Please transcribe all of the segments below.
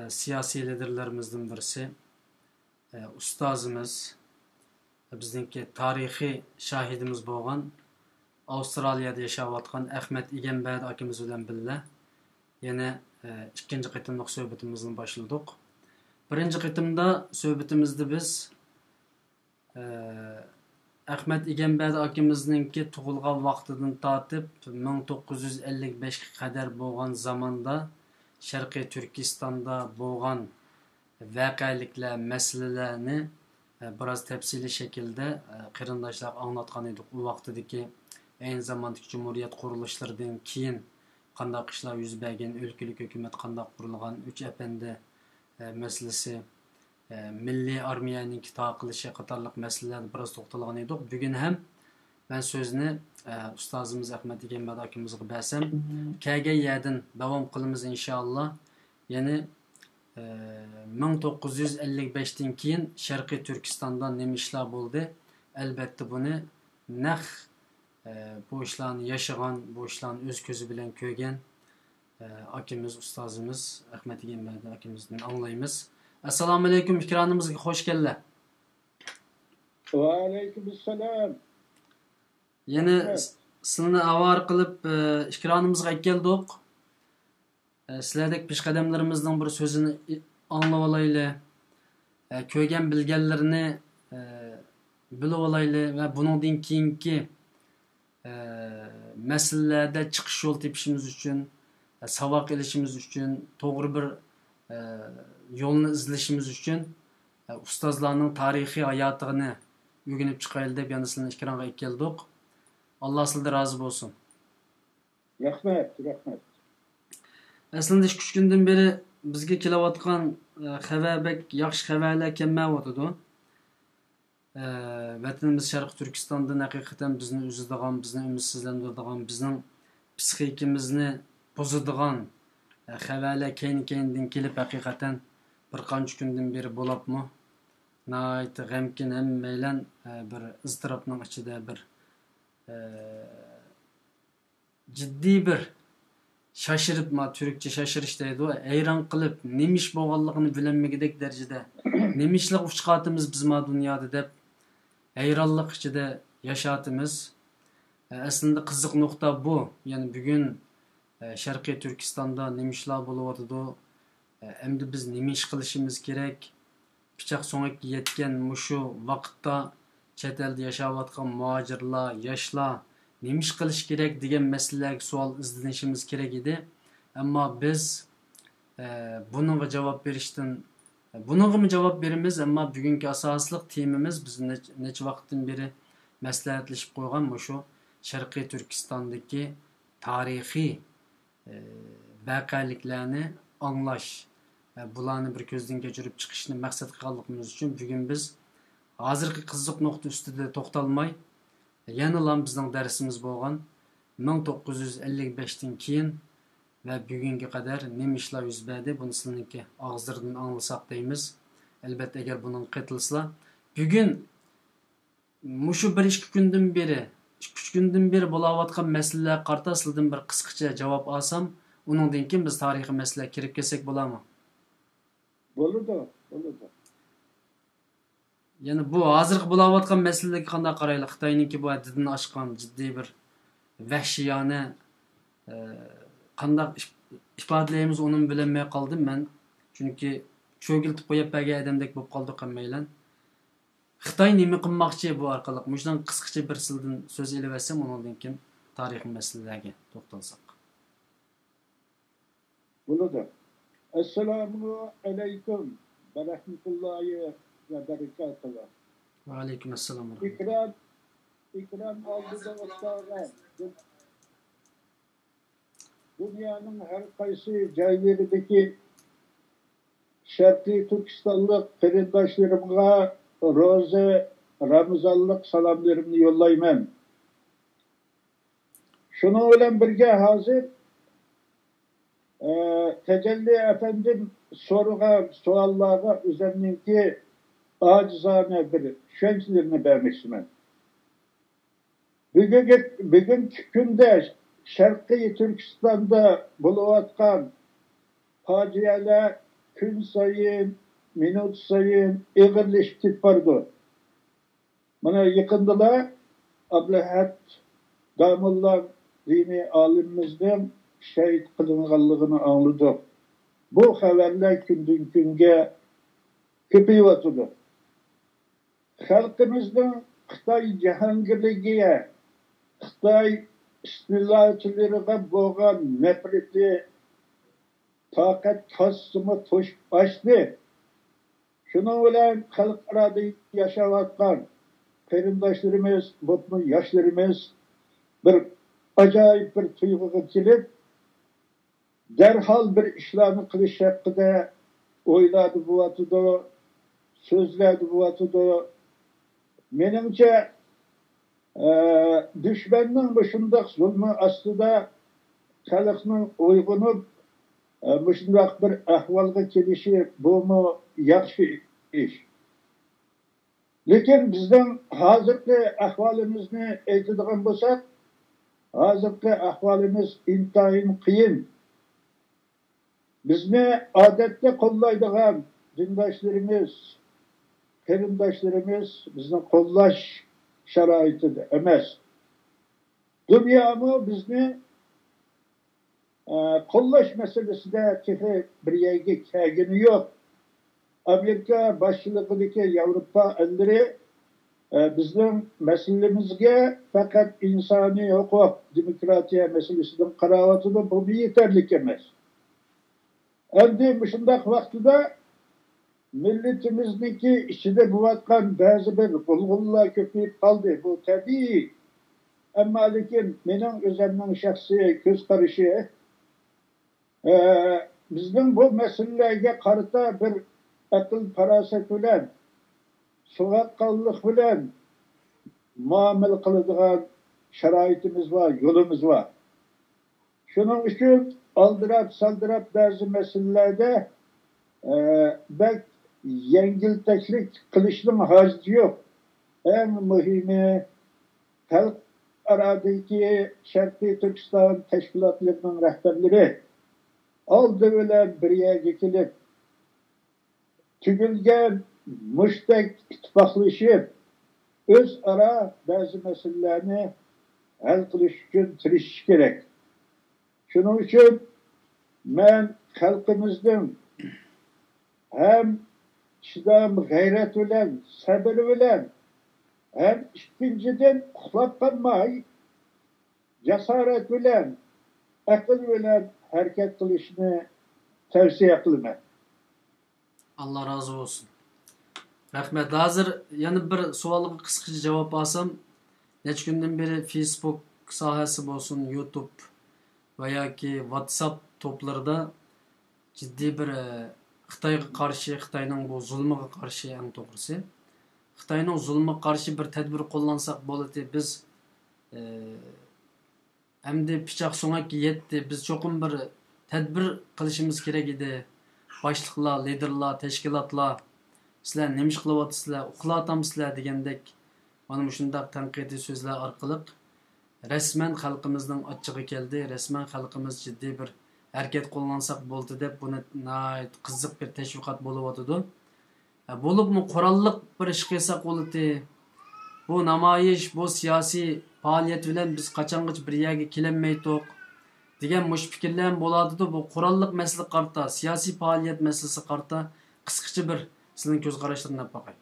siyasi liderlerimizden birisi, ustazımız, bizdeki tarihi şahidimiz bo'lgan Avustraliyada yaşayotgan Ahmet İgenbert akimiz bilan birga yana ikkinchi qitimliq suhbatimizni boshladik. Birinchi qitimda suhbatimizda biz Ahmet İgenbert akimizningki tug'ilgan vaqtidan tortib 1955 ga qadar bo'lgan zamonda Sharqiy Turkistonda bo'lgan voqealiklar, masalalarni biraz tafsili şekilde qarindoshlar anlatgan edik. U vaqtdagi aynı zamandaki Cumhuriyet qurilishlardan keyin qanday ishlar yuz bergan, o'lkalik hukumat qanday qurilgan, uch apandi masalasi, milliy armiyaning taqilishi qatorliq masalalarga biraz to'xtalgan edik. Bugun ham ben so'zni ustozimiz Ahmet İgenbert akimizga bersam, kelgan yerdan davom qilamiz inshaalloh. Ya'ni 1955'ten keyin Sharqiy Turkistonda nima ishlar bo'ldi? Albatta buni naq bu ishlarni yashagan, bu ishlarni o'z ko'zi bilan ko'rgan akimiz, ustozimiz Ahmet İgenbert akimizdan anglaymiz. Assalomu alaykum, ikramimizga xush keldilar. Va alaykumassalom. Yana sizni avar qilib ikramimizga keldik. Sizlardek peshqadamlarimizning bir so'zini anglab olaylik, ko'rgan bilganlarini bilib olaylik va bundan keyingi masalalarda chiqish yo'l tepishimiz uchun, saboq olishimiz uchun, to'g'ri bir yo'lni izlashimiz uchun ustozlarning tarixiy hayotini o'rganib chiqaylik deb yana sizlarni ikramga keldik. Alloh sizlardan rozi bo'lsin. Rahmat, rahmat. Aslında 3 günden beri bizga kelayotgan xabar bek yaxshi xabarlar kelmayotdi. Vatanimiz Sharq Turkistondan haqiqatan bizni uzadigan, bizni umidsizlantiradigan, bizning psixikamizni bozadigan xabarlar keyin-keyindan kelib haqiqatan bir qancha kundan beri bo'libmi? Nayt g'amkin hammaylan bir iztirobning ichida bir jiddiy bir şaşırıp Türkçe şaşırış deydi o. Hayran qilib, nemish bo'lganligini bilinmagidek darajada nemishlik uçqatimiz biz ma dünyada deb hayronlik ichida yashatimiz. Aslında qiziq nuqta bu. Yani bugün Sharqiy Turkistonda nemishlar bo'layotdi. Endi biz nemish qilishimiz kerak. Pichoq so'ngga yetgan mushu vaqtda chet elda yashayotgan muhojirlar, yoshlar nemish qilish kerak degan masalalarga savol izlanishimiz kerak edi. Ammo biz bunga javob berishdan bunga javob beramiz, ammo bugungi asosliq temamiz biz necha vaqtdan beri maslahatlashib qo'ygan shu Sharqiy Turkistondagi tarixiy voqealiklarni anglash, bularni bir ko'zdan kechirib chiqishni maqsad qilganligimiz uchun bugun biz hozirgi qiziq nuqta ustida to'xtalmay yanılan bizning darsimiz bo'lgan 1955'ten keyin va bugunga qadar nima ishlar yuz berdi, buni sizlarniki og'izlardan anglasak deymiz. Albatta agar buning qaytilsa, bugun mushu 1-2 kundan beri, 3 kundan beri bo'layotgan masalalar qarta sizlardan bir qisqacha javob olsam, uningdan keyin biz tarixiy masalaga kirib kelsak bo'ladimi? Bo'ladi. Yani bu hozirgi bo'layotgan masalalarga qanday qaraylik? Xitoyniki bu haddidan oshgan jiddiy bir vahshiyona qanday ifodalaymiz uni bilmay qoldim men. Chunki cho'giltib qo'yib bergan odamdek bo'lib qoldik hammaylar. Xitoy nima qilmoqchi bu orqali? Mushdan qisqacha bir sildan so'z elib olsam, undan keyin tarixiy masalalarga to'xtalsak. Bo'ladi. Assalomu alaykum va rahmatullohi ve berekatullah. Ve aleyküm esselam. İkram oldida ustalar. Dünyanın her qaysi joylaridagi Sharqiy Turkistonlik qarindoshlarımga ro'za Ramazonlik salomlarimni yo'llayman. Şunu bilan birga hozir Tecelli efendim soruğa, suallara üzerinki acizane bir şanslarını vermişim. Bugünkü günde Sharqiy Turkistonda bo'layotgan fojialar gün sayın, minut sayın ağırlaşıp gitip bardı. Bana yakındılar Ablahat Damullah dini alimimizden şehit kılınganlığını anladık. Bu haberler günden günge köpeyivatudu. Halkımızdan Xitay cahangirligiye, Xitay istilaçileriga boğan nefreti taqat tassımı toşup açtı. Şunun bilen halklarada yaşavatkan qarindoshlarimiz, butmu yoshlarimiz bir acayip bir tuyg'uga kelib, derhal bir ishlarni qilish haqida o'yladi bo'latidi, so'zladi bo'latidi. Menimcha dushmanning bu shundoq zulmi ostida xalqning uyg'onib bu shundoq bir ahvolga kelishi bu yaxshi ish. Lekin bizden hazırki ahvalimizni aytadigan bo'lsak, hazırki ahvalimiz intayin qiyin. Bizni odatda qo'llaydigan dindoshlarimiz, qarindoshlarimiz bizni qo'llash sharoitida emas. Dunyomi bizni qo'llash masalasida tehi bir yerga kelgani yo'q. Amerika başçılığındaki Avrupa elleri bizim meselemizge fakat insani hukuk, demokratiya meselesinden karavatıda bu bir yeterlik emez. Endi şundak vaktida milletimizdeki içinde buvatkan bazı bir bulgullar köpeyip kaldı. Bu tabii. Ama lekin menin özümden şahsi göz karışı bizim bu meselelerge karıta bir akıl paraset bilen, soğukkanlılık bilen muamele kılıdığan şeraitimiz var, yolumuz var. Şunun için aldırap saldırap bazı meselelerde belki yengilteklik kılışının hacı yok. En mühimi halk aradaki Şarkı Türkistan teşkilatlarının rehberleri aldı bilen bir yere gelip tügülgen müştek ittifaklaşıp öz ara bazı meselelerini hal kılış için tirişiş gerek. Şunun için ben halkımızdan hem şidam gayret bilen, sabır bilen hem ikinciden kulak kalmay, cesaret bilen, akıl bilen hareket kılışını tavsiye kılmam. Allah razı olsun. Rahmet. Hazır yani bir sualıga kısaca cevap alsam, neçe günden beri Facebook sahası olsun, YouTube veya ki WhatsApp toplarda ciddi bir Xitayga karşı, Xitayning bu zulmiga karşı en doğrusu. Xitayning zulmiga karşı bir tedbir kullansak bo'ladi. Biz endi pichoq so'ngak yetdi. Biz çokum bir tedbir qilishimiz kerak edi. Başlıklar, liderlar, teşkilatlar, sizler nemiş kılıvatsızlar, uxlatamsızlar degandek mana shunday tanqidiy so'zlar orqali resmen xalqimizning ochchig'i keldi. Resmen xalqimiz jiddiy bir harakat qo'llansak bo'ldi deb buni qiziq bir tashviqot bo'layotidi. Bo'libmi qurolliq bir ish qilsak bo'ladi. Bu namoyish, bu siyosiy faoliyat bilan biz qachongacha bir yerga kelinmaydik degan mush fikrlar bo'ladi. Bu qurolliq masala qarta, siyosiy faoliyat masalasi qarta qisqacha bir sizning ko'z qarashlaringizni baqay.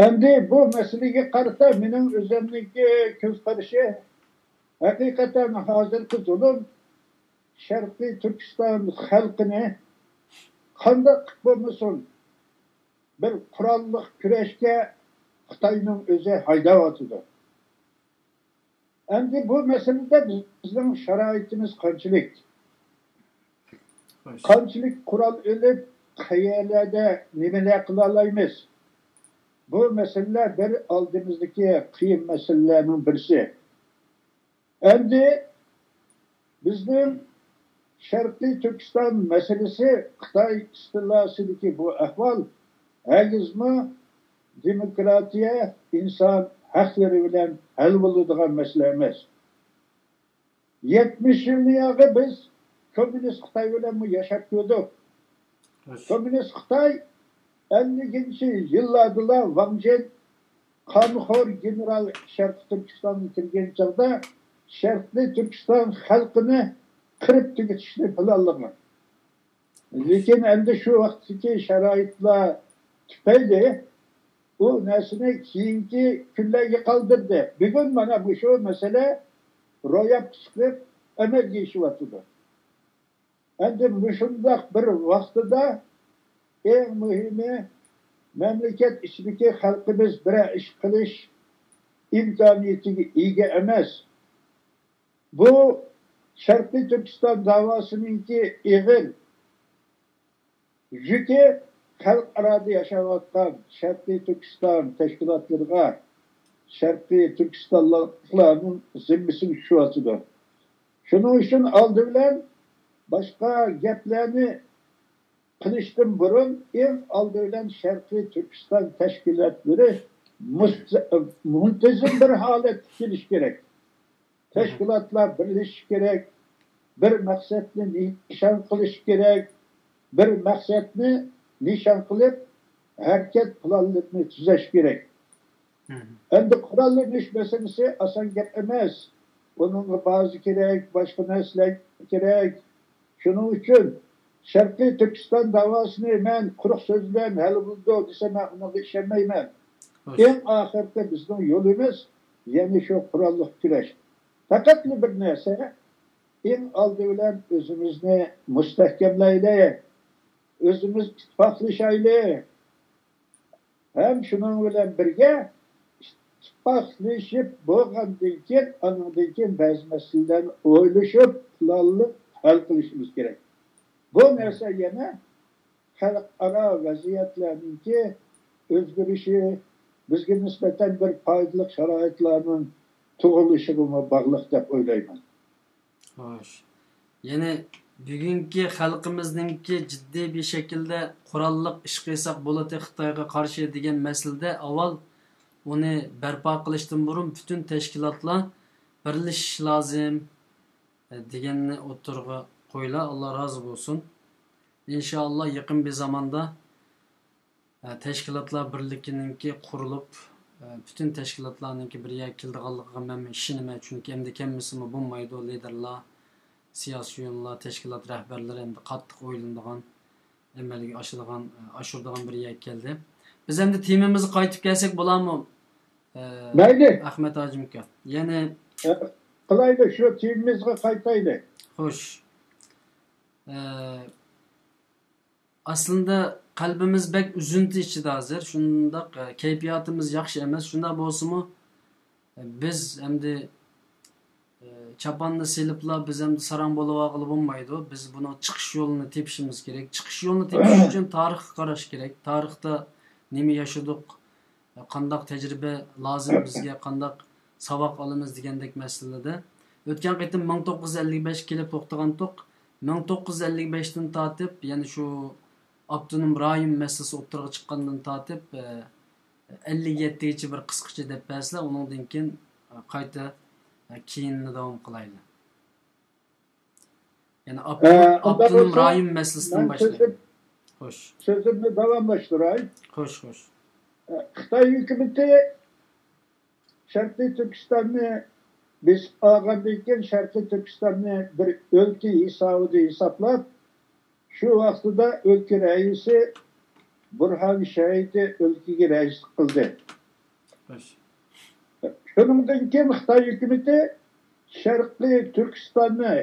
Endi bu meseleге qarta mening o'zimniki ko'z qarashi haqiqatan hozirgi zulm Sharqiy Turkiston xalqini qanday qilib bo'lmasin bir qurolliq kurashga Xitoyning o'zi haydayotidi. Endi bu meselede bizning sharoitimiz qanchalik? Qanchalik qurol olib qayerlarda nimalar qila olamiz? Bu meseleler bir aldığımızdaki kıyım meselelerinin birisi. Endi bizim Şarkı Türkistan meselesi Xitay istilasındaki bu ahval hagizmi demokratiya, insan hakları bilen hal bulunduğun meselemiz. 70 yıllığı biz komünist Xitay bilen mi yaşap gördük? Hoş. Komünist Xitay 50. yıllarda Wang Jin qonxo'r general Sharqi Turkistonga kirgan chog'da Sharqi Turkiston xalqini qirib tugatishni planlagan. Lekin endi shu vaqtdagi sharoitlar tufayli u narsani keyingi kunlarga qoldirdi. Bugun mana bu shu masala ro'yobga chiqib amalga oshyapti. Endi shundoq bir vaqtida eng muhimi memleket ichidagi xalqimiz bir ish qilish imkoniyatiga ega emas. Bu Sharqiy Turkiston da'vosiningki ig'il yuki xalqarada yashayotgan Sharqiy Turkiston tashkilotlariga Sharqiy Turkistonliklarning zimmasiga tushyapti. Shuning uchun oldi bilan boshqa gaplarni qilishdan burun eng oldi bilan Sharqiy Turkiston tashkilotlari muntazam bir holatga kelish kerak. Tashkilotlar birlashish kerak, bir maqsadni nishon qilish kerak, bir maqsadni nishon qilib harakat planlarini tuzash kerak. Endi qurollanish masalasi oson gap emas. Bunga ba'zi kerak, boshqa narsalar kerak. Shuning uchun Sharqiy Turkiston davosini men quruq so'z bilan hal bo'ldi desam, men unga ishonmayman. Eng oxirida bizning yo'limiz yana shu qurolli kurash. Faqat bir narsa, eng oldi bilan o'zimizni mustahkamlaylik, o'zimiz ittifoqlashaylik. Ham shuning bilan birga ittifoqlashib bo'lgandan keyin, andan keyin ba'zi masalalarni o'ylashib, planli hal qilishimiz kerak. Bu narsa yana xalqaro vaziyatlarningki o'zgarishi, bizga nisbatan bir foydali sharoitlarning tug'ilishiga bog'liq deb o'ylayman. Xo'sh. Ya'ni bugungi xalqimizningki jiddiy bir shaklda qurolliq ish qilsak bo'ladi Xitoyga qarshi degan masalada avval uni barpo qilishdan burun butun tashkilotlar birlashish lozim deganni o'tirg'a qo'yla. Alloh rozi bo'lsin. İnşallah yaqin bir zamanda tashkilotlar birligininki qurilib, bütün tashkilotlarninki bir yerga keldiganligiga men ishonaman. Chunki endi kammisimi bo'lmaydi, liderlar, siyosiy yo'llar, tashkilot rahbarlari endi qattiq o'ylanadigan, amalga oshiradigan bir yerga keldi. Biz endi temamizni qaytib kelsak bo'ladimi? Mayli. Ahmet Hacım aka. Ya'ni qilayli, shu temamizga qaytaylik. Xo'sh. Aslında qalbimiz bek üzüntü ichida hozir. Shundaq kayfiyatimiz yaxshi emas. Shunda bo'lsa-mu biz endi chaponni siliblar, biz endi sarang bo'lib olib bo'lmaydi. Biz buni chiqish yo'lini tepishimiz kerak. Chiqish yo'lini tepish uchun tarixga qarash kerak. Tarixda nima yashadik, qandaq tajriba lozim bizga, qandaq saboq olamiz degandek masalada. O'tgan qitim 1955 kelib to'xtagandik. 1955 dan tortib, ya'ni shu Abdunum Rahim meselesi o'ttirg'a chiqqandan tortib 57-chi bir qisqacha deb bersa, undan keyin qayta keyinni davom qilaylik. Ya'ni Abdunum Rahim meselesidan boshlaylik. Xo'sh. Sözümü davamlaştıray. Xo'sh, xo'sh. Xitoy hukumati Sharqiy Turkistonni biz olgandan keyin Sharqiy Turkistonni bir o'lka hisobida hisoblab, shu vaqtida o'lka raisi Burhan Shahidi o'lkaga raislik qildi. Shuningdan keyin Xitoy hukumati Sharqiy Turkistonni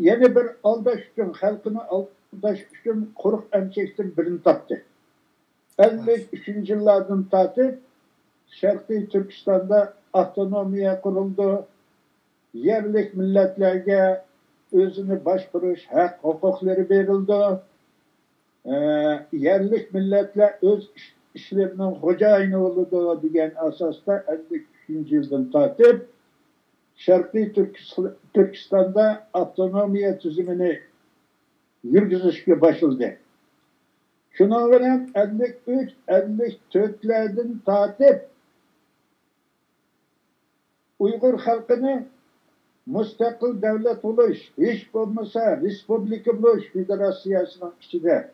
yana bir aldash uchun, xalqini aldash uchun quruq emchakdan birini topdi. 53 yillardan tortib Sharqiy Turkistonda avtonomiya qurildi. Yerlik millatlarga o'zini boshqarish haq huquqlari berildi. Yerlik millatlar o'z ishlarining xo'jayini bo'ladi degan asosda 53 yildan tortib Sharqiy Turkistonda avtonomiya tuzumini yurgizishga boshladi. Şuna bilan 53-54lardan tortib Uyg'ur xalqini müstakil devlet oluş, hiç olmasa Respublika oluş federasyasının içinde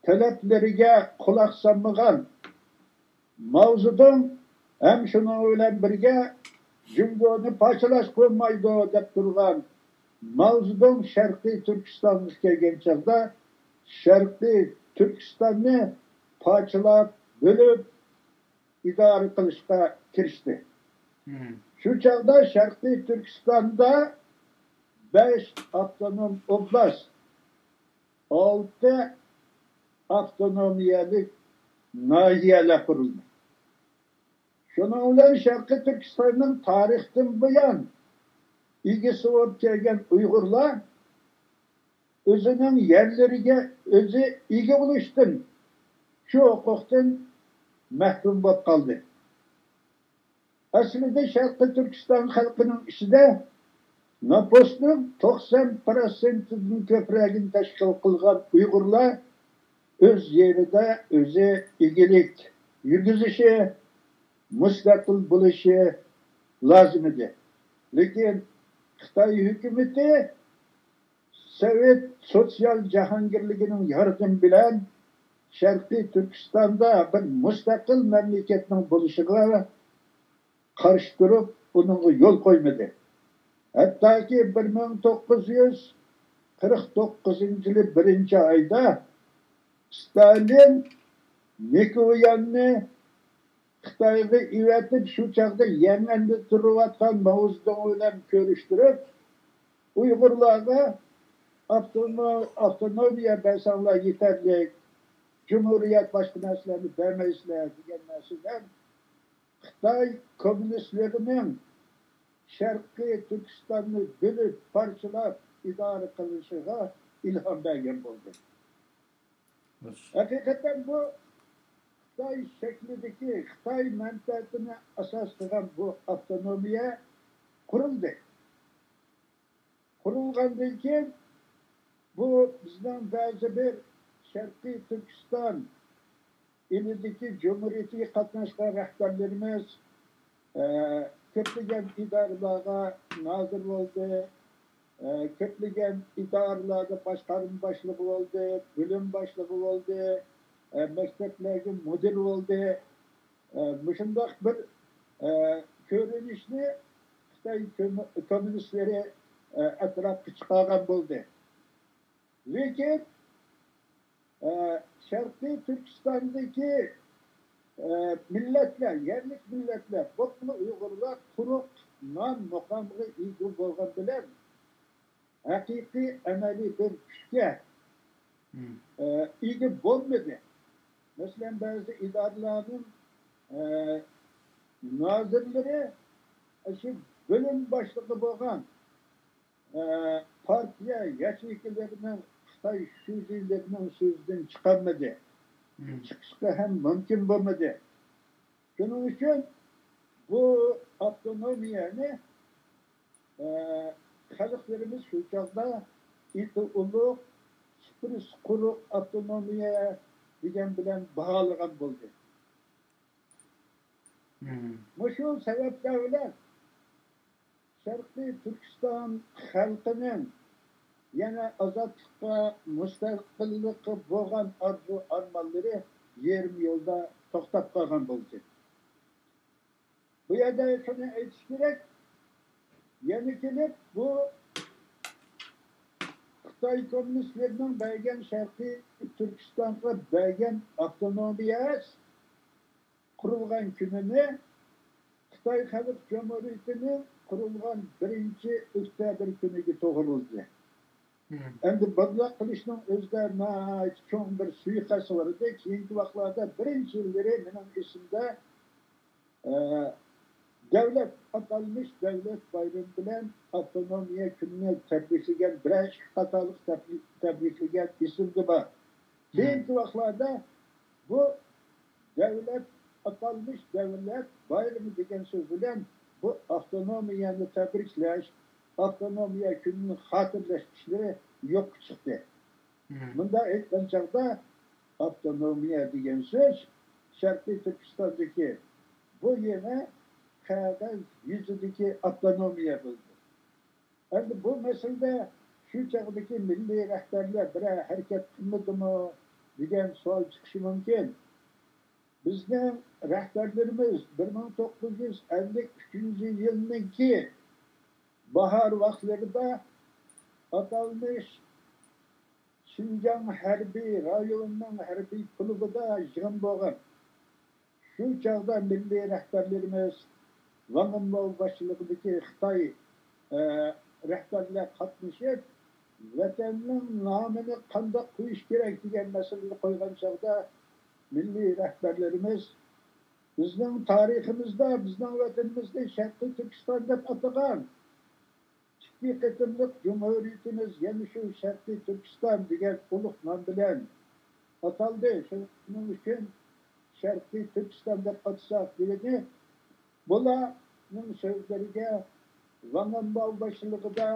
taleplerine kulak sanmagan mavzudun hem şunun bilen birge Cumhuriyeti parçalaş koymaydı dep durgan mavzudun Şarkı Türkistan'ga kelgen çağda Şarkı Türkistan'ı parçalap bölüp idare kılışga kirişti. Şu çağda Şarkı Türkistan'da 5 avtonom oblast, 6 avtonomiyelik nahiyeler kuruldu. Şunun bilen Şarkı Türkistan'ın tarihten bu yan ilgisi olup kelgen Uygurlar özünün yerlerine özü ilgi buluştun. Şu hukuktan mahrum bolup kaldı. Aslında Şarkı Türkistan halkının içinde nüfusunun 90%'nin köprüğünü teşkil kılgan Uygurlar öz yerinde özü ilgilik yürgüzüşü, müstakil buluşu lazım idi. Lakin Xitay hükümeti Sovet sosyal cahangirliginin yardım bilen Şarkı Türkistan'da bir müstakil memleketin buluşuna karşı durup onun yol koymadı. Hatta ki 1949 yılı 1. ayda Stalin Nikoyan'ı Xitayga ivetip şu çağda Yemen'de duruvatkan Mao ile görüştürüp Uygurlarga avtonomiya bersanlar yeterli, Cumhuriyet başka neslerini vermezler diyen nesiller Xitay komünistlerinin Şarkı Türkistan'ı bölüp parçalap idare kılışıga ilham bergen oldu. Hakikaten bu Xitay şeklindeki Xitay menfaatine asas kılan bu avtonomiye kuruldu. Kurulgandan keyin bu bizden bazı bir Şarkı Türkistan ilindeki Cumhuriyeti katnaşkan rehberlerimiz köpligen idarelerine nazır oldu, köpligen idarelarda başkarım başlığı oldu, bölüm başlığı oldu, mekteplerin müdür oldu. Müşündak bir görünüşlü Xitay komünistleri etrafı çıkargan oldu. Lakin Şarkı Türkistan'daki milletler, yerlik milletler, botlu Uygurlar kuruk nan mukamı ilgi bolgan bilen hakiki ameli bir güçke ilgi bolmadı. Mesela bazı idarelerin nazırları şu bölüm başlığı bolgan partiye yaşayıklarının Xitay sözlerinin sözden çıkarmadı. Çıkışta hem mümkün olmadı. Bunun için bu avtonomiyeni halklarımız şu çağda iti ulu sıfır kuruk avtonomiye diyen bilen bağlagan buldu. Şu sebeplerle Şarkı Türkistan halkının yana azatlıkka, müstakillikka boğan arzu armanları 20 yılda toktap kalgan buldu. Bu yerde şunu aytiş gerek, yeni gelip bu Xitay komünistlerinin bergen Şarkı Türkistan'a bergen avtonomiyas kurulgan gününü Xitay Halk Cumhuriyeti'nin kurulgan 1. Oktyabr günüge toğruldu. Endi Bagdad kılışının özlerine çok bir suikası vardı. Keyinki vaxtlarda 1. yılları benim isimde devlet atalmış devlet bayramı bilen avtonomiya gününe tebrikleyen birer hatalık tebrikleyen isimdi var. Keyinki vaxtlarda bu devlet atalmış devlet bayramı degen söz bilen bu avtonomiyani tebrikleş, avtonomiya gününü hatırlaşmışları yok çıktı. Bunda aytgan çağda avtonomiya degen söz Şarkı Türkistan'daki bu yine kağıt yüzündeki avtonomiya buldu. Endi bu meselede şu çağdaki milli rehberler bir hareket kılmadı mı degan savol chiqishi mumkin. Bizning rahbarlarimiz 1953 bahar vaqtlarida atalmış Şinjan harbiy rayonining harbiy klubida yig'in bo'lgan. Shu çağda milli rahbarlarimiz Van Mao boshchiligidagi Xitoy rahbarlar qatnashib, vatanning nomini qanday qo'yish kerak degan masalani qo'ygan chog'da milliy rahbarlarimiz bizning tariximizda, bizning vatanimizda Sharqiy Turkiston deb atagan ikki qatimliq Cumhuriyetimiz yana shu Sharqiy Turkiston degan ulug' nom bilan ataldi. Shuning uchun Sharqiy Turkiston deb atsak degani bularning so'zlariga Van Mao boshchiligida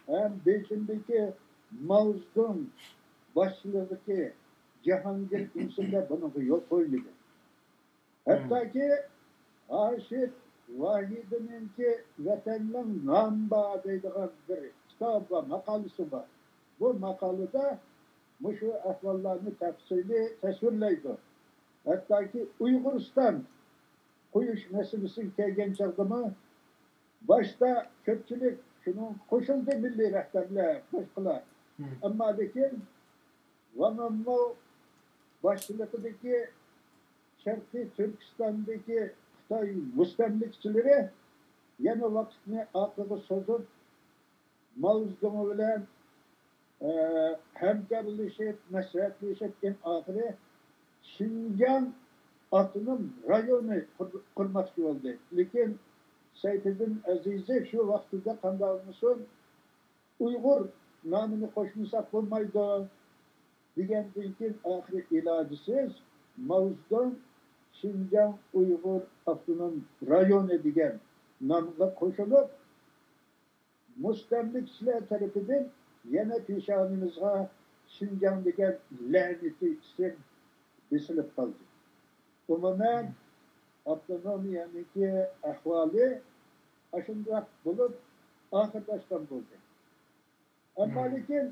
hem Beijing'deki Mao'nun başçılığındaki Cihangir imsinde bunu yol koymadı. Hatta ki Aşık Vahidi'nin ki vatanının namba deydiğen bir kitap var, makalesi var. Bu makalede şu ahvallarını tefsirli tasvirleydi. Hatta ki Uyguristan kuyuş meselesi kelgen çağdımı başta köpçülük şunun koşuldu milli rehberler, başkalar. Ama lakin Van Mao başçılıkındaki Şarkı Türkistan'daki Xitoy mustamlikçileri yana vaqtni orqaga so'zib Mao bilan hamkorlashib, maslahatlashib en oxiri Şinjan avtonom rayoni qurmoqchi bo'ldi. Lekin Seyfettin Aziz'i şu vaqtida qanday olmasin Uyg'ur nomini qo'shmasak bo'lmaydi degandan keyin oxiri ilojisiz Mao'dan Şinjan Uyg'ur avtonom rayoni degan nomga qo'shilib mustamlikchilar tarafidan yana peshonamizga Şinjan degan la'nati ism bisilib qoldi. Umuman avtonomiyaniki ahvoli shundoq bo'lib oxirlashgan bo'ldi. Ammo lekin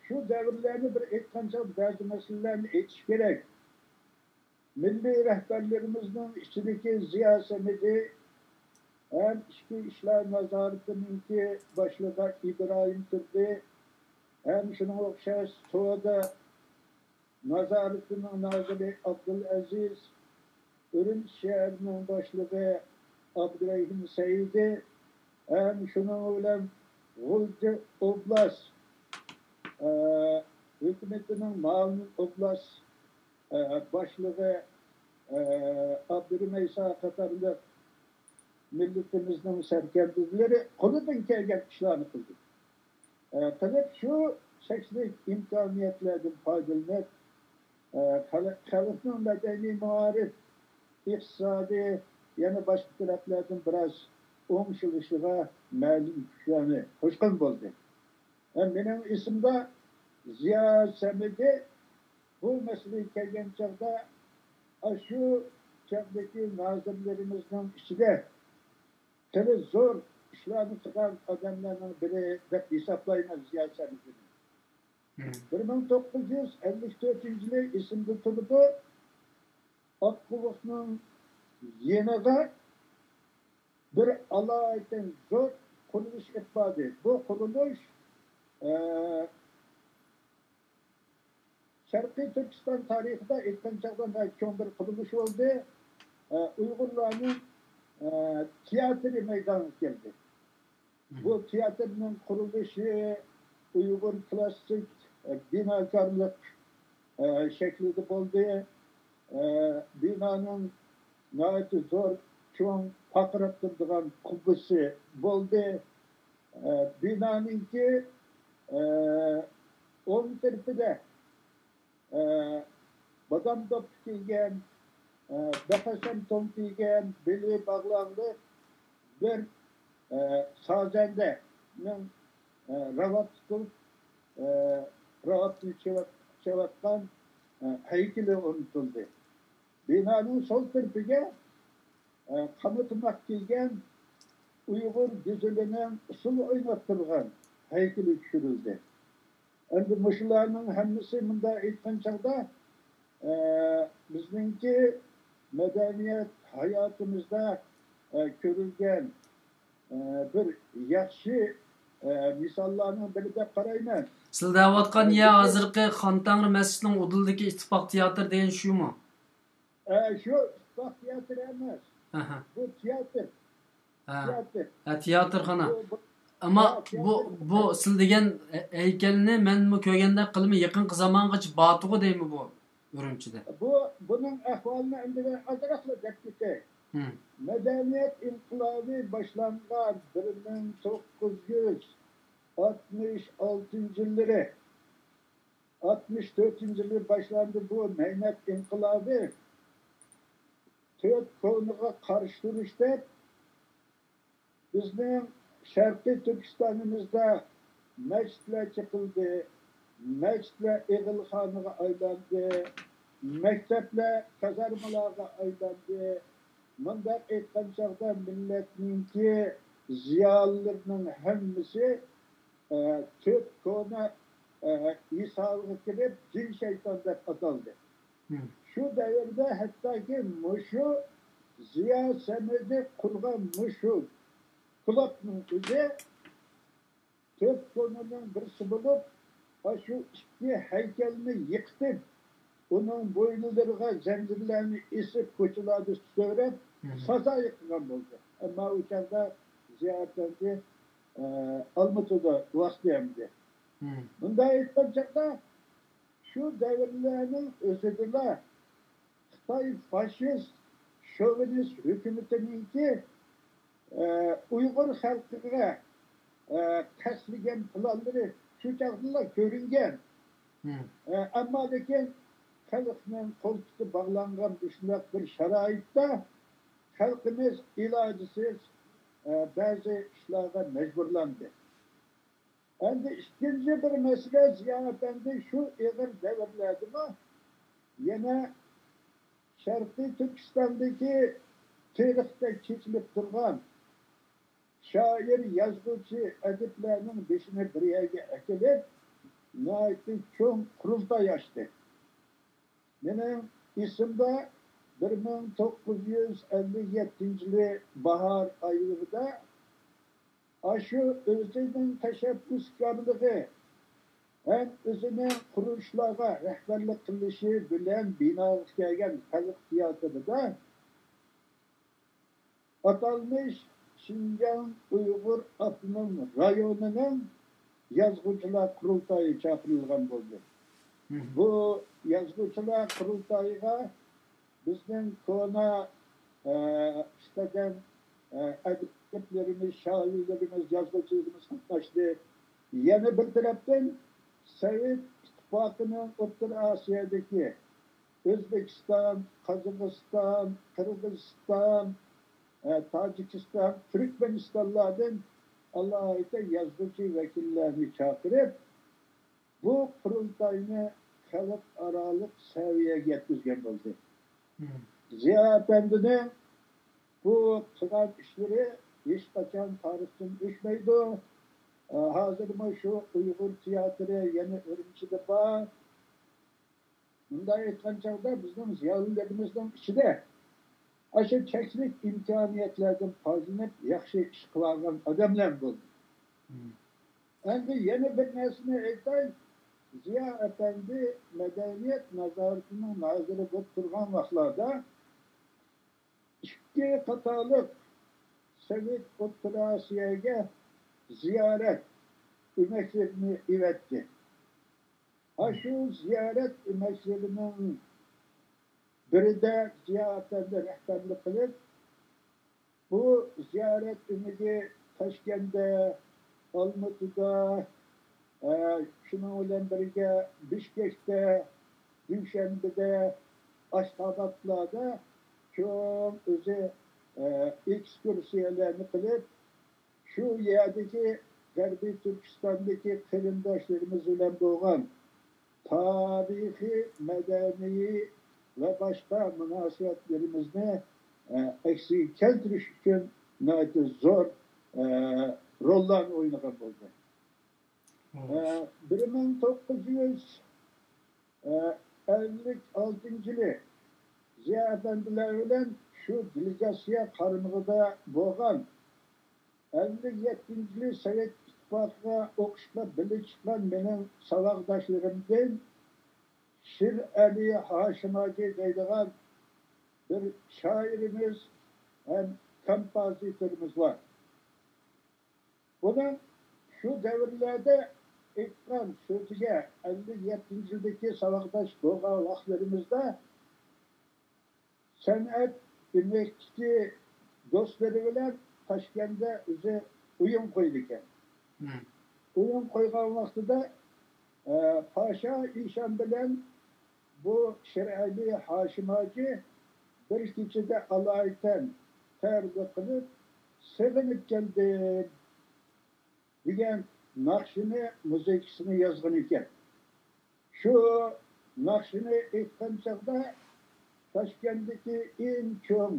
shu davrlarni bir aytgancha ba'zi masalalarni aytish kerak. Milli rahbarlarimizning ichidagi siyosatida hem ichki ishlar nazoratininki boshlig'i İbrahim Turdi, hem shunga o'xshash So'da nazoratining noziri Abdulaziz, Ürümçi şehrinin başlığı Abdurrahim Seyidi, hem şunun bilan G'ulji Oblast hükümetinin Ma'lum Oblast başlığı Abdurrahim qatorli milletimizning serkerdilari qo'lidan kelgan ishlarni qildi. Qilib shu cheksiz imkoniyatlardan foydalanib xalqning madaniy ma'rif iqtisodiy yana boshqa taraflardan biroz o'ngshilishga ma'lum kuchlarni qo'shgan bo'ldi. Mening ismda Ziyo Samidi bu masalaga kelgan chog'da shu chog'dagi nozirlarimizning ichida tili zo'r ishlarni qilgan odamlarning biri deb hisoblayman Ziyo Samidini. 1954 yılı isimli turdu Akkuvuk'un yeniga bir alayeten zor kuruluş etmedi. Bu kuruluş Şarkı Türkistan tarihinde etken çağdan çok bir kuruluş oldu. Uygurların tiyatro meydana geldi. Bu tiyatronun kuruluşu Uygur klasik binakarlık şeklinde oldu. Binanın nayet zor, çok fakirap durduğun kubbesi oldu. Binanın ki onun tarafında badam top giygen, bakasam tom giygen, beli bağlandı bir sazende ravat tutup rahatlı çevattan heykeli unutuldu. Binanın sol tarafına kamutumak giygen Uyghur güzelinin usul oynattırgan heykeli düşürüldü. Endi muşularning hammasi munda aytgan chog'da bizningki madaniyat hayotimizda ko'rilgan bir yaxshi misollarning biri deb qarayman. Siz deyotgan ya hozirgi Xantangri masjidining udildagi ittifoq teatr degan shumi? Shu ittifoq teatr emas. Aha. Bu teatr. Ha. Teatr. Ha, teatrxona. Bu Ama bu siz degan heykelni men bu ko'rganda qilmi yaqinqi zamongacha botug'i deymi bu Urumchida. Bunun ahvolini endi ozroqla deb ketay. Medeniyet inqilobi boshlangan 1966 yilları 64 yılı başlandı bu mehnat inqilobi. To'rt konuga qarshi turishda bizning Sharqiy Turkistonimizda masjidlar chiqildi, masjidlar egilxonaga aylandi, maktablar kazarmalarga aylandi. Bundaq aytgan chog'da millatninki ziyolilarining hammasi to'rt kona hisobiga kirib jin shayton deb ataldi. Şu devirde hattaki muşu Ziya Semedi kurgan muşu kulakның özü to'rt konunun birisi bulup şu iki heykelini yıktı. Onun boynularına zincirlerini isip koçularda söyleyip saza yıkılan oldu. Ama o çağda Ziya Efendi Almatı'da vasfiyemdi. Bunda ayıtlanacakta şu devirlerinin özüdüler Xitay faşist, şovinist hükümetininki Uygur halkına təsligen planları şu çağda görüngen. Ama lekin halkının koltuğu bağlangan düşünmek bir şaraitte halkımız ilacısız bazı işlerden mecburlandı. Endi ikinci bir mesele Ziya Efendi şu eğer devirlerdi mi yine Şarkı Türkistan'daki tarihte keçilip durgan şair, yazgıcı, ediplerinin beşine bir yere ekilip nihayeti çoğun kurultay açtı. Benim isimde 1957 yılı bahar ayında aşı özünün teşebbüskarlığı hem özünün kuruluşlara rehberlik kılışı bilen bina gelgen halk tiyatroda atalmış Şinjan Uygur Abnum rayonunun yazgıcılar kurultayı çağırılgan oldu. Bu yazgıcılar kurultayına bizden kona işleden ediplerimiz, şairlerimiz, yazgıcılarımız katlaştı. Yeni bir taraftan Sovet İttifakı'nın Orta Asya'daki Özbekistan, Kazakistan, Kırgızistan, Tacikistan, Türkmenistanlardan Allah'a ait yazgıcı vekillerini çağırıp bu kurultayını halk aralık seviyeye getirgen oldu. Ziya Efendi'nin bu çıkan işleri hiç kaçan tarihten düşmeydi. Hazırma şu Uygur tiyatrı yeni Urumchi'de var. Bunda aytgan çağda bizim ziyolilerimizden içinde aşı çeklik imkaniyetlerden fazlanıp yaxşı iş kılagan adamlar buldu. Endi yeni bir nesne aytay Ziya Efendi medeniyet nazaretinin nazırı bulup turgan vaxtlarda iki katalık Sovet Orta Asya'ya ziyaret ümeklerini ivetti. Şu ziyaret ümeklerinin biri de Ziya Efendi rehberlik kılıp bu ziyaret ümidi Taşkent'te, Almatı'da, şunun ile birlikte Bişkek'te, Gülşen'de, Aşkabatlar'da çok özü ekskursiyelerini kılıp şu yerdeki Garbi Türkistan'daki kırımdaşlarımız ile doğan tarihi, medeni ve başka münasebetlerimizde eksik keltiriş için zor rollarni o'ynagan bo'ldi. 1956 yılı Ziya Efendiler bilen şu delegasya karınıgıda bo'lgan 57 yılı Sovet İttifakı'na o'qishga birga chiqqan mening saboqdoshlarimdan Shir Ali Hashimoji deydigan bir shoirimiz hem kompozitorimiz var. Bunun şu devirlerde aytgan so'ziga 57 yildagi saboqdosh bo'lgan vaqtlarimizda san'at emekçi dostları bilen Toshkentda o'zi o'yin qo'ydi ekan. O'yin qo'ygan vaqtida Paşa İşan bilen bu Şirali Hashimoji bir kechada alaydan terbi qilib sevinib keldim degan naqshini muzikasini yozgan ekan. Shu naqshini aytgan chog'da Toshkentdagi eng cho'ng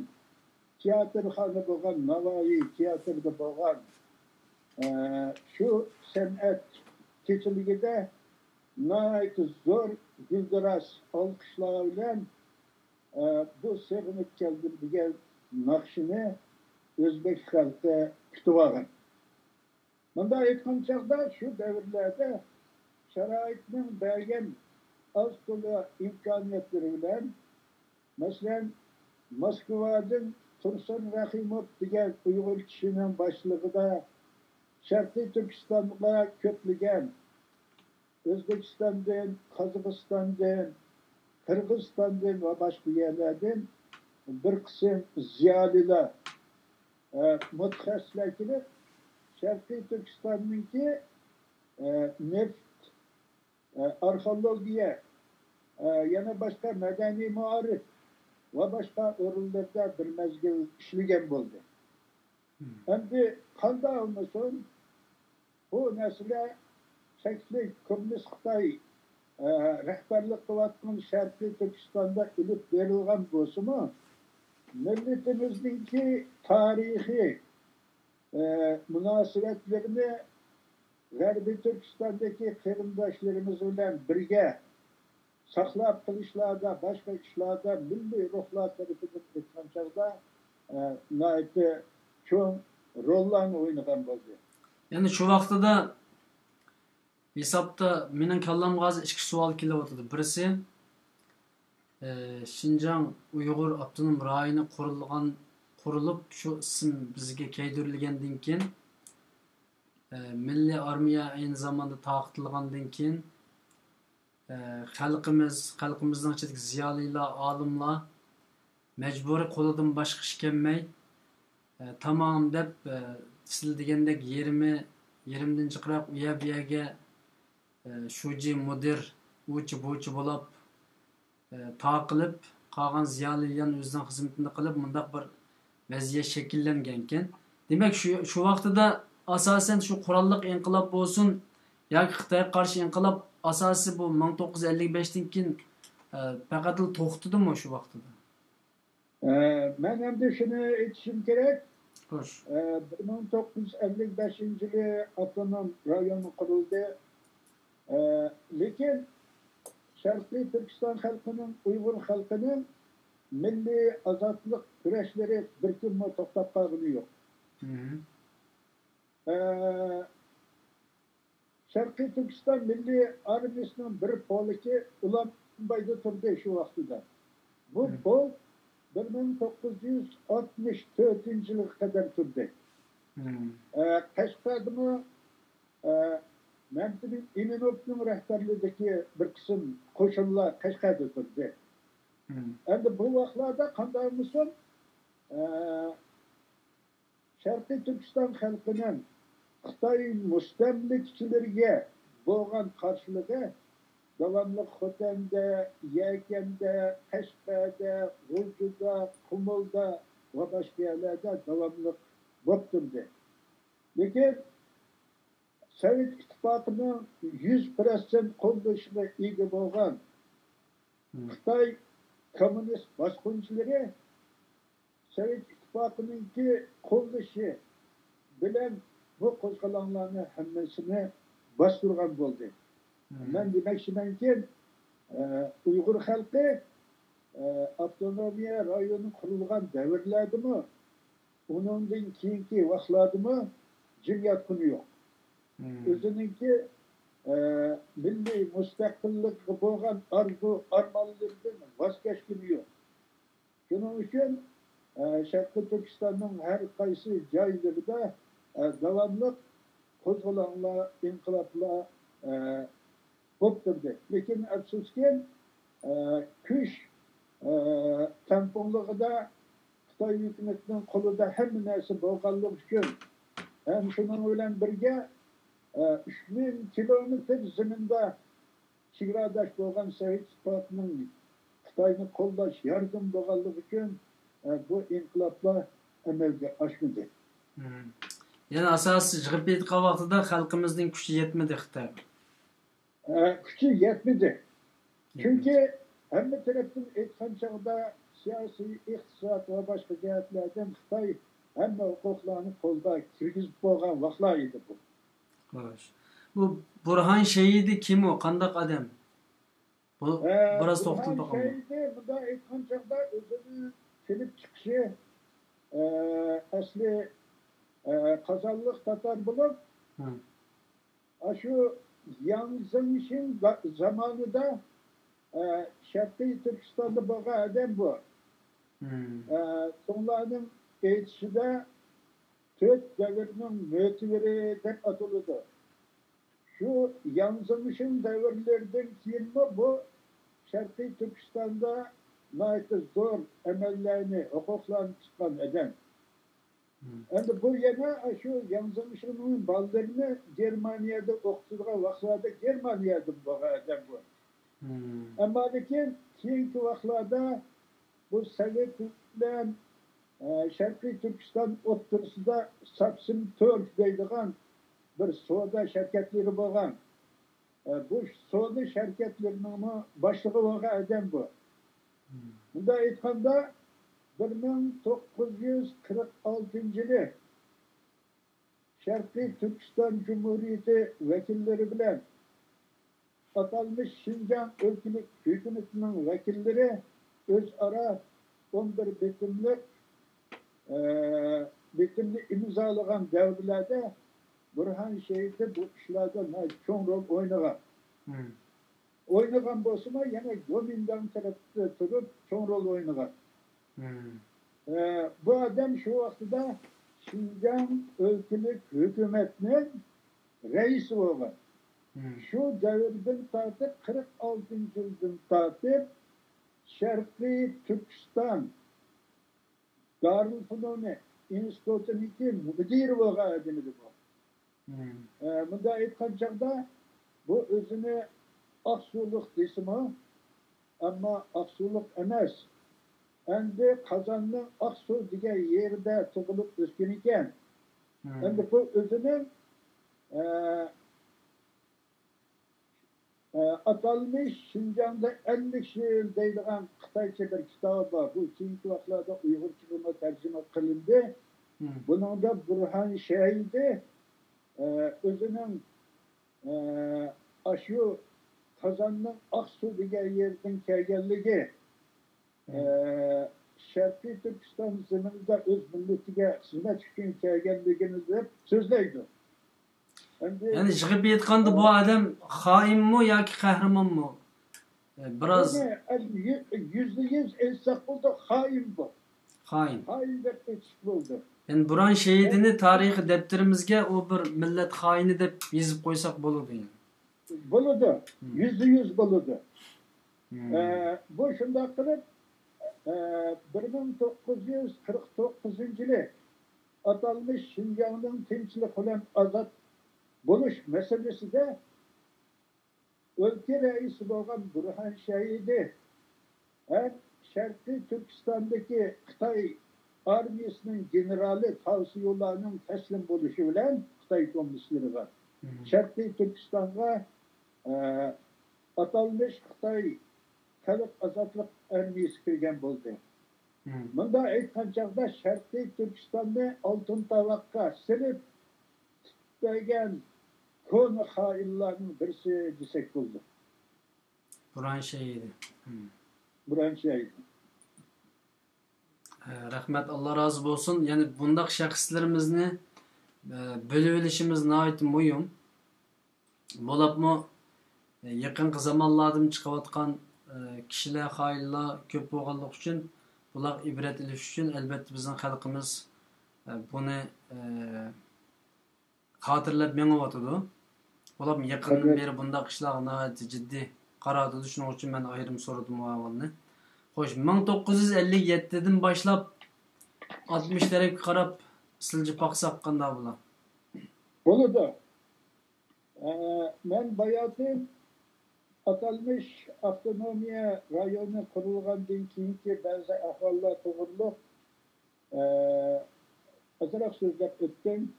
teatrxona bo'lgan Navoiy teatrida bo'lgan shu san'at kechiligida nihoyat zo'r guldiras olqishlar bilan bu sevinib keldim degan naqshini o'zbek xalqi kutib olgan. Bunda aytgan chog'da shu davrlarda sharoitning bergan oz to'la imkoniyatlari bilan masalan Moskvadan Tursun Rahimov degan Uyg'ur kishining boshlig'ida Sharqiy Turkistonga ko'pligan O'zbekistondan, Qozog'istondan, Qirg'izistondan va boshqa yerlardan bir qism ziyolilar mutaxassislar kelib Sharqiy Turkistonniki neft, arxeologiya, yana boshqa madaniy muarif va boshqa o'rinlarda bir mezgil ishlagan bo'ldi. Endi qanday bo'lmasin, bu narsa cheklik kommunist Xitoy rahbarlik qilayotgan Sharqiy Turkistonda ilib berilgan bo'lsa-mu, millatimizningki tarixiy munosabatlarni G'arbiy Turkistondagi qarindoshlarimiz bilan birga saqlab qilishlarda, boshqa ishlarda milliy ruhlar tarafidan ketgan chog'da nihoyat cho'ng rollarni o'ynagan bo'ldi. Yani şu vaqtida hesapta mening kallamga hozir ikki savol kelyapti. Birisi Şinjan Uyg'ur Abdunum rayoni qurilib shu ism bizga keltirilgandan keyin Milliy armiya aynı zamanda ta'qiqlangandan keyin xalqimizning ichidagi ziyolilar, olimlar majburiy qo'lidan boshqa ish kelmay tamom deb siz degandek yerimdan chiqarib u yerga shuji mudir uchi buchi bo'lib taqilib qolgan ziyolilarni o'zining xizmatini qilib mundaq bir vaziyat shakllangan ekan. Demak shu vaqtida asosan shu qurolliq inqilob bo'lsin yoki Xitoyga qarshi inqilob asosi bu 1955dan keyin faqat to'xtadimi shu vaqtida? Men endi shuni aytishim kerak. Xo'sh. 1955-yili avtonom rayon qurildi. Lekin Sharqiy Turkiston xalqining, Uyg'ur xalqining milliy ozodlik kurashlari bir kunmo to'xtab qolgani yo'q. Sharqiy Turkiston milliy armiyasining bir poliki Ulanbayda turdi shu vaqtida. Bu pol 1964 yilga qadar turdi. Qashqardami Mehmet İminov'un rehberliğindeki bir kısım koşullar Qashqarda turdi. Endi bu vaqtlarda qanday bo'lsin, Sharqiy Turkiston xalqining Xitoy mustamlikchilariga bo'lgan qarshiligi davomli Xotanda, Yakanda, Qashqarda, G'uljida, Qumulda va boshqa yerlarda davomli bo'lib turdi. Lekin Sovet İttifakı'nın 100% qo'llashiga ega bo'lgan Xitoy komünist bosqinchilari Sovet İttifakı'nınki qo'llashi bilen bu qo'zg'olonlarni hammasini bostirgan bo'ldi. Men demoqchimanki, Uyg'ur xalqi avtonomiya rayoni qurilgan davrlardimi, undan keyingi vaqtlardimi jim yotgani yo'q. O'zininki milliy mustaqillikka bo'lgan arzu armonlaridan voz kechgani yo'q. Shuning uchun Sharqiy Turkistonning har qaysi joylarida davomli qo'zg'olonlar, inqiloblar bo'lib turdi. Lekin afsuski, kuch tamponligida Xitoy hukumatining qo'lida hamma narsa bo'lganligi uchun ham shuning bilan birga 3000 kilometr zaminda chegaradosh bo'lgan Sovet Ittifoqining Xitoyni qo'llash yardım bo'lganligi uchun bu inqiloblar amalga oshmadi. Yani asosiy chiqib ketgan vaqtida xalqimizning kuchi yetmadi Xitoy. Kuchi yetmadi. Chunki hamma tarafdan aytgan chog'da siyosiy, iqtisod va boshqa jihatlardan Xitoy hamma huquqlarni qo'lga kirgizib bo'lgan vaqtlar edi bu. Xo'sh. Bu Burhan Shahidi kim o? Qanday odam? Bu biroz to'xtalib Burhan Shahidi bunda aytgan chog'da o'zini kelib chiqishi asli Qozonlik tatar bo'lib, shu Yangizemishin zamonida Sharqiy Turkistonda bo'lgan odam bu. Sonlarning aytishida 4 davrning mo'tiviri deb ataladi. Shu Yangizemishin davrlaridan keyin bu Sharqiy Turkistonda zo'r amallarni, huquqlarni chiqqan odam. Endi bu yana shu Yangizemishinning bolalarni Germaniyada o'qitadigan vaqtlarda Germaniyada bo'lgan odam bu. Ammo lekin keyingi vaqtlarda bu Sovet bilan Sharqiy Turkiston o'rtasida Saksim Turk deydigan bir savdo sharkatlari bo'lgan. Bu savdo sharkatlarining boshlig'i bo'lgan odam bu. Bunda aytganda 1946-yili Sharqiy Turkiston Cumhuriyeti vakillari bilan atalmış Şinjan ülkelik hükümetinin vekilleri özara 11 bitimli imzalagan devlerde Burhan Şehit'i bu işlerde çok rol oynagan. Oynagan boşuma yine Gomindan tarafta tutup çok rol oynagan. Bu adam şu vaxtıda Şinjan ülkelik hükümetinin reisi olgan. Şu devirden tartıp 46. yıldan tartıp Şarkı Türkistan Darülfünuni İnstitutu'niki müdiri olgan adamıydı bu. Bunda aytgan çağda bu özünü Aksuluk desimi ama Aksuluk emas. Endi Kazan'ın Aksu degan yerde tug'ilib o'sgan ekan. Endi bu o'zining atalmış Şinjan'da 50 şiir deydigan Xitoycha bir kitap var. Bu keyingi vaqtlarda Uyg'urchaga tarjima qilindi. Bunun da Burhan Shahidi o'zining shu Kazan'ın Aksu degan yerdan kelganligi Sharqiy Turkiston zaminida o'z millatiga xizmat uchun kelganligini deb so'zlaydi. Yani chiqib aytganda bu odam xoinmi yoki qahramonmi? Biroz %100 aytsak bo'ldi, xoin bu. Xoin. Xoin deb aytish bo'ldi. Yani Burhan Shahidini tarixiy daftarimizga o bir millat xoini deb yozib qo'ysak bo'ladi yani. Bo'ladi. %100 bo'ladi. Bu shunday qilib 1949-yili atalmış Şinjan'ın tinchlik bilan azod bo'lish masalasida ülke reisi bo'lgan Burhan Shahidi Sharqiy Turkistondagi Xitoy armiyasining generali tavsiyalarining taslim bo'lishi bilan Xitoy kommunistlariga Sharqiy Turkistonga atalmış Xitoy Xalq azodlik armiyasi kirgan bo'ldi. Bunda aytgan chog'da Sharqiy Turkistonni oltin tovoqqa silib degan konu hainlarning birisi desek bo'ldi. Buran şey edi. Buran şey. Rahmet, Allah razı olsun. Yani bundaq şəxslərimizni bölüp elişimiz nəhayət mühim. Bolapmı yaqinqi zamanlardan çıqayotgan kişiler, xainlar köp bolğanlıq üçün bular ibret eliş üçün elbette bizning xalqimiz buni xatirlab meňiyotydy. Bolapmı yaqindan beri bundaq işlar nəhayət ciddi qaradı. Şuning üçün men ayrım soradım bu avalni. Xoş, 1957'den başlap 60'lara qarab silji paqsaq qanda bular. Bolu'da ben bayatın atalmış avtonomiya rayonu kurulgandan keyinki bazı ahvallar to'g'riliq azroq so'zlab o'tdim.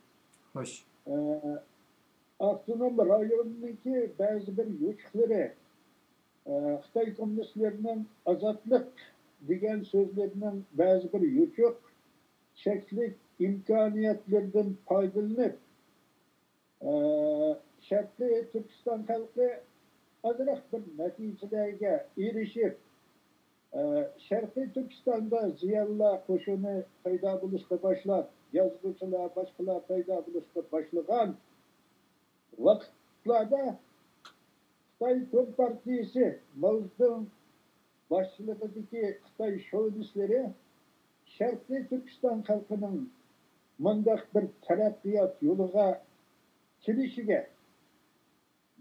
Xoş. Avtonom rayonunki bazı bir yutuqlari Xitoy kommunistlerinin azatlık degan so'zlarining bazı bir yutuq cheklik imkoniyatlardan foydalanib Sharqiy Turkiston xalqi azroq bir natijalarga erishib Sharqiy Turkistonda ziyonlar qo'shini paydo bo'lishga boshlab, yozuvchilar, boshqalar paydo bo'lishga boshlagan vaqtlarda Xitoy Kompartiyasi Mavzudun boshchiligidagi Xitoy shovinistlari Sharqiy Turkiston xalqining mundaq bir taraqqiyot yo'liga kirishiga,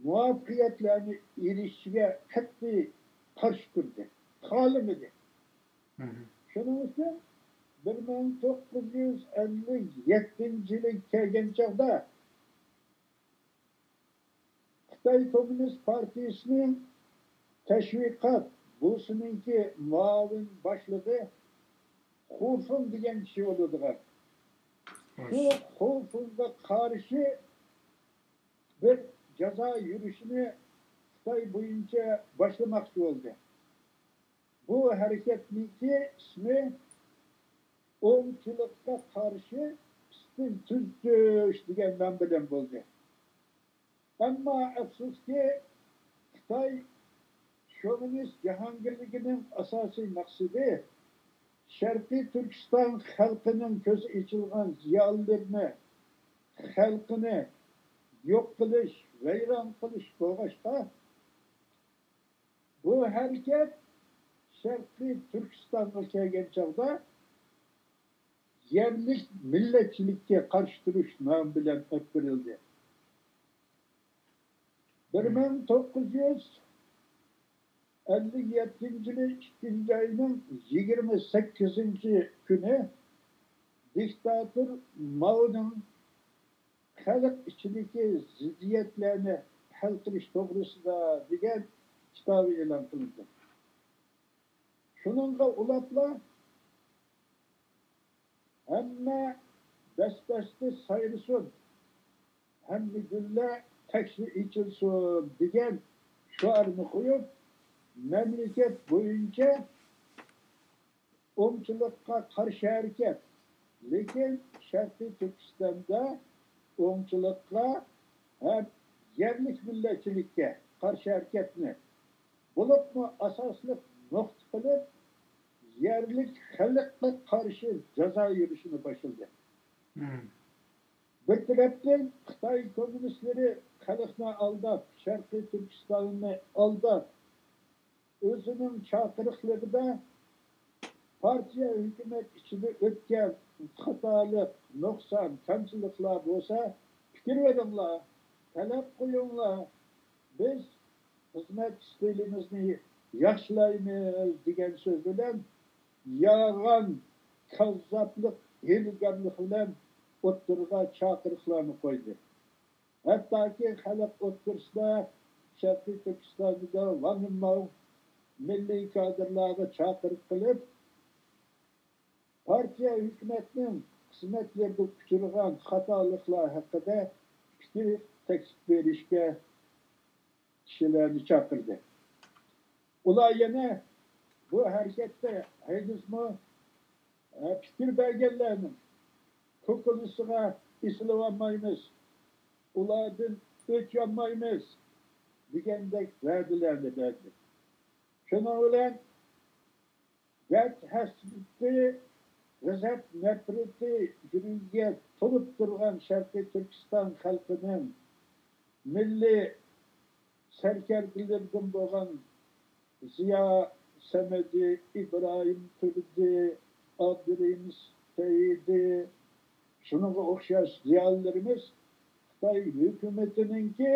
muvaffaqiyatlarni erishishiga qat'iy qarshi turdi, ta'lim edi. Shuning uchun 1957 yilga kelgan chog'da Xitoy Komünist Partiyasining tashviqot busininki muavin boshlig'i Xufun degan kishi bo'ladigan. Shu Xufunga qarshi bir jazo yurishini Xitoy bo'yicha boshlamoqchi bo'ldi. Bu harekatniki ismi o'ngchilikka qarshi istin tuzish degan nom bilan bo'ldi. Ammo afsuski Xitoy shovinist jahongirligining asosiy maqsadi Sharqiy Turkiston xalqining ko'zi ochilgan ziyolilarini, xalqini yo'q qilish, vayron qilish bo'lg'achqa bu harakat Sharqiy Turkistonga kelgan chog'da yerlik millatchilikka qarshi turish nomi bilan o'ttirildi. 1957 yılı 2. ayının 28. günü diktatör Mao'nun xalq ichidagi ziddiyatlarni hal qilish to'g'risida degan kitobi e'lon qilindi. Shuningga ulabla hamma dasbasti sayrisun, hamma gullar taksi ichilsin degan shuarni qo'yib, mamlakat bo'yicha o'ngchilikqa qarshi harakat, lekin Sharqiy Turkistonda o'ngchilikqa ham yerlik millatchilikka qarshi harakatni bo'libmi asosli nuqta qilib yerlik xalqqa qarshi jazo yurishini boshladi. Bir tarafdan Xitoy kommunistlari xalqni aldab, Sharqiy Turkistonni aldab, o'zining chaqiriqlarida partiya hukumat ichida o'tgan xatolik, nuqson, kamchiliklar bo'lsa, fikr beringlar, talab qo'yinglar. Biz xizmat stilimizni yaxshilaymiz degan so'z bilan yolg'on, kazzoblik, hilgarlik bilan o'ttirga chaqiriqlarni qo'ydi. Hattoki xalq o'ttirsida Sharqiy Turkistonda Vanimov milliy kadrlarga chaqiriq qilib, partiya hukumatning xizmatlarida uchragan xatoliklar haqida fikr taklif berishga kishilarni chaqirdi. Ular yana bu harakatda haydismi fikr berganlarning ko'pinisiga eslab olmaymiz. ulardan öç yanmaymiz degandek va'dalarni berdi. Şunun bilan dard hasrati, g'azab nafrati yuragiga to'lib turgan Sharqiy Turkiston xalqining milliy sarkardalardan bo'lgan Ziyo Samadi, İbrahim Turdi, Abdurrahim Saidi, şununla o'xshash ziyolilarimiz Xitoy hukumatininki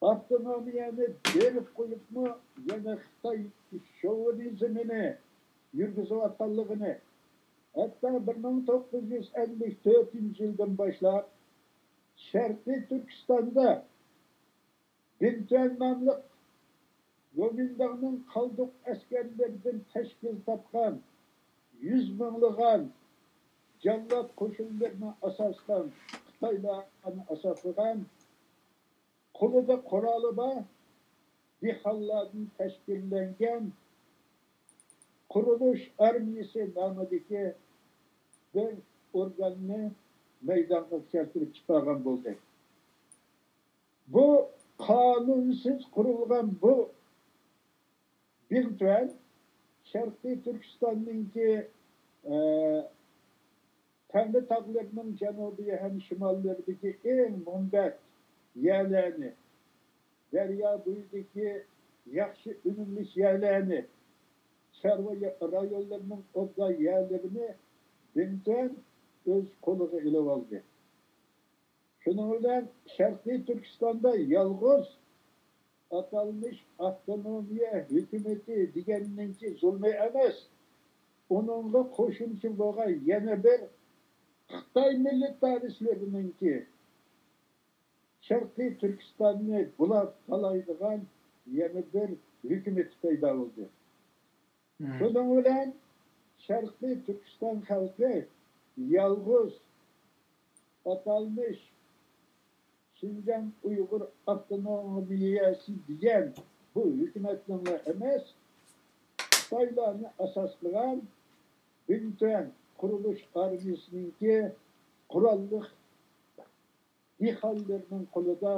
avtonomiyani berib qo'yibmi, yana Xitoy şovinizmini yurgizayotganligini, hatto 1954 yildan boshlab Sharqiy Turkistonda Bintuan nomli Gomindag'ning qalduq askarlaridan tashkil topgan 100 minglagan jallod qo'shinlarini asosdan Xitoylarni asoslagan qo'lida quroli bor dehqonlardan tashkillangan qurilish armiyasi nomidagi bir organni maydonga keltirib chiqargan bo'ldi. Bu qonunsiz qurilgan bu Bintuan Sharqiy Turkistonninki Tangri tog'larining janubiy ham shimollaridagi eng munbat yerlarni, daryo bo'yidagi yaxshi unumli yerlarni, chorva rayonlarining o'zga yerlarini Bintuan o'z qo'liga ilib oldi. Shuning bilan Sharqiy Turkistonda yolg'iz atalmış avtonomiya hukumati deganninki zulmi emas, onunla qo'shimcha bo'lgan yana bir Xitoy militaristlarınınki Sharqiy Turkistonni bulab qalaydigan yana bir hukumat paydo bo'ldi. Shuning bilan Sharqiy Turkiston xalqi yolg'iz atalmış Şinjan Uyghur Avtonomiyasi degan bu hukumatning emas, Xitoylarni asoslagan Bintuan qurilish armiyasininki qurolli dehqonlarning qo'lida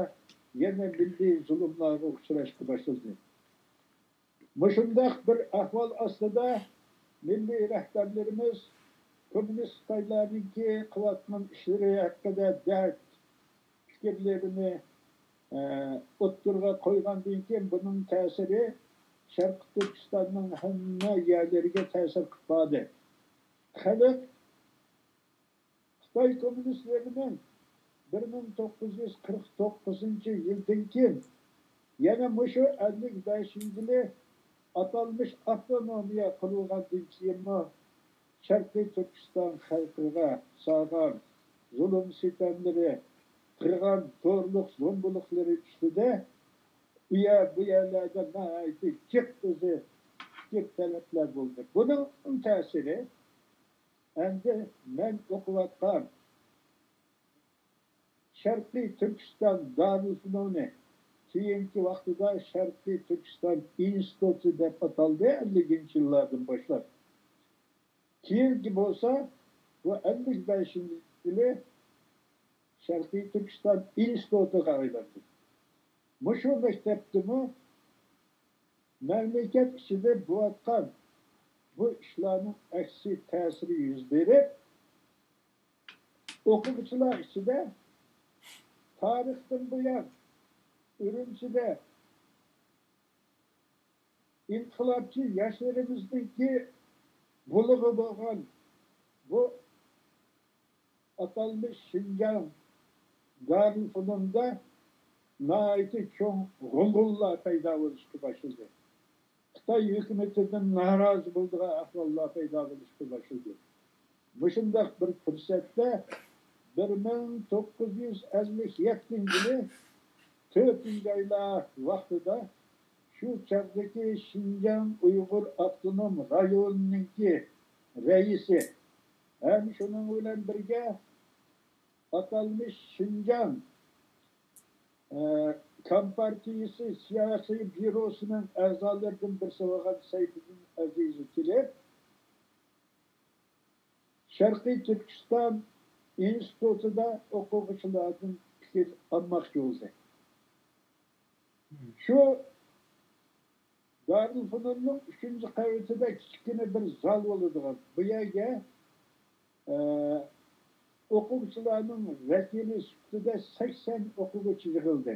yana milliy zulmlarga uchrashga boshladi. Mushundaq bir ahvol ostida milliy rahbarlarimiz kommunist Xitoylarninki qilayotgan ishlari haqida dard fikrlerini o'ttirga qo'ygandan keyin buning ta'siri Sharq Turkistonning hamma yerlariga ta'sir qildi. Xalq Xitoy kommunistlarining 1949-yildan keyin yana mushu 55-yili atalmış avtonomiya qurilgandan keyin Sharqiy Turkiston xalqiga sog'an zulm sitamlari, qirg'an zo'rliq zo'mbuliqlari ustida bu yerlarda nəhayət jiq o'zi fikir talablar bo'ldi. Buning ta'siri endi men o'qiyotgan Sharqiy Turkiston Darulfununi keyingi vaqtida Sharqiy Turkiston instituti deb ataldi 50-yillardan boshlab. Keyingi bo'lsa bu 55-yili Sharqiy Turkiston institutiga aylandi. Mushu maktabdimi mamlakat ichida bo'layotgan bu ishlarning aksi ta'siri yuz berib, o'quvchilar ichida tarixdan buyon Urumchida inqilobchi yoshlarimizniki bulug'i bo'lgan bu atalmış Şinjan Darülfunun'da nəhayət çoğ g'ulg'ullar paydo bo'lishga boshladi. Xitoy hukumatidan norozi bo'lgan ahvollar paydo bo'lishga boshladi. Mushundaq bir fursatda 1957-yili 4-oylar vaqtida shu chog'dagi Şinjan Uyg'ur avtonom rayonininki raisi hem şunun bilan birga atalmış Şinjan Kompartiyasi siyosiy byurosining a'zolaridan birisi bo'lgan Sayfiddin Azizov kelib, Sharqiy Turkiston institutida o'quvchilardan fikr olmoqchi bo'ldi. Shu Darülfünun'un 3. qavatida kichkina bir zal bo'ladigan. Bu yerga o'quvchilarning vakili sifatida 80 o'quvchi yig'ildi.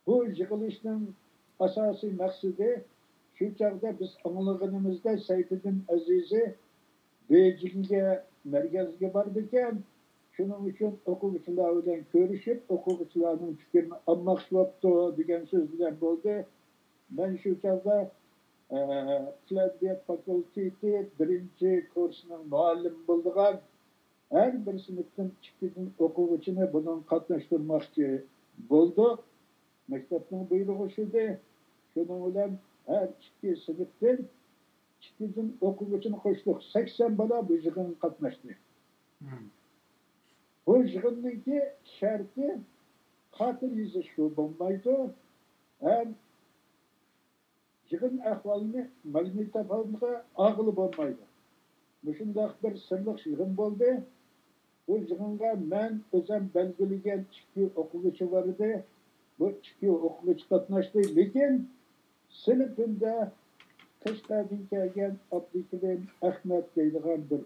Bu yig'ilishning asosiy maqsadi shu chog'da biz anglag'animizda Sayfiddin Azizi Bejingga markazga bordi ekan. Shuning uchun o'quvchilar bilan ko'rishib, o'quvchilarning fikrini olmoqchi bo'libdi degan so'z bilan bo'ldi. Ben şu çağda Filadiyat Fakülteti birinci kursunun muallim bulduğum her bir sınıftan çıktığın okuvçunu bunun katlaştırmakçı bulduk. Mektepten buyruğu şuydu. Şunun ulan her çıktığı sınıftan çıktığın okuvçunu koştuk. 80 bala bu yığın katlaştı. Bu yığınınki şartı katır yazışı bulmaydı. Hem yığın ahvalını ma'lumot topishga og'ilib bo'lmaydi. Shunday bir sirliq yig'in bo'ldi. Bu yig'inga men o'zim belgilagan 2 o'quvchi bor edi. Bu 2 o'quvchi qatnashdi, lekin sinfimda Qashqardan kelgan Abdukarim Ahmad deydigan bir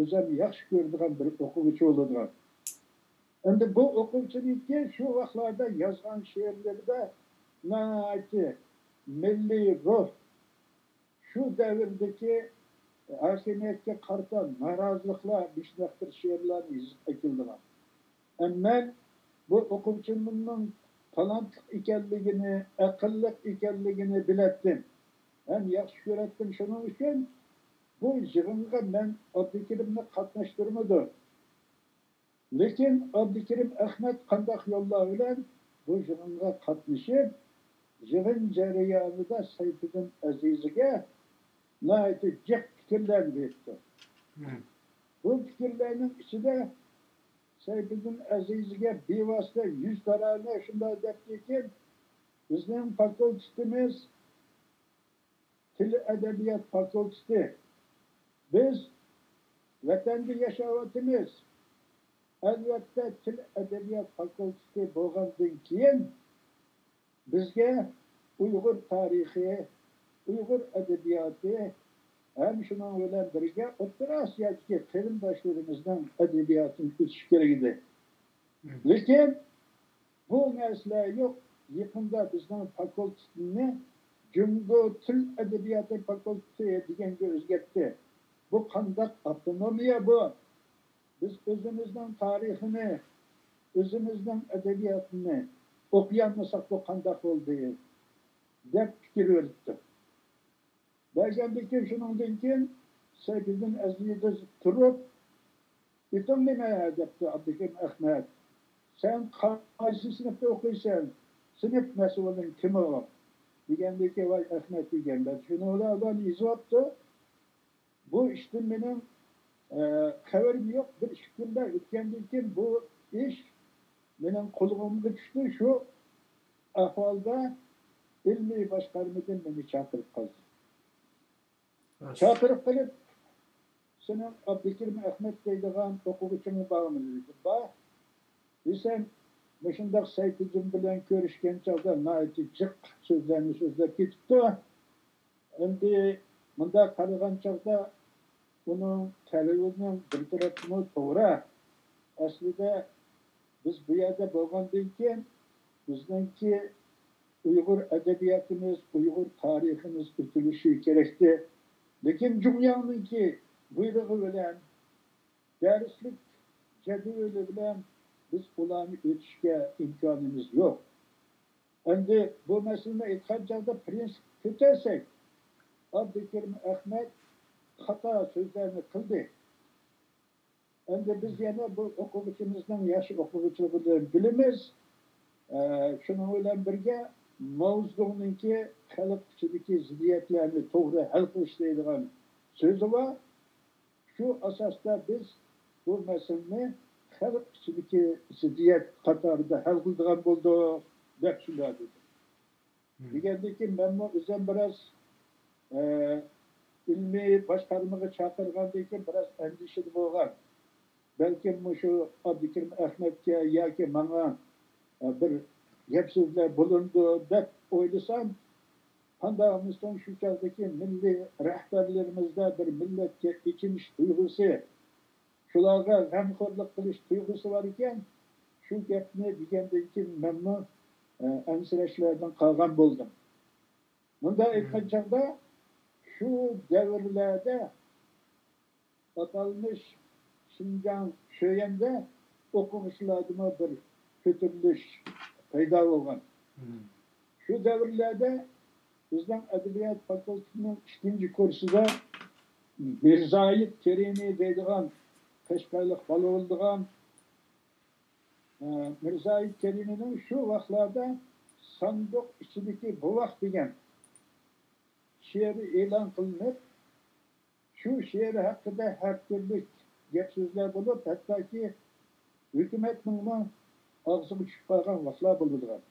o'zim yaxshi ko'radigan bir o'quvchi bo'ladigan. Endi bu o'quvchiniki shu vaqtlarda yozgan she'rlarida nati milliy ruh şu devirdeki hakimiyetke karşı narazılıkla bir şiirler ekildiler. Ama bu okuvçunun talant ikenligini, akıllık ikenligini bilettim. Hem yaxşı görettim şunun için bu yığınga ben Abdülkerim'le katlaştırmadım. Lekin Abdülkerim Ahmet kandak yollarıyla bu yığınga katlaşıp yığın cereyanında Sayfiddin Aziz'e nahayet cek fikirler verdi. Bu fikirlerinin içinde Sayfiddin Aziz'e bir vasıta 100 tarafına şunda depteki bizim fakültemiz Dil Edebiyat Fakültesi. Biz vatanda yaşavatımız elbette Dil Edebiyat Fakültesi bo'lgandan keyin bizga Uyg'ur tarihi, Uyg'ur edebiyatı hem şunun bilan birga O'rta Osiyodagi qarindoshlarımızdan edebiyatını o'tish kerak edi. Lekin bu narsalar yo'q. Yaqinda bizning fakultetni Jungo Til Edebiyatı Fakültesi deganga o'zgartdi. Bu qandaq avtonomiya bu? Biz o'zimizning tarixini, o'zimizning edebiyatini o'qiyolmasak bu qandaq bo'ldi deb fikr yuritdi. Belki şunundan keyin Sayfiddin Aziz turib, "Etim nima?" debdi Abdukarim Ahmad. "Sen qaysi sinfda o'qiysan? Sinf mas'ulin kim o?" degandeki "Voy Ahmad" deganlar. Shuni ulardan izohdi. Bu ishdan mening xabarim yo'q. Bir 2 kunda o'tgandan keyin bu ish mening qo'limga tushdi. Shu ahvolda ilmiy boshqarmadan meni chaqirib qoldi. Chaqirib qilib, senin Abdukarim Ahmad deydigan o'quvchini bormi dedi. Bor. Desam, shundoq Sayfiddin bilan ko'rishgan chog'da nayt jiq so'zlarni so'zlab ketibdi. Endi bunda qaragan chog'da uning talabini bir tarafini to'g'ri. Aslida biz bu yerda bo'lgandan keyin bizningki Uyg'ur edebiyatimiz, Uyg'ur tariximiz o'tilishi kerakdi. Lekin Cumhuriyet'ninki buyrug'i bilan, derslik jadvali bilan biz ularni o'tishga imkonimiz yo'q. Endi bu masalani aytgan chog'da prinsip ko'tarsak, Abdukarim Ahmad xato so'zlarni qildi. Endi biz yana bu o'quvchimizning yaxshi o'quvchiligini bilamiz. Şunun bilan birga mavzuninki xalq ichidagi ziddiyatlarni to'g'ri hal qilish deydigan so'zi bor. Shu asosda biz bu masalani xalq ichidagi ziddiyat qatorida hal qiladigan bo'ldik deb tushunadi. Degandan keyin men o'zim biroz ilmiy boshqarmaga chaqirgandan keyin biroz andishada bo'lgan. belki şu Abdülkerim Ahmet'e ya ki bana bir gap so'zlar bulundu deb o'ylasam, Pandağımızdan şu çağdaki milli rehberlerimizde bir milletçe içiniş duygusu, şularga g'amxo'rlik qilish duygusu var iken, şu gapni degandan keyin men ansirashlardan qolgan bo'ldim. Bunda aytgan chog'da şu devirlerde atalmış Şinjan şöyende okumuşlarıma bir kötürlüş payda olgan. Şu devirlerde bizden Edebiyat Fakültesi'nin ikinci kursuda Mirzayit Kerimi deydiğen Keşkaylık balı olduğun Mirzayit Kerimi'nin şu vaktlarda sandık içindeki bu vakt degen şiiri ilan kılınıp şu şiiri hakkında her türlü gap sözler bulup hatta ki hükümetinin ağzı uçup kalkan vaktlar bulunduğun.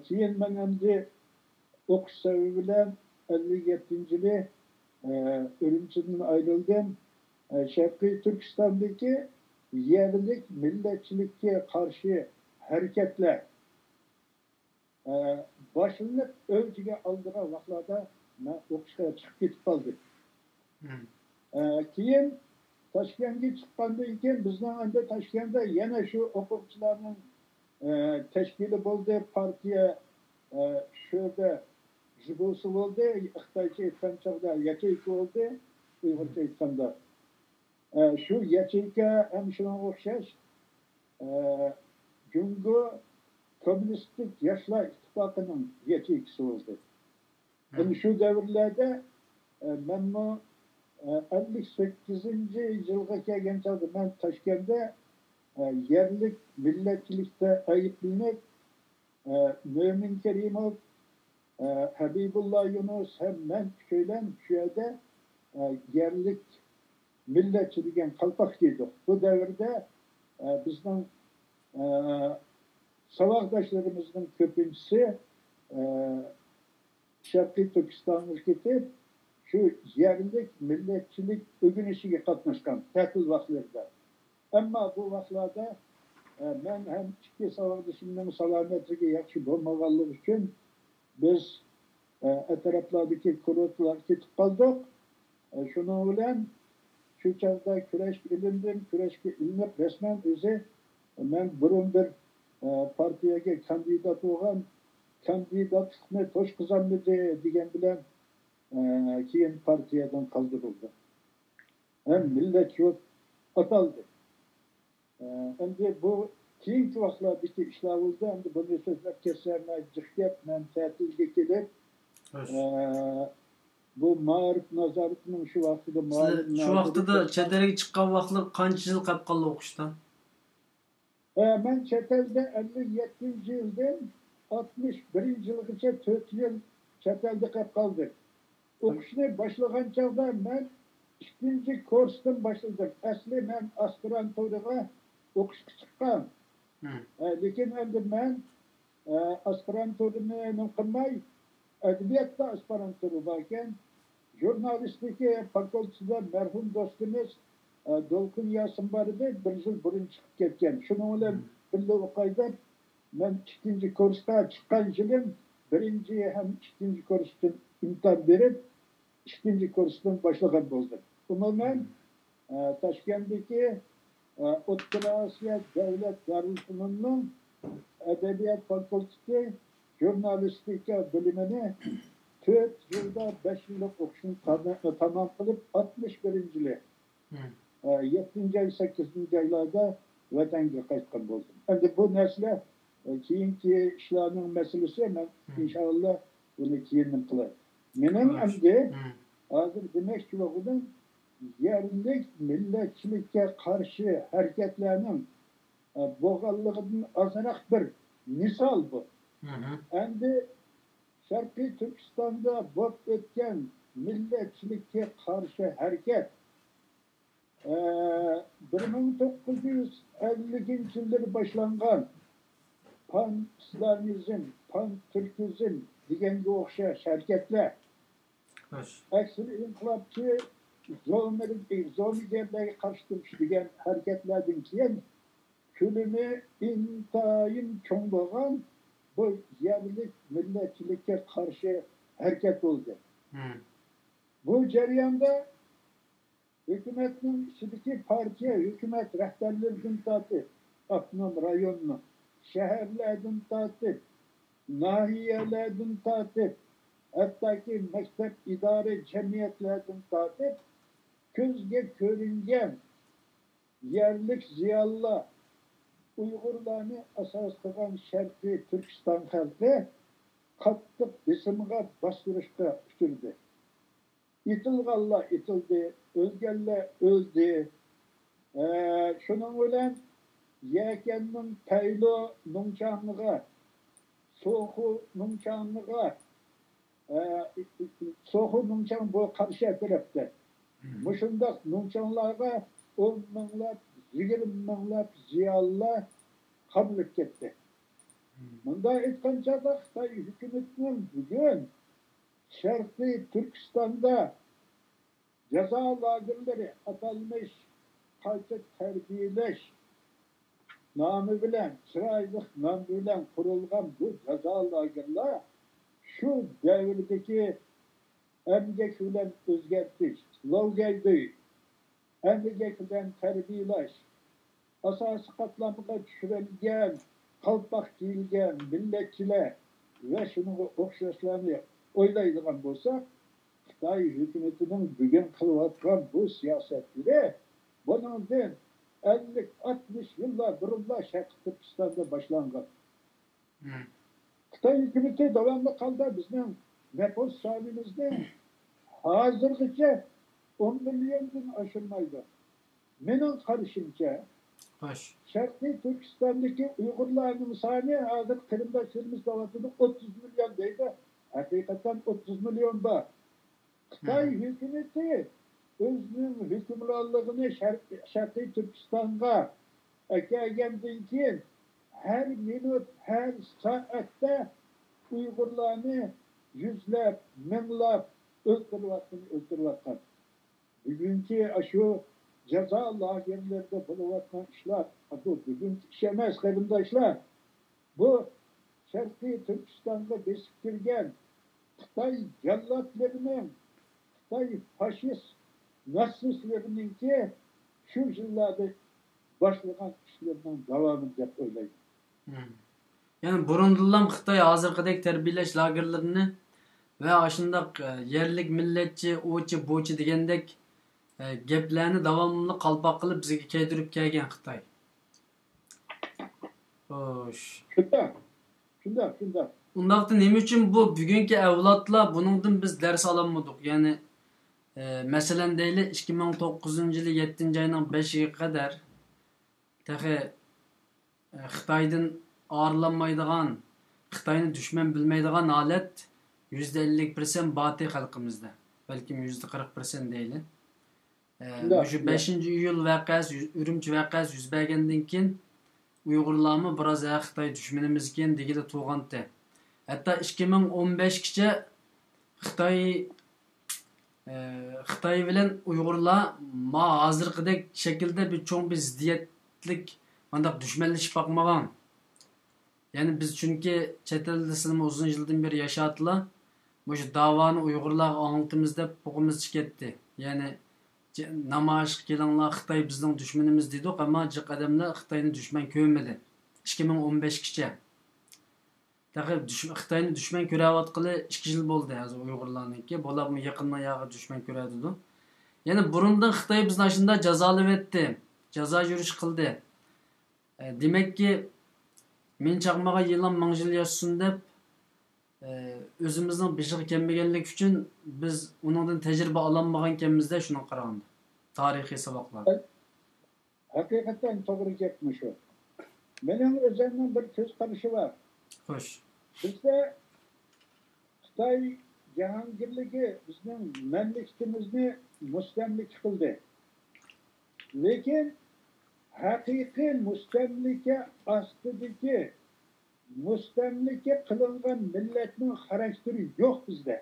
Keyin ben endi okuş sebebiyle 57. Ürümçi'den ayrıldım. Şarkı Türkistan'daki yerlik milletçilikке karşı hareketler başlanıp ölçüge aldığı vaktlarda ben okuşa çıkıp gidip kaldım. Keyin Taşkent'e çıkkandan keyin bizden anda Taşkent'te yine şu okuvchilarning teşkili bo'ldi, partiya şurada jibusi bo'ldi, Xitoycha aytgan chog'da yacheyka bo'ldi, Uyg'urcha aytganda. Şu yacheyka ham shunga o'xshash Jungo Komünistik Yoshlar İttifoqining yacheykasi bo'ldi. Endi shu davrlarda men 58. yılga kelgan chog'da men Toshkentda yerlik milletçilikte ayıplanıp Mümin Kerimov, Habibullah Yunus hem men söylen şu yerde yerlik milletçiliğin kalpak giydik. Bu devirde bizden savaşdaşlarımızın köpüncüsü Şarkı Türkistan'a gidip şu yerlik milletçilik ögünüşüge katmışkan tatil vaktlarda. Ama bu vaktlarda ben hem iki savaşdaşımın salametliği yakşı bulmaganlığı için biz etraflardaki kurultular gidip kaldık. Şunu bilen şu çağda küreşki ilindim, küreşki ilinip resmen bizi ben burun bir partiye kandidat olan kandidatlıkını toş kazandı diyen bilen keyin partiyeden kaldırıldı. Hem millet yok ataldı. Endi bu keyingi vaqtlardagi ishlar bo'ldi. Endi bunday so'zlar kesarmay jiqyap men ta'tilga kelib bu ma'rif nazoratining shu vaqtida shu vaqtida chet elga chiqqan vaqtlar qancha yil qolib qoldi o'qishdan? Men chet elda 57 yildan 61 yilgacha 4 yil chet elda qolib qoldim. O'qishni boshlagan chog'da men ikkinchi kursdan boshladim. Asli men aspiranturaga o'qishga chiqqan. Lekin endi men aspiranturani qilmay adabiyotda aspirantura bor ekan, jurnalistika fakultetida marhum do'stimiz Dolqin Yasin bor edi, bir yil burun chiqib ketgan. Shuning bilan birga o'qayda men ikkinchi kursga chiqqan yilim birinchi ham ikkinchi kursdan imtihon berib ikkinchi kursdan boshlagan bo'ldim. Umuman Toshkentdagi O'rta Osiyo davlat darulfununining adabiyot fakulteti jurnalistika bilimini 4 yılda 5 yıllık o'qishni tamam qilib 61-yili 7 ay 8 aylarda vatanga qaytgan bo'ldim. Endi bu narsa keyingi ishlarning masalasi, men inshaalloh buni keyin qilaman. Mening endi hozir demoqchi bo'lganim yerlik milletçilikka qarshi hareketlerinin bo'lganligidan ozroq bir misol bu. Endi Sharqiy Turkistonda bo'lib o'tgan milletçilikka qarshi harakat 1950-yillarda boshlangan pan-islamizm, pan-türkizm deganga o'xshash harakatlar aksir inqilobchi zo'migerlarga qarshi turish degan harakatlardan keyin ko'lami intayin cho'ng bo'lgan bu yerlik millatchilikka qarshi harakat bo'ldi. Bu jarayonda hükümetin içindeki partiya, hükümet rehberlerinden tatip, avtonom rayonunu, şehirlerden tatip, nahiyelerden tatip, hatta ki mektep idare cemiyetlerden tatip, gözge görüngen yerlik ziyalılar, Uygurlarını asas kılan Şerqi Türkistan halkı kattık bisimga bastırışta uçurdu. İtilganlar itildi, ölgenler öldü. Şunun bilen yekennin paylo nungçanlığa, soğu nungçanlığa, soğu nungçan bu karşı tarafta. Muşundak nungçanlığa 10 minglap, 20 minglap ziyalılar kabul etti. Bunda etken çadak da hükümetin bugün Şerqi Türkistan'da ceza lagerleri atalmış kalçak terbiyeleş namı bilen, çıraylık namı bilen kurulgan bu ceza lagerler şu devirdeki emgek bilen özgertiş, lovgay değil, emgek bilen terbiyeleş, asası katlamına düşürülgen, kalpak giyilgen milletçiler ve şunun okşaşlarını oylaydigan bo'lsak, Xitoy hukumatining bugun qilayotgan bu siyosatları buningdan 50-60 yillar burunlar Sharqi Turkistonda boshlangan. Xitoy hukumati davomli holda bizning nafos sonimizni hozirgacha 10 milliondan oshirmaydi. Mening qarashimcha, Sharqi Turkistondagi Uyg'urlarning soni hozir qarindoshlarimiz davlatida 30 million deydi. Hakikaten 30 milyon var. Xitoy hükümeti özünün hükümranlığını Şarkı Türkistan'a ekegendiğin keyin her minut, her saatte Uygurlarını yüzlep, minlap öldürüyorlar. Bugünkü şu ceza lagerlerde buluvatkan işler, bu bugün işemez karındaşlar. Bu Şarkı Türkistan'da besip girgen Xitoy jallatlarının, Xitoy faşist natsistlerinin ki şu yıllarda başlayan işlerden devamını dep oylaydım. Yani burundulam Xitoy hozirgidek tarbiyalash lagerlarini ve aşındaq yerlik milletçi, o'chi, bo'chi degandek gaplarni davomli qalpoq qilib bizga keltirib kelgan Xitoy. Xo'sh. Shunda. Undaqda nima uchun bu bugungi avlodlar buningdan biz dars ololmadik? Ya'ni masalan deyli 2009-yili 7-oyning 5-iga qadar tahi Xitoydan ayrılmaydigan, Xitoyni dushman bilmaydigan holat %50% batı xalqimizda. Balkim %40% deyli. Şu 5-iyul voqeasi, Urumchi voqeasi yuz bergandan keyin Uyg'urlarmi biroz Xitoy dushmanimiz ekan degida tug'andi. Hatta 2015gacha Xitoy bilan Uyg'urlar ma hozirgidek shaklda bir cho'ng bir ziddiyatlik mandaq dushmanlashib boqmagan. Ya'ni biz chunki chet elda sizlar uzun yildan beri yashatdilar. Bu davoni Uyg'urlarga anglitimiz deb bo'g'imiz ketdi. Ya'ni namoyish qilinglar Xitoy bizning dushmanimiz dedik, ammo jiq odamlar Xitoyni dushman ko'rmadi. 2015gacha. Xitoyni dushman ko'rayotgani 2 yil bo'ldi hozir Uyg'urlarniki. Bularmi yaqindan yog'i dushman ko'radi. Ya'ni burundan Xitoy bizni shunda jazolayotdi. Jazo yurish qildi. Demakki men chaqmaga yildan 1000 yil yashsin deb o'zimizning beshiga kelmaganlik uchun biz uningdan tajriba ololmaganligimizda shuni qaraganda. Tarixiy saboqlar. Hakikaten to'g'ri gapmi shu. Mening o'zimning bir ko'z qarashi bor. Xo'sh. Bizda Xitoy jahongirligi bizning mamlakatimizni mustamlik qildi. Lekin haqiqiy mustamlika ostidagi mustamlika qilingan millatning xarakteri yo'q bizda.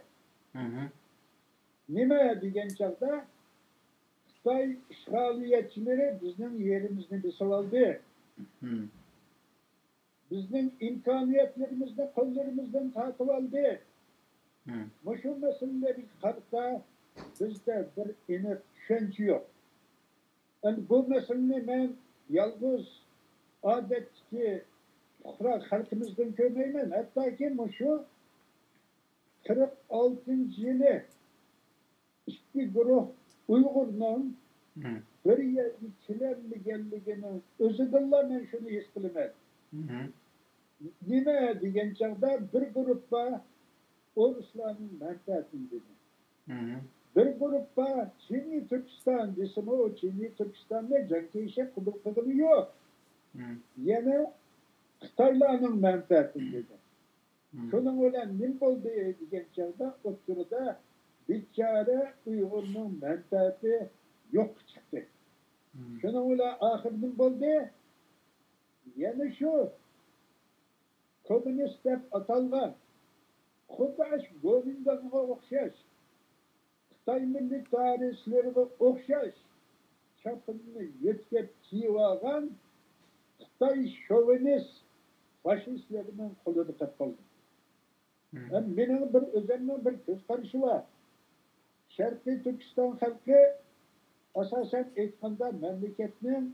Nima degan chog'da Xitoy işgaliyetçileri bizim yerimizni besip aldı. Bizning imkoniyatlarimizni qo'llarimizdan tortib oldi. Shu masalalarga qarata bizda bir aniq tushuncha yo'q. Endi bu masalani men yolg'iz odatdagi fuqaro xalqimizdan ko'rmayman. Hattoki shu 46-yili ikki guruh Uyg'urning bir yerga kelolmaganligini o'zidanla men shuni his qilaman. Nima degan chog'da bir guruhga O'zbekistonning manfaatini dedi. Bir guruhga Çinli Türkistan desem o Çinli Türkistan'da cankeyşe kubul kıdımı yok. Yine Xitaylarning manfaatini dedi. Şunun olan nim oldu degan chog'da o'tirida bichara Uyg'urning manfaati yo'q chiqdi. Şunun olan ahir nim bo'ldi? Yana shu komünist deb atalgan Xudaş Govindaga o'xshash Xitoy milliy tarixchilariga o'xshash chapinni yetkab kiyib olgan Xitoy shovinist faşistlerining qo'lida qolib qoldi. Mening bir o'zimning bir ko'z qarashi bor. Sharqiy Turkiston xalqi asosan aytganda mamlakatning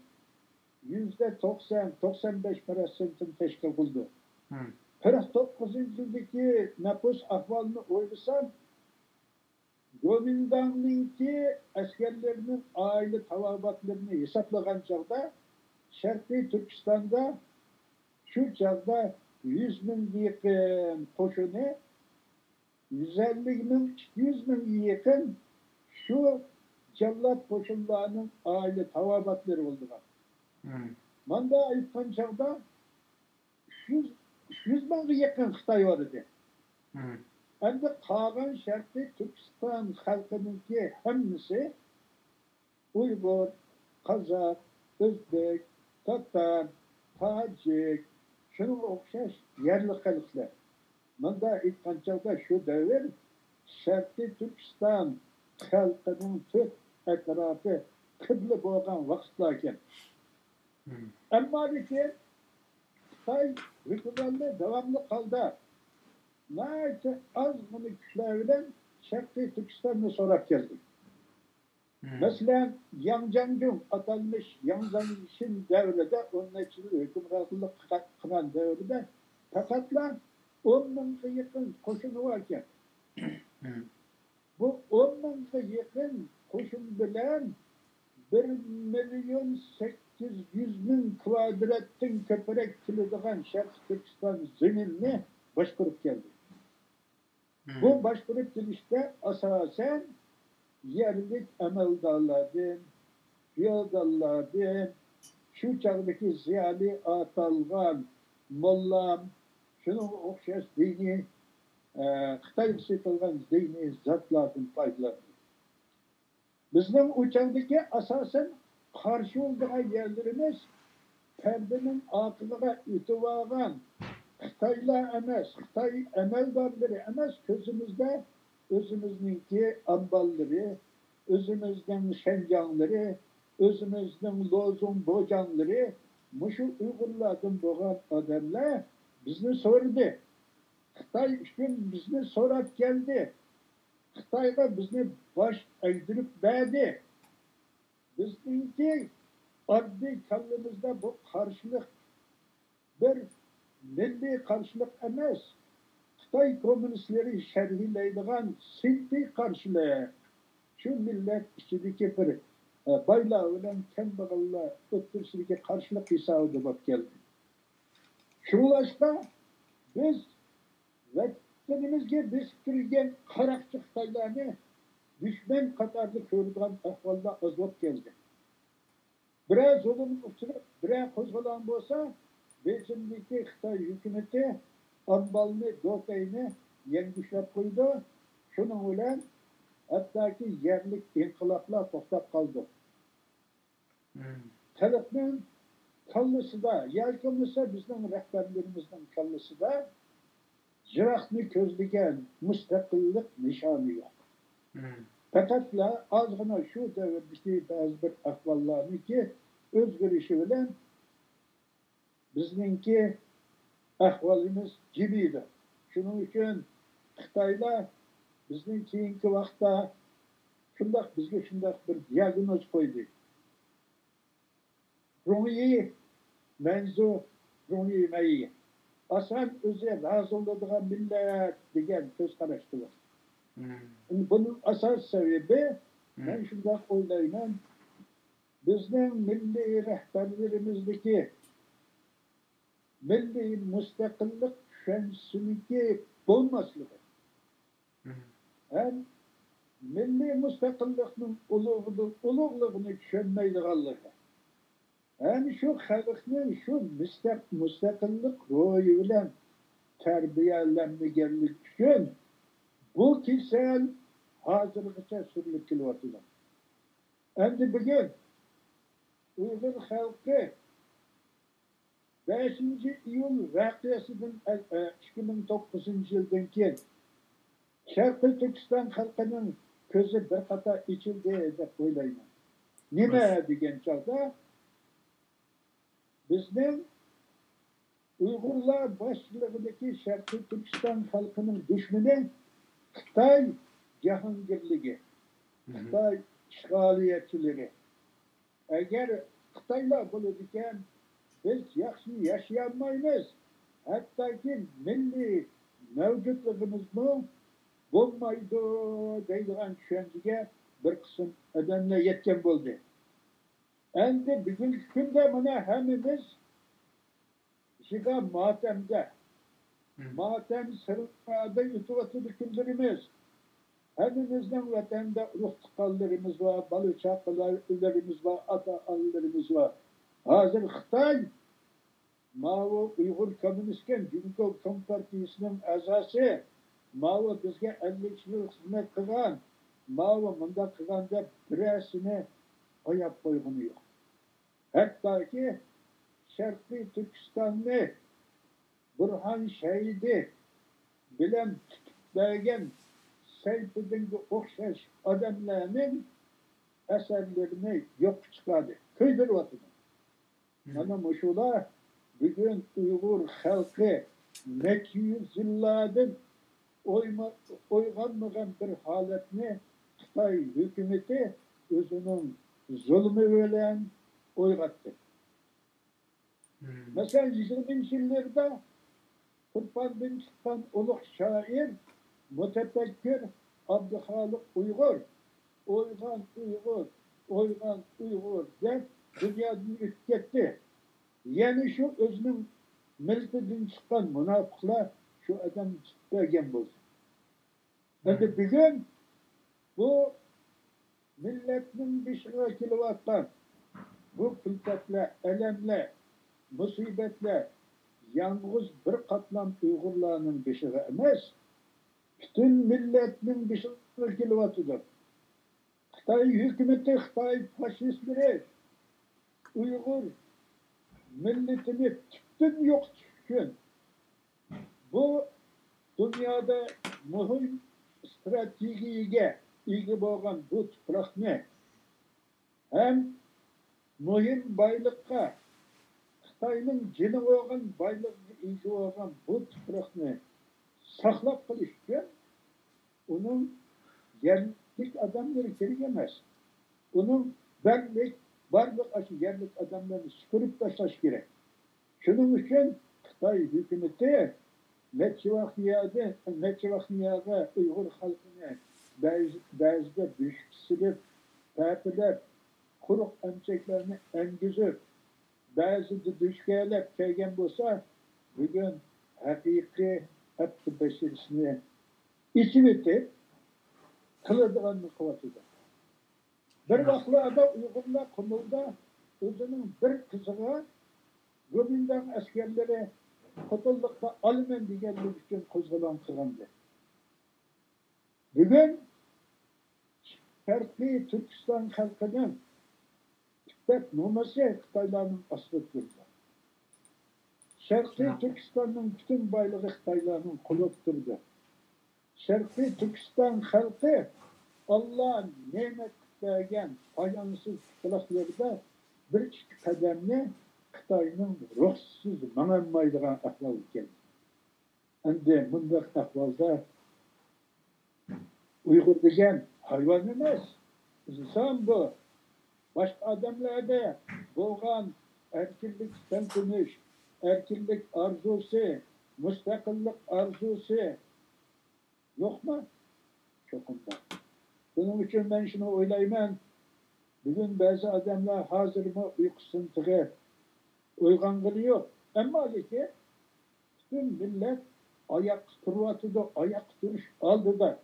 %90-95%ni tashkil qildi. 49-yildagi nüfus ahvolini o'ylasam, Govindanninki askarlarning oila tavobatlarini hisoblagan chog'da Sharqiy Turkistonda shu chog'da 100 mingga yaqin qo'shini, 150 ming, 200 mingga yaqin shu jallod qo'shinlarining oila tavobatlari bo'ldilar. Manda aytgan chog'da 100 mingga yaqin Xitoy bor edi. Endi qolgan Sharqiy Turkiston xalqininki hammasi Uyg'ur, Qozoq, O'zbek, Tatar, Tojik, shunga o'xshash yerli xalqlar. Manda aytgan chog'da shu davr Sharqiy Turkiston xalqining to'rt atrofi qibla bo'lgan vaqtlar ekan. Ammo lekin Xitoy hukmronligi davomli qoldi. Naycha azg'ina kuchlar bilan Sharqiy Turkistonni so'rab keldi. Masalan, Yang Jangjung atalmış Yang Jangjin davrida 10 yil hukmronlik qilgan davrida faqatla 10 mingga yaqin qo'shini bor ekan. Bu 10 mingga yaqin qo'shin bilan 1.800.000 kvadratdan ko'proq keladigan Sharqiy Turkiston zaminini boshqarib keldi. Bu boshqarib kelishda asosan yerlik amaldorlardan, feodallardan, shu chog'dagi ziyoli atalgan mollam, shunga o'xshash diniy Xitoyga setilgan diniy zotlardan foydalandi. Bizning u chog'dagi asosan qarshi bo'lgan yerlarimiz perdenin aqibiga o'tib olgan Xitoylar emas, Xitoy amaldorlari emas, ko'zimizda o'zimizningki ambalları, o'zimizning shanjonglari, o'zimizning lozung bojanglari, mushu Uyg'urlardan bo'lgan odamlar bizni so'radi. Xitoy uchun bizni so'rab keldi. Xitoyga bizni bosh egdirib berdi. Bizningki oddiy kallamizda bu qarshilik bir milliy qarshilik emas. Xitoy komünistleri sharhlaydigan sinfiy qarshilik. Shu millat ichidagi bir boylar bilan kambag'allar o'ttirishga qarshilik hisobida bo'lib keldi. Shunlashqa biz vatanimizga besib kirgan qaroqchi Xitoylarni dushman qatorida ko'radigan ahvolda azlab keldi. Biroz zulm uchrab, biroz qo'zg'alon bo'lsa, Beijingdagi Xitoy hukumati ambalni, do'kayni yangilab qo'ydi. Shuning bilan hattoki yerlik inqiloblar to'xtab qoldi. Xalqning kallasida, yoki bo'lmasa bizning rahbarlarimizning kallasida jiroqni ko'zlagan mustaqillik nishoni yo'q. Faqatla azgina shu davrdagi ba'zi bir ahvollarniki o'zgarishi bilan bizningki ahvolimiz jibiydi. Shuning uchun Xitoylar bizning keyingi vaqtda shundoq bizga shundoq bir diagnoz qo'ydi. Ruhiy manzu, ruhiy mayi. Asan o'zi rozi bo'ladigan millat degan ko'z qarashdi bor. Bunun asas sebebi ben şundan o'ylayman, bizning milliy rahbarlarimizdagi milliy mustaqillik tushunchasiki bo'lmasligi. Hem milliy mustaqillikning ulug'ligini tushunmaydiganligi. Hem şu xalqning şu mustaqillik ro'yi bilan tarbiyalanmaganlik uchun bu kisel hazırlıkça sürülüp kelyaptilar. Endi bugün Uyghur halkı 5 iyul voqeasidan 2009 yıldan keyin Sharqiy Turkiston xalqining ko'zi bir qator ichildi deb o'ylayman. Nima degan chog'da bizning Uyg'urlar boshchiligidagi Sharqiy Turkiston xalqining dushmani Xitoy jahongirligi, Xitoy ishg'oliyatchiligi. Agar Xitoylar bo'ladigan biz yaxshi yashayolmaymiz. Hattoki milliy mavjudligimizni bo'lmaydi deydigan tushunchaga bir qism odamlar yetgan bo'ldi. Endi bugungi kunda mana hammamiz shiga motamda matem sırada yutuvatı kunlarımız. Hepimizden vatanda ruh tıkallarımız var, balıçaklarımız var, ata-analarımız var. Hazır Xitay, Mao Uyghur Komünistken Cumhuriyet Kompartiyasının azası, Mao bizge 50 yıl hizmet kılan, Mao mında kılan da biresine ayap koyduğunu yok. Hatta ki Şarkı Türkistan'ı Burhan Şehidi bilen tutuklayan Seyfettin'e okşaş adamlarının eserlerini yok çıkardı. Köydür vatıdı. Ama muşula bugün Uygur halkı 200 yıllardır oyganmagan bir haletini Xitay hükümeti özünün zulmü bilen oygattı. Mesela 20. yıllarda Kurban'dan çıkan uluk şair, mütefekkir Abdülhalik Uygur, oygan Uygur, oygan Uygur der dünyadan ürketti. Yani şu özünün milletinden çıkan münafıklar şu adam çıkmayan bulsun. Şimdi bugün bu milletin dışına kilovattan bu külfetler, elemler, musibetler yalnız bir katlam Uygurlarının dışına emez, bütün milletinin dışına kilovatıdır. Xitay hükümeti, Xitay faşistleri Uygur milletini tüptün yok çıkın. Bu dünyada mühim stratejiye ilgi boğan bu toprakni hem mühim baylıkka Xitayning jini bo'lgan boylikka ega bo'lgan bu tuproqni saqlab qolish uchun uning yerlik odamlari kerak emas. Uning barliq aşı yerlik odamlarni supurib tashlash kerak. Shuning uchun Xitoy hukumati necha vaqtga Uyg'ur xalqini ba'zida bo'shqisib, ta'tilab, quruq emchaklarni engizib bazıda düşkəlab kelgan bo'lsa, bugun haqiqiy abdi bashirisini ichib etib qiladiganini qilyapti. Bir vaqtlarda Uyg'urlar Qumulda o'zining bir qiziga Go'bindan askarlari qotillikqa olman deganlik uchun qo'zg'olon qilgandi. Bugun Sharqiy Turkiston xalqining hep nomasi Xitoylarning ostida turdi. Sharqiy Turkistonning bütün boyligi Xitoylarning qo'lida turdi. Sharqiy Turkiston xalqi Allah nemet bergen fayansız kılıklarda bir iki kademli Xitayning ruhsiz mananmaydigan ahvol ekan. Endi bunday ahvolda Uyghur degan hayvon emas, inson bu. Başka adamlarda bo'lgan erkinlik talpinish, erkinlik arzusu, mustaqillik arzusu yo'qmi? Cho'qimda. Bunun için ben şunu o'ylayman, bugün bazı adamlar hozirmi uyqusin tig'i uyg'ong'ili yo'q. Ammo lekin bütün millet ayak turyotidi, ayak turish oldida.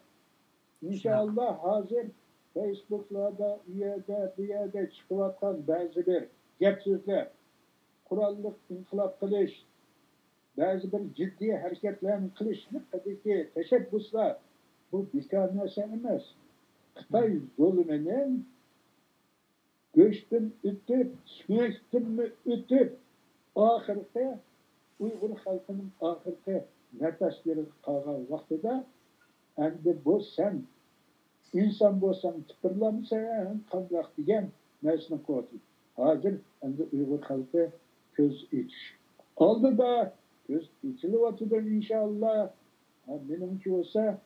İnşallah hozir Facebook'larda, bu yerda chiqayotgan ba'zi bir gap so'zlar, qurolliq inqilob qilish, ba'zi bir jiddiy harakatlarni qilishni qadiki tashabbuslar bu bekor narsa emas. Xitoy zulminin göçtün ötüp, sürektin ötüp, ahirde Uyghur halkının ahirde nefesleri kalgan vaktida, endi bu sen insan bolsan tıpırlamsan, kaldak diyen nesini koydu. Hazır endi Uyghur halkı göz iç. Aldı da göz içili vatıdır inşallah. Benimki olsa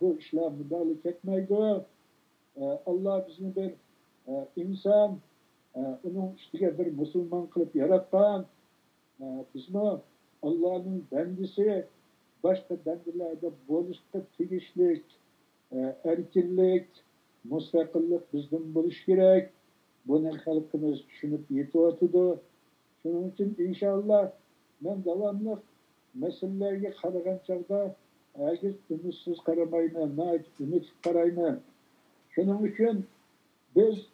bu işler müdahale etmeydi. Allah bizni bir insan, onun üstüge bir Müslüman kılıp yarattan, bizni Allah'ın bendisi, başka bendelerde boluşta tegişlik, erkinlik, müstakillik bizden buluş gerek. Bunu halkımız düşünüp yetiyordu. Şunun için inşallah ben devamlı meselelerine karagan çağda herkes ümitsiz karamayla, ümit karayla. Şunun için biz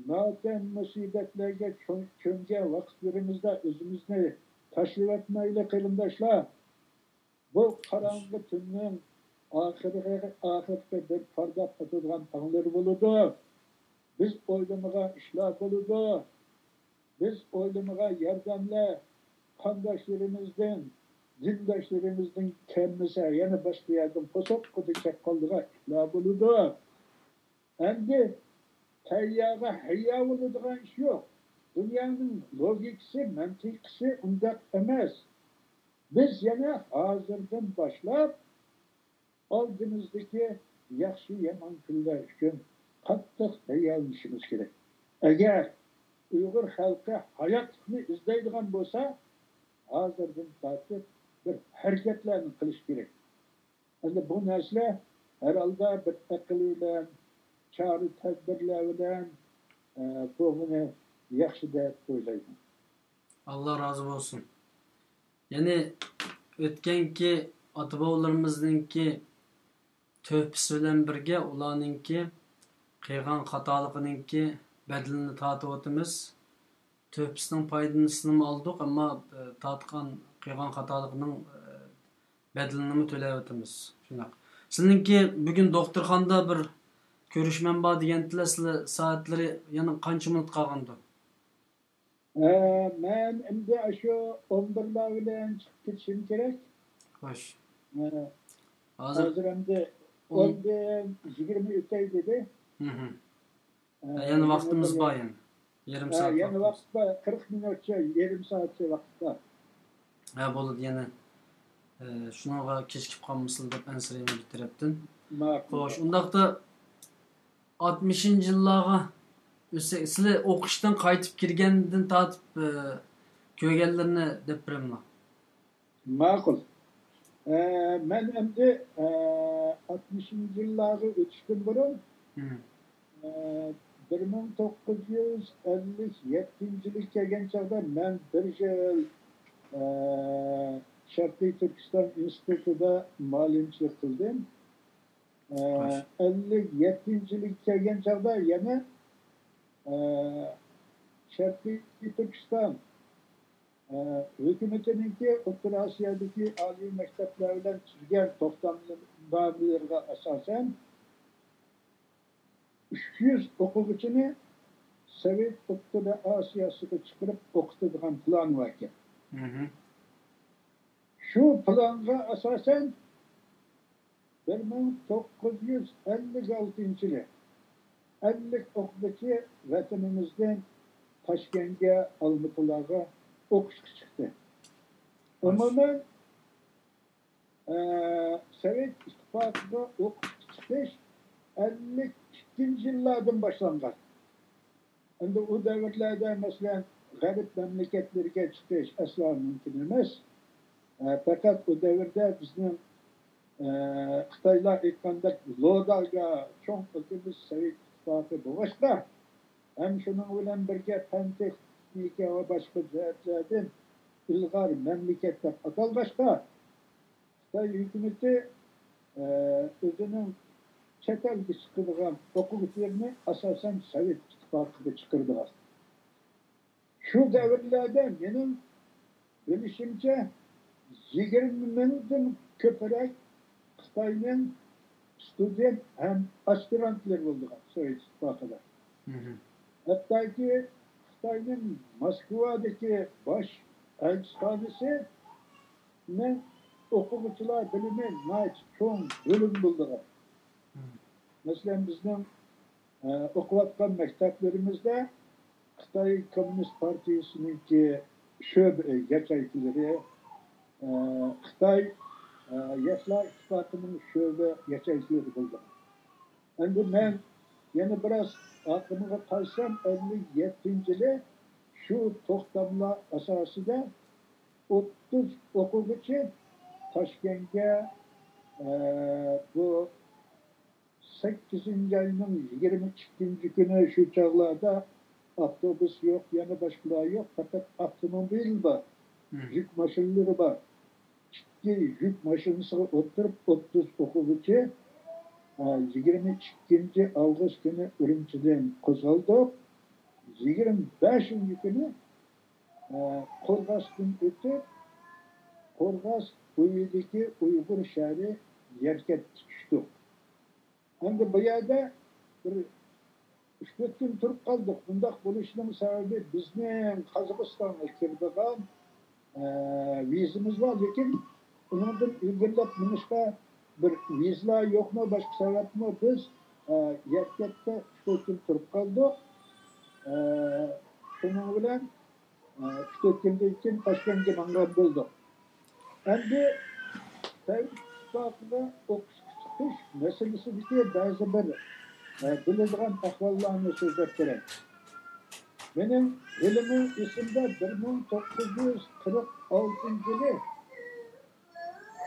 matem musibetlerge çönge vakitlerimizde özümüzü taşıvatmayla kılındaşlar. Bu karanlık tünün ahirette bir pardap atılgan tanrıları buludu. Biz oylamaya işler buludu. Biz oylamaya yardımla kandaşlarımızdan, dindaşlarımızdan kendimize yani başka yerden posok kudacak kaldığa işler buludu. Endi tayyaga hayya bo'ladigan ish yo'q. Dunyoning logikasi, mantiqisi undaq emas. Biz yana hozirdan boshlab oldimizdagi yaxshi yomon kunlar uchun qattiq tayyorlanishimiz kerak. Agar Uyg'ur xalqi hayotni izlaydigan bo'lsa, hozirdan tortib bir harakatlarni qilish kerak. Endi bu narsa herhalde bir aql bilan çare tedbirler bilen bunu yaxshi deb o'ylayman. Allah razı olsun. Yani o'tganki ota-bobolarimizningki töhfisi bilan birga ularningki qilgan xatolig'iningki badalini tatib o'tamiz. Töhfisining foydasini oldik, ammo tatgan qilgan xatolig'ining badalini to'lab o'tamiz. Shunaq. Sizningki bugun doktorxonada bir görüşmen var diyendiler, sizler saatleri yani kaç minut kalgandı? Ben şimdi şu 11'ler bilen çıkıp gitişim gerek. Hoş. Hazır hem de 23'te dedi. Yani vaktimiz var yani. Yarım saat. Yani vakit var. 40 minutça, yarım saatçe vakit var. Bolu yani. Şuna keşkip kalmışsın da ben sırayımı bitireptin. Hoş. Ondakta 60. yıllara sizler o'qishdan qaytib kirgandan tatib ko'rganlarni deb biramlar. Ma'qul. Men endi 60. yillarga o'tishdan burun 1957 kelgan chog'da men bir yil Sharqiy Turkiston institutida ma'lumchilik qildim. 57 kelgan chog'da yana Sharqiy Turkiston hukumatiningki O'rta Osiyodagi oliy maktablar bilan tuzgan to'xtamlarga asosan 300 o'quvchini Sovet O'rta Osiyosiga chiqarib o'qitadigan plan bor ekan. Şu planga asasen 1958 1956 yılı 50 o'quvchi vatanimizdan Toshkentga, Olmaotaga o'qishga chiqdi. Umuman Sovet İttifakı'na o'qishga chiqish 52 yillardan boshlangan. Endi u davrlarda masalan g'arb mamlakatlarga chiqish aslo mumkin emas. Fakat o davrda bizning Xitoylar aytgandek Lodalga cho'ng qilimiz Sovet İttifakı bo'lishda ham shuning bilan birga fan texnika va boshqa jihatlardan ilg'or mamlakat deb atalg'achqa Xitoy hukumati o'zining chet elga chiqadigan o'quvchilarni asosan Sovet İttifakı'ga chiqardilar. Şu davrlarda mening bilishimcha 20 mingdan ko'proq Xitoyning student ham aspirantlar bo'lgan Sovet İttifakı'da. Hattoki Xitoyning Moskvadagi bosh elchixonasi o'quvchilar bilimi cho'ng bo'lim bo'lgan. Masalan bizning o'qiyotgan maktablarimizda Xitoy Komünist Partiyasininki sho'ba yachaykalari, Xitoy Yoshlar İttifakı'nın sho'ba yachaykalari bo'lgan. Endi men yana biroz aqlimga qaysam 57-yili shu to'xtamlar asosida 30 o'quvchi Toshkentga bu 8 ayning 22 kuni shu chog'larda avtobus yo'q, yana boshqalar yo'q, faqat avtomobil bor, yuk mashinalari bor. Ikki yuk mashinasiga o'tirib 30 o'quvchi 22 avgust kuni Urumchidan qo'zg'aldik. 25 kuni Qo'rg'osdan o'tib Qo'rg'os bo'yidagi Uyg'ur shahri yerga tushdik. Endi bu yerda bir 3-4 kun turib qoldik. Bundoq bo'lishining sababi bizning Qozog'istonga kiradigan vizamiz bor, lekin undan ilgirlab minishga bir viza yo'qmi, boshqa sababmi biz yerkatda 3-4 kun turib qoldik. Shuning bilan 3-4 kundan keyin Toshkentga mangan bo'ldik. Endi Sovet İttifakı'na o'qishga chiqish masalasidagi ba'zi bir biladigan ahvollarni so'zlab beraman. Mening bilimim esimda 1946 yili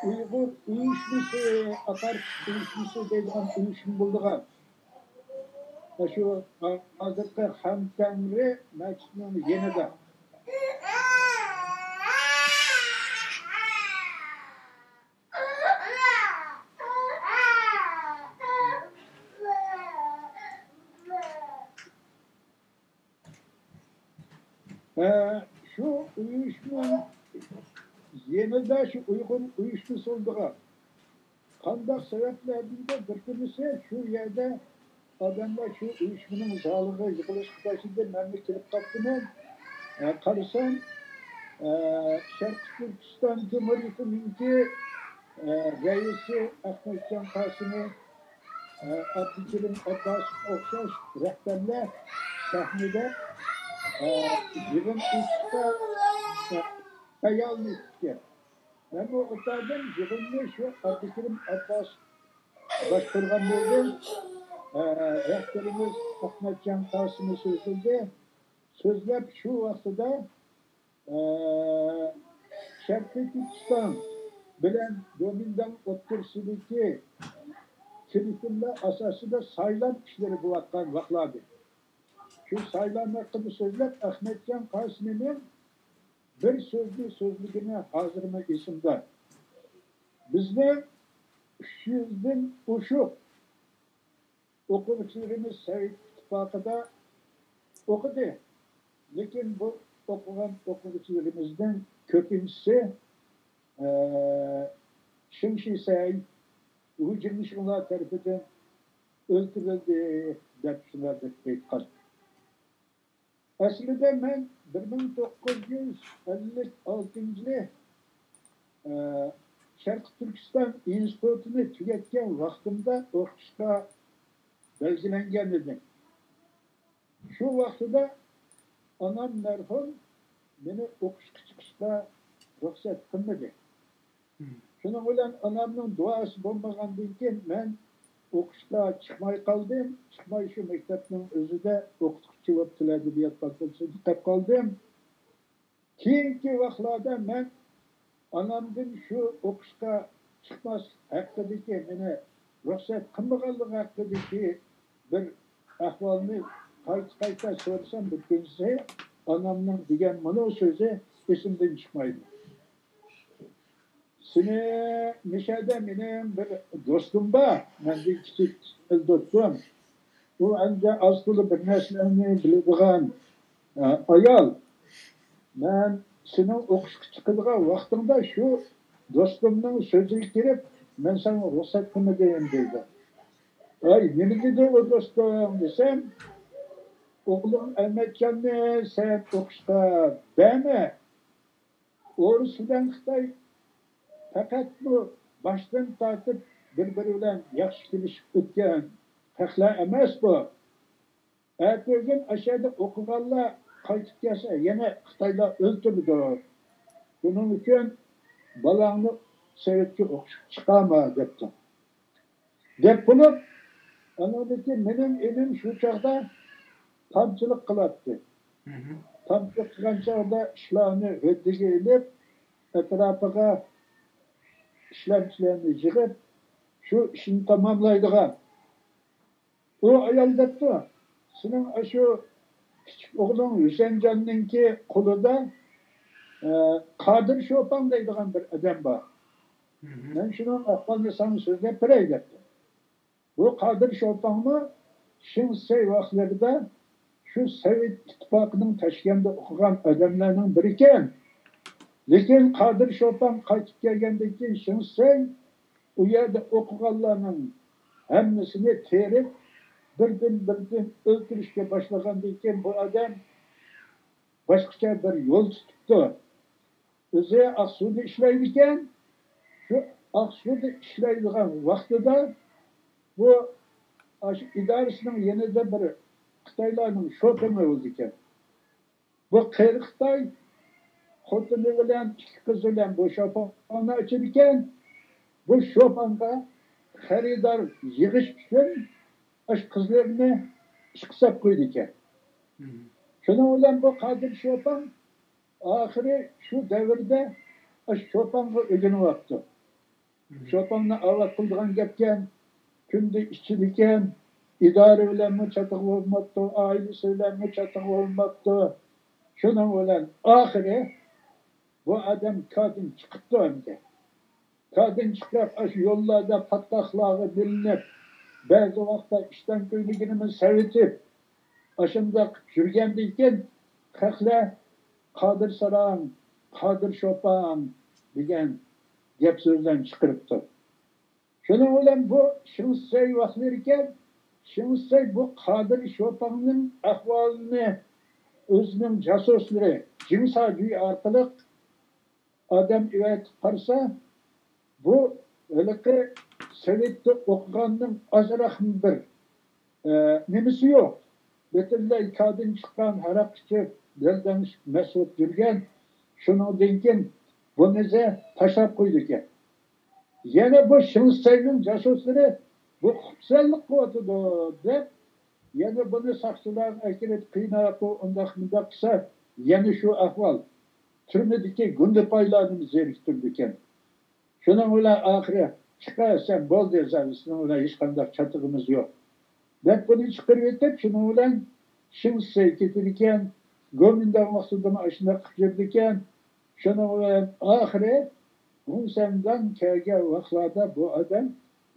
Uyg'ur uyushmasi, Atarchiq uyushmasi deydigan uyushma bo'lgan. Shu hozirgi Hamtangri masjidining yanida. Şu uyuşma yenida şu Uygur uyuşması olduğu kandak sebeplerden de bir tanesi şu yerde adamlar şu uyuşmanın sağlığı yıkılış başında memleket kaptığını karışan Şarkı Türkistan Cumhuriyeti'ninki reisi Ahmetcan Kasım'ı Abdülkerim Abbas Okşaş rehberler sahnede yılın üstte hayallikti. Ben bu otardan yılını şu Abdülkerim Abbas başkurgan buldum. Rehberimiz Ahmetcan Kasım'ı sözledi. Sözler şu vaxtıda Şarkı Türkistan bilen Domindan otursideki Kilitimle asasında saylan işleri bu vakladı. Şu saylan hakkında sözler Ahmetcan Kasım'ın bir sözlüğüne hazırına isimde. Bizde 300'den uşu okuvchilarimiz Sovet İttifakı'da okudu. Lekin bu okugan okuvchilarimizdan ko'pinchisi Shimshisay hujumchilar tarafidan o'ldirildi deb shular deb aytgan. Aslida men 1956 yili Sharq Turkiston institutini tugatgan vaqtimda o'qishga belgilengen edi. Şu vaqtida anam merhum beni o'qishga chiqishga ruxsat qilmadi. Shuning bilan onamning duosi bo'lmagandan keyin men o'qishga chiqmay qoldim. Chiqmay shu maktabning o'zida o'qituvchi bo'lib tiladi deb qolib qoldim. Keyingi vaqtlarda men onamdan shu o'qishga chiqmas haqidagi meni ruxsat qilmaganligi haqidagi bir ahvolni qayta so'rasam bir kunsi onamning degan mana so'zi esimdan chiqmaydi. Seni nishada mening bir do'stim bor, mendan kichik do'stim. U ancha oz-to'la bir narsalarni biladigan ayol. Men seni o'qishga chiqadigan vaqtingda shu do'stimning so'ziga kirib, men sana ruxsat qilmadim dedi. Ay, nima dedi o do'stim desam, o'g'lim Ahmadjonni sen o'qishga berma. O'rus bilan Xitoy faqat bu boshdan tortib bir-biri bilan yaxshi kelishib o'tgan haqlar emas bu. Ertaga aşağıda o'qiganlar qaytib kelsa, yana Xitoylar o'ltirdi. Buning uchun balangni Sovetga o'qishga chiqarma debdi. Deb bo'lib, anadagi mening elim shu chog'da tomchilik qiladi. Tomchilik qilgan chog'da ishlarni o'rdiga ilib, atrofiga ishlamchilarni yig'ib, shu ishni tamomlaydigan. U ayol debdi, sening shu kichik o'g'ling Husanjonninki qo'lida Qodir Sho'pan deydigan bir odam bor. Men shuni ahvolni sana so'zlab beray debdi. Bu Qodir Sho'panmi Shinsey vaqtlarida shu Sovet ittifoqining Toshkentda o'qigan odamlarning biri ekan. Lekin Qodir Sho'pan qaytib kelgandan keyin Shinsey u yerda o'qiganlarning hammasini terib birdan o'ldirishga boshlagandan keyin bu odam boshqacha bir yo'l tutibdi. O'zi Aqsuda ishlaydi ekan. Shu Aqsuda ishlaydigan vaqtida bu idorasining yanida bir Xitoylarning shopini o'zi ekan. Bu Xitoy xotini bilan ikki qizi bilan bu shoponni ochar ekan. Bu shoponga xaridor yig'ish uchun qizlarni ish qilib qo'ydi ekan. Shuning bilan bu Qodir Sho'pan oxiri shu davrda Sho'panga o'rganyapti. Sho'panni avval qildigan gapgan, kunda ishchil ekan, idora bilan chatiq bo'lmabdi, oilasi bilan chatiq bo'lmabdi. Shuning bilan oxiri bu odam kadin chiqibdi endi. Kadin chiqib, shu yo'llarda patlaqlarga bilinib, ba'zi vaqtda ishdan qo'yligini sevitib, ashunda yurgandan keyin xalqlar Qodir Salom, Qodir Sho'pan degan gap so'zlarni chiqaribdi. Shuning bilan bu Shinsey vaqtlar ekan, Shinsey bu Qodir Sho'panning ahvolini o'zining jasuslari Jimsaji orqali odam evatib qarsa, bu haliqi Sovetda o'qiganning ozroq bir nimasi yo'q. Butunlay kadin chiqqan, haraq ichib, dildan mas'ud yurgan, shuningdan keyin buni tashlab qo'ydi ekan. Yana bu Shinseyning jasuslari bu xursandlik qilyotdi deb, yana buni saqchilar akirib qiynab, undaq qilsa, yana shu ahvol turmadiki gundapaylarni zeriktirdi ekan. Shuning bilan oxiri chiqarsan bo'ldi, sizning bilan hech qanday chatig'imiz yo'q. Deb buni chiqarib etib, shuning bilan Shinsey ketar ekan, Gomindan vaqtida shunday qilib yurdi ekan. Shuning bilan oxiri Hunsandan kelgan vaqtlarda bu odam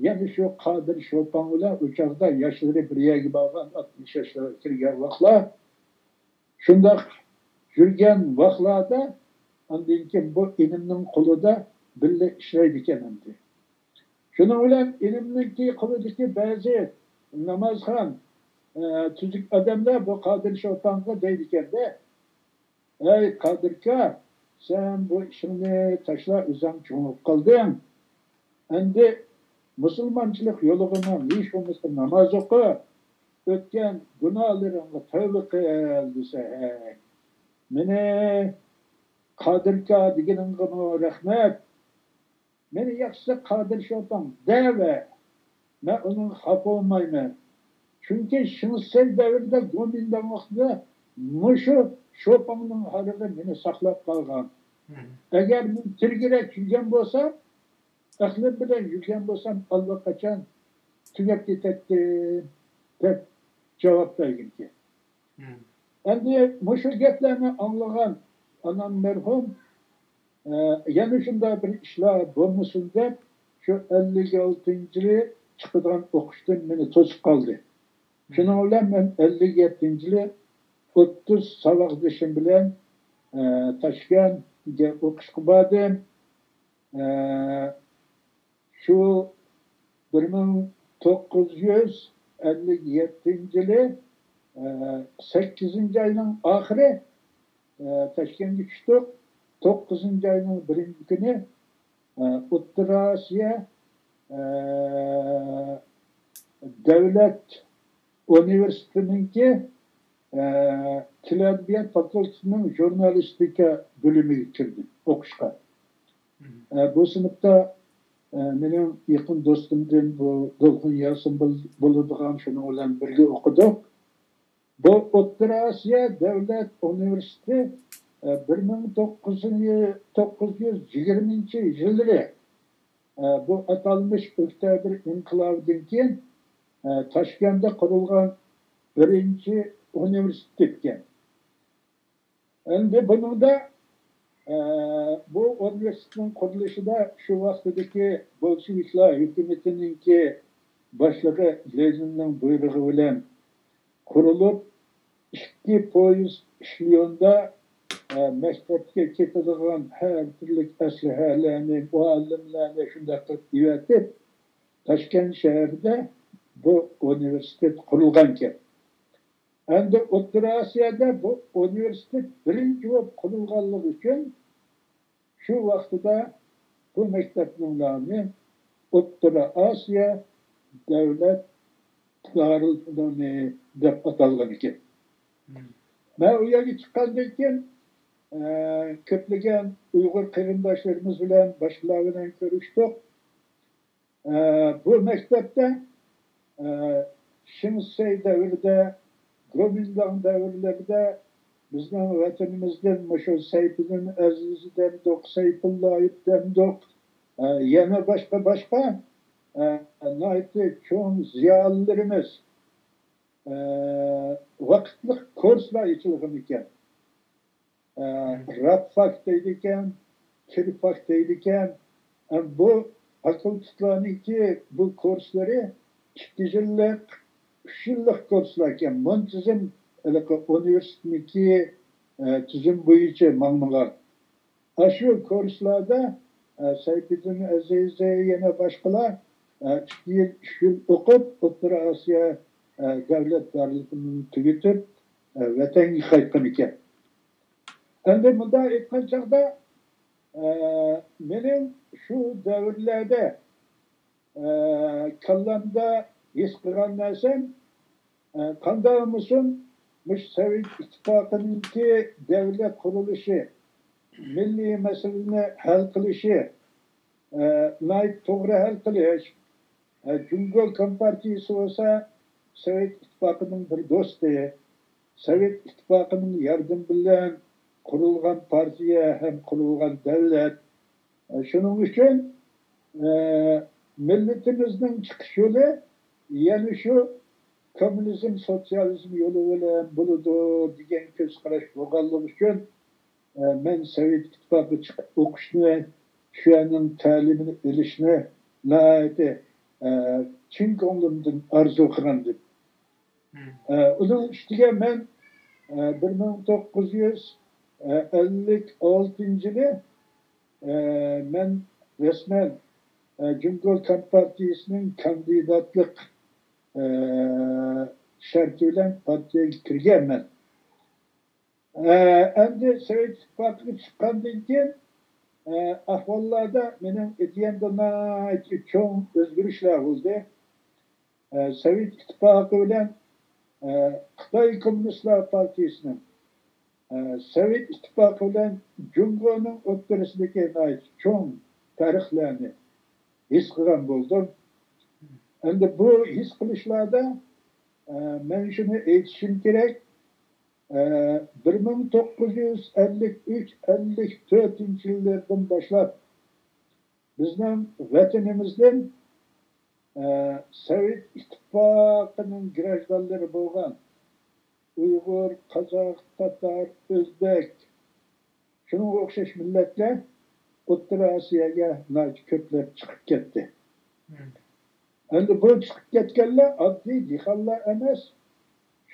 yana shu Qodir Sho'pan bilan o'chaqda yoshlari bir yerga borgan 60 yoshga kirgan vaqtlar shunday yurgan vaqtlarda undan keyin bu inimning qo'lida birga ishlaydi ekan endi. Shuning bilan inimniki qo'lidagi ba'zi namozxon tuzuk odamlar bu Qodir Sho'panga deydi ekanda, ey Qodirka, sen bu ishingni tashlab o'zing cho'ngib qolding. Endi musulmonchilik yo'liga hech bo'lmasa namoz o'qi, o'tgan gunohlarimga tövbe qil desa, meni Qodirka deganingga rahmat. Meni yaxshi Qodir Sho'pon deva. Men uning xafa olmayman. Chunki Shinsel davrida Gomindan vaqtida mushu Sho'ponning holiga meni saqlab qolgan. Agar men tirgirak yurgan bo'lsam, aqlim bilan yurgan bo'lsam, allaqachon tugab ketadi deb javob bergan. Endi mushu gaplarni anglagan anam merhum yana shunday bir ishlar bo'lmasin deb shu 56-yili chiqadigan o'qishdan meni to'sib qoldi. Shuning bilan men 57-yili 30 saboqdoshim bilan Toshkentga o'qishga bordim. Shu 1957-yili 8 ayning oxiri Toshkentga tushdik. 9 ayning 1 kuni O'rta Osiyo davlat universitetiningki Tilabiyat fakultetining jurnalistika bölümüge kirdim o'qishga. Bu sınıfta mening yaqin do'stimdan bu Dolqin Yasin bo'ladigan shuni bilan birga o'qidik. Bu O'rta Osiyo davlat universiteti 1920-yilları bu atalmış Oktyabr inqilobidan keyin Toshkentda qurilgan birinchi universitet ekan. Endi buningda bu universitetning qurilishida shu vaqtdagi bolsheviklar hukumatiningki boshlig'i Leninning buyrug'i bilan qurilib, 2 poyezd ishliyonda maktabga ketadigan har turli aslahalarni, muallimlarni shunday qilib yuvatib, Toshkent shahrida bu universitet qurilgan ekan. Endi O'rta Osiyoda bu universitet birinchi bo'lib qurilganligi uchun shu vaqtida bu maktabning nomi O'rta Osiyo davlat darululumi deb atalgan ekan. Men u yerga chiqqandan keyin ko'plagan Uyg'ur qarindoshlarimiz bilan boshqalar bilan ko'rishdik. Bu maktabda Shinsey davrida, Gomindan davrlarida bizning vatanimizdan mushu Sayfiddin Azizdan, Sayfulloyevdan, yana boshqa cho'ng ziyolilarimiz vaqtli kurslar ochilgan ekan. Rabfak deydi ekan, Kirfak deydi ekan. Bu fakultetlarniki bu kurslari 2 yillik, 3 yillik kurslar ekan. Muntazam universitetniki tuzum bo'yicha ma'lumotlar. Shu kurslarda Sayfiddin Aziz yana boshqalar 2 yil, 3 yil o'qib, O'rta Osiyo davlat darululumini tugatib vatanga qaytgan ekan. Endi bunday aytgan chaqda mening shu davrlarda kallamda his qilgan narsam qanday bo'lsin, Sovet ittifoqininki davlat qurilishi, milliy masalani hal qilishi, to'g'ri hal qilish, Jungo kompartiyasi bo'lsa Sovet ittifoqining bir do'sti, Sovet ittifoqining yordami bilan qurilgan partiya ham qurilgan davlat. Shuning uchun millatimizning chiqish yo'li yana shu kommunizm, sotsializm yo'li bilan bo'ladi degan ko'z qarash bo'lganligi uchun men Sovet ittifoqi chiqib o'qishni, shu yerning ta'limini olishni chin ko'nglimdan orzu qilgandim. Uning ustiga men 1956-yili men resmen Jungo kompartiyasining kandidatlik sharti bilan partiyaga kirganman. Endi Sovet ittifoqiga chiqqandan keyin ahvollarda mening etganimda cho'ng o'zgarishlar bo'ldi. Sovet ittifoqi bilan Xitoy Kommunistlar Partiyasining Sovet İttifaqı bilan Jungoning o'rtasidagi cho'ng tarixlarni his qilgan bo'ldim. Endi bu his qilishlarda men shuni aytishim kerak. 1953-54 yillardan boshlab bizning vatanimizdan Sovet İttifaqıning grajdanlari bo'lgan Uyg'ur, Qozoq, Tatar, O'zbek, shunga o'xshash millatlar O'rta Osiyoga ko'plab chiqib ketdi. Endi bu chiqib ketganlar oddiy dehqonlar emas.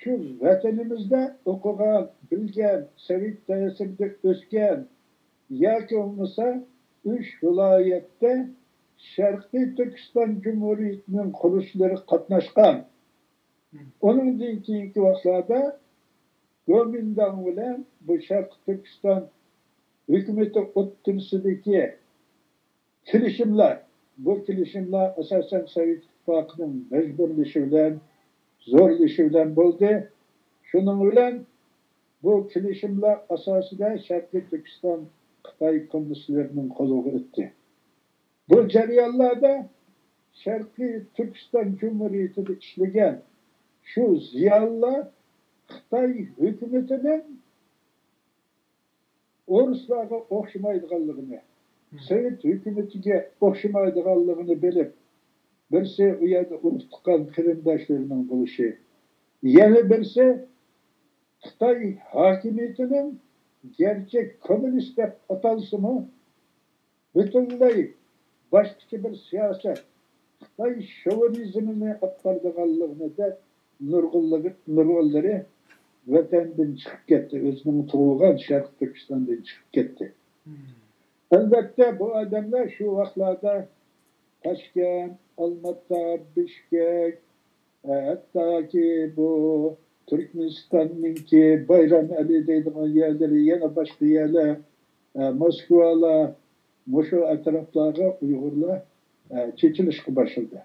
Şu vatanimizda o'qigan, bilgan, Sovet ta'sirida o'sgan yoki bo'lmasa 3 viloyatda Sharqiy Turkiston Jumhuriyatining qurishlari qatnashgan. Onundan keyingi vaqtlarda Gomindan bilan bu Sharqiy Turkiston hukumati o'rtasidagi kelishimlar, bu kelishimlar asosan Sovet İttifoqining majburlashi bilan, zo'rlashi bilan bo'ldi. Shuning bilan bu kelishimlar asosida Sharqiy Turkiston Xitoy kommunistlarining qo'liga o'tdi. Bu jarayonlarda Sharqiy Turkiston Jumhuriyatida ishlagan şu ziyolilar Xitoy hukumatining O'ruslarga o'xshamaydiganligini, Sovet hukumatiga o'xshamaydiganligini bilib, birisi u yerda urib tuqqan qarindoshlarining bo'lishi, yana birisi Xitoy hokimiyatining gerçek kommunist deb atalsimi, butunlay boshqacha bir siyosat, Xitoy şovinizmini atqardiganligini deb nurg'unlari vatandan chiqib ketdi, o'zining tug'ilgan Sharqiy Turkistondan chiqib ketdi. Albatta bu odamlar shu vaqtlarda Toshkent, Olmaota, Bishkek, hattoki bu Turkmanistonninki Bayram Ali deydigan yerleri, yana boshqa yerlar, Moskvalar, mushu atroflarga Uyg'urlar chechilishga boshladi.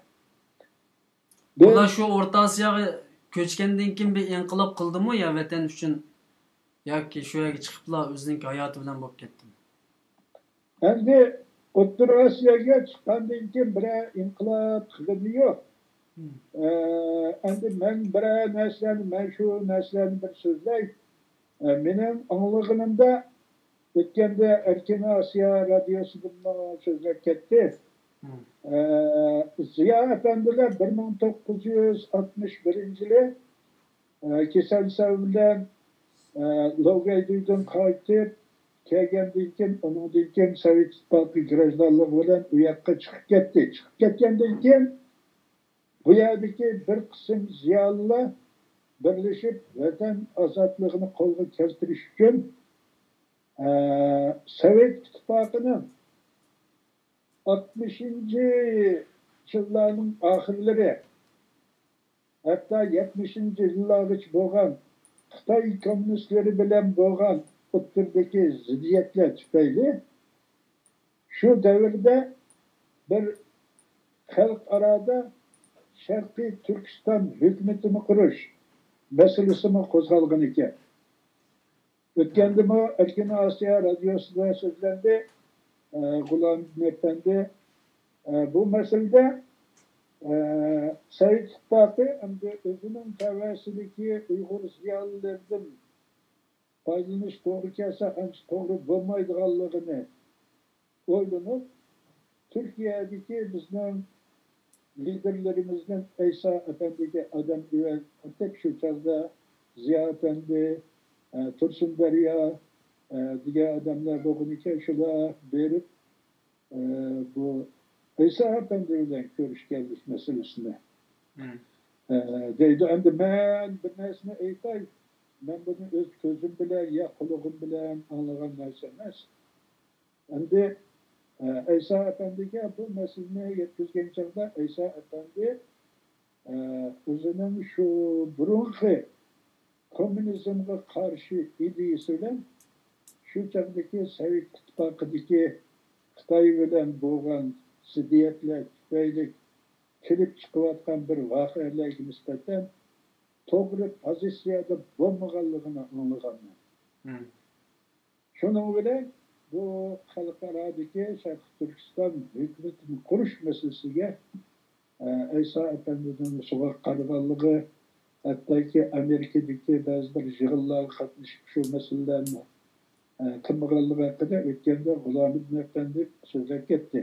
Bular shu O'rta Osiyoga ko'chgandan keyin bir inqilob qildimi yo vatan uchun yoki shu yerga chiqiblar o'zining hayoti bilan bo'lib ketdimi? Endi O'rta Osiyoga chiqqandan keyin bir inqilob qilgani yo'q. Endi men shu narsalarni bir so'zlay. Mening anglag'animda o'tganda Erkin Osiyo radiosida so'zlab ketdi. Ziyo efendiler 1961 yılı Keselsev bilen Logaydu'dan qaytib kelgandan keyin onundan keyin Sovet İttifaqı grajdanligi bilan u yoqqa chiqib ketdi. Chiqib ketgandan keyin bu yerdagi bir qism ziyolilar birlashib vatan ozodligini qo'lga keltirish uchun Sovet İttifaqıning 60. yılların ahirleri, hatta 70. yıllargacha bo'lgan Xitoy kommunistleri bilan bo'lgan o'rtadagi ziddiyatlar tufayli shu davrda bir xalqaro Sharqiy Turkiston hukumatini qurish masalasini qo'zg'algan ekan. O'tganda bu Erkin Osiyo radiosida so'zlandi. G'ulom Efendi bu masalada Sovet İttifaqı endi o'zining tavasidagi Uyg'ur ziyolilaridan foydalanish to'g'ri kelsa ancha to'g'ri bo'lmaydiganligini o'ylanib, Turkiyadagi bizning liderlarimizdan Eysa Efendiga odam yuborib, shu chog'da Ziyo Efendi, Tursun Daryo degan odamlar bo'lgan ekan, shular berib bu Eysa Efendi bilan ko'rishganlik masalasini deydi. Endi men bir narsani aytay, men buni o'z ko'zim bilan ya qulog'im bilan anglagan narsa emas. Endi Eysa Efendiga bu masalani yetkazgan chog'da Eysa Efendi o'zining shu burungi kommunizmga qarshi ideyasi bilan shu chog'dagi Sovet İttifaqidagi Xitoy bilan bo'lgan ziddiyatlar tufayli kelib chiqayotgan bir voqealarga nisbatan to'g'ri pozitsiyada bo'lmaganligini anglaganman. Shuning bilan bu xalqarodagi Sharq Turkiston hukumatini qurish masalasiga Aysa Efendi'nin soğuk qaraganligi, hattoki Amerikadagi ba'zi bir yig'inlarga qatnashib shu masalalarni qilmaganligi haqida o'tganda G'ulamuddin Efendi so'zlab ketdi.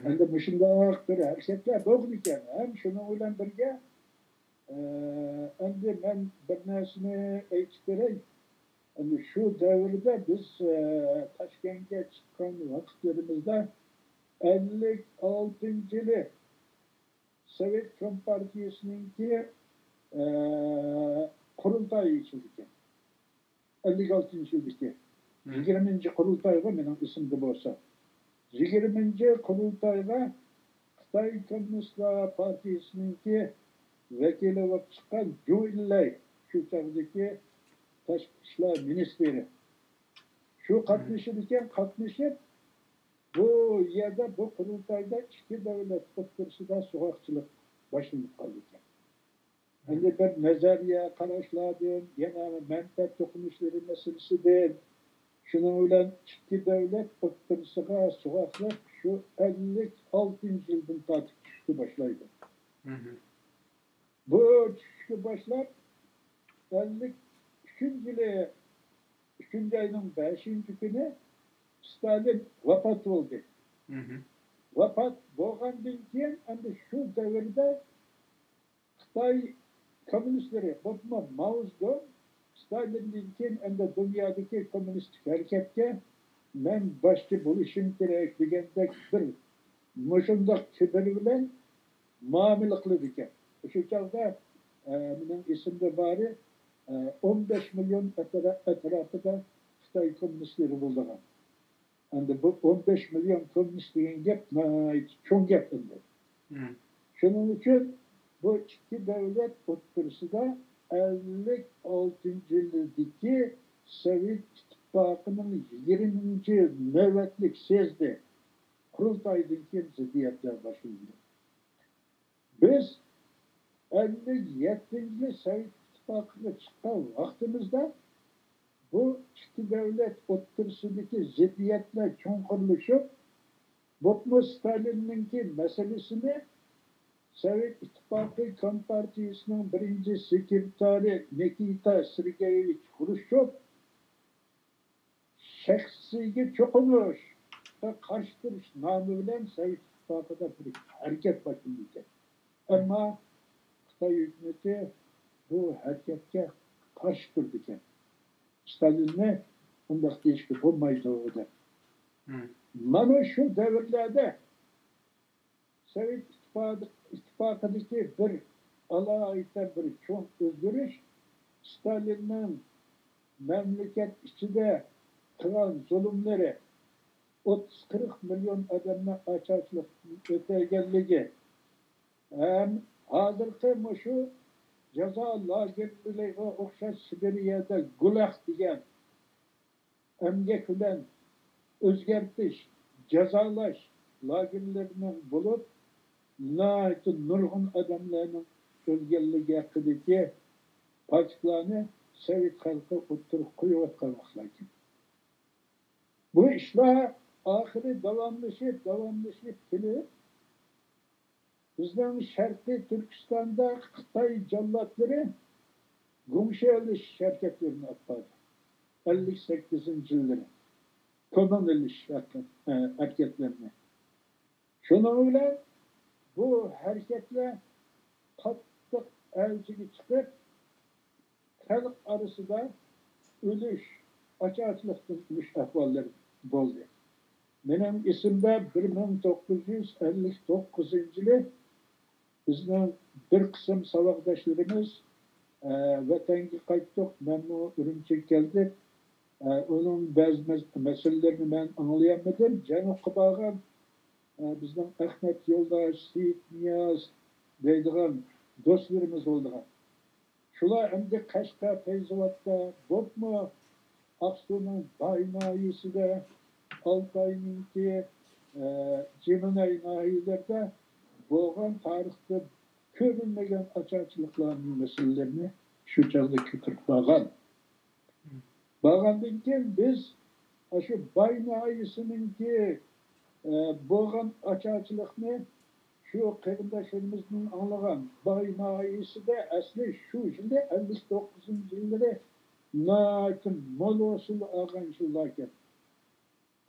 Endi shunday bir harakatlar bo'lgan ekan. Ham shuning bilan birga endi men bir narsani aytib beray. Endi shu davrda biz Toshkentga chiqqan vaqtlarimizda 56-yili Sovet Kompartiyasininki qurultoyi ichildi. 56-yildagi 20-qurultoyga mening ismimda bo'lsa. 20-qurultoyga Xitoy Kommunistlar Partiyasininki vakili bo'lib chiqqan Zhou Enlai, shu chog'dagi tashqi ishlar ministri. Shu qatnashib bu yerda bu qurultoyda ikki davlat o'rtasida so'roqchilik boshlanib qoldi ekan. Endi bir nazariya qarashlardan, yana manfaat to'qinishlari masalasidan, shuning bilan ikki davlat o'rtasiga so'roqlar shu 56-yildan tortib tushishga boshlaydi. Bu tushishga boshlab 53-yili 3-oyning 5-kuni Stalin vafot bo'ldi. Vafot bo'lgandan keyin endi shu davrda Xitoy kommunistlari, Mao Zedong Stalindan keyin endi dunyodagi kommunistik harakatga men boshchi bo'lishim kerak degandek bir mushundoq kibr bilan muomala qiladi ekan. Shu chog'da mening esimda bori 15 million atrofida Xitoy kommunistlari bo'lgan. Endi bu 15 million kommunist degan gap cho'ng gap endi. Shuning uchun bu ikki davlat o'rtasida 56-yildagi Sovet ittifoqining 20-navbatlik sezdi qurultoydan keyin ziddiyatlar boshlandi. Biz 57-yil Sovet ittifoqiga chiqqan vaqtimizda bu ikki davlat o'rtasidagi ziddiyatlar cho'nqirlashib, bu Stalinninki masalasini Sovet ittifoqi Kompartiyasining birinchi sekretari Nikita Sergeyevich Xrushchev shaxsiyga cho'qinish va qarshi turish nomi bilan Sovet ittifoqida bir harakat boshlagan. Ammo Xitoy hukumati bu harakatga qarshi turdi ekan. Stalinni undaq deyishga bo'lmaydi edi. Mana shu davrlarda Sovet ittifoqidagi bir alohida bir cho'ng o'zgarish Stalinning mamlakat ichida qilgan zulmlari 30-40 million odamni ocharchilik o'taganligi ham hozirgi shu jazo lagerlariga o'xshash Sibiriyada Gulag degan emgak bilan o'zgartish, jazolash lagerlarining bo'lib, nurg'un odamlarning o'lganligi haqidagi faktlarni Sovet xalqi o'ttirib qo'yayotgan vaqtlar. Bu ishlar oxiri davomlashib kelib, bizning Sharqiy Turkistonda Xitoy jallodlari Gumshelish harakatlarini o'tkazdi. 58-yillari. Kommunilish harakatlarini. Shuning bilan bu harakatlar qattiq avjiga chiqib, xalq orasida o'lish, ocharchilikdan o'lish ahvollari bo'ldi. Mening esimda 1959-yili bizning bir qism saboqdoshlarimiz vatanga qaytdik, men Urumchiga keldik. Onun ba'zi masalalarini men anglayolmadim. Janubga borgan bizning Ahmet Yo'ldosh, Seyit Niyoz deydigan do'stlarimiz bo'lgan. Shular endi Qashqar, Feyzobodda, bo'pmi Aqsuning Baynoyisida, Oltoyninki Jeminay nahiyalarida bo'lgan tarixda ko'rilmagan ocharchiliklarning masalalarini shu chog'da ko'tarib borgandan keyin biz shu boy noyisininki bo'lgan ocharchilikni shu qarindoshlarimizni anglagan boy noyisida asli shu yilda 59 yillari mo'l hosil olgan yillar ekan.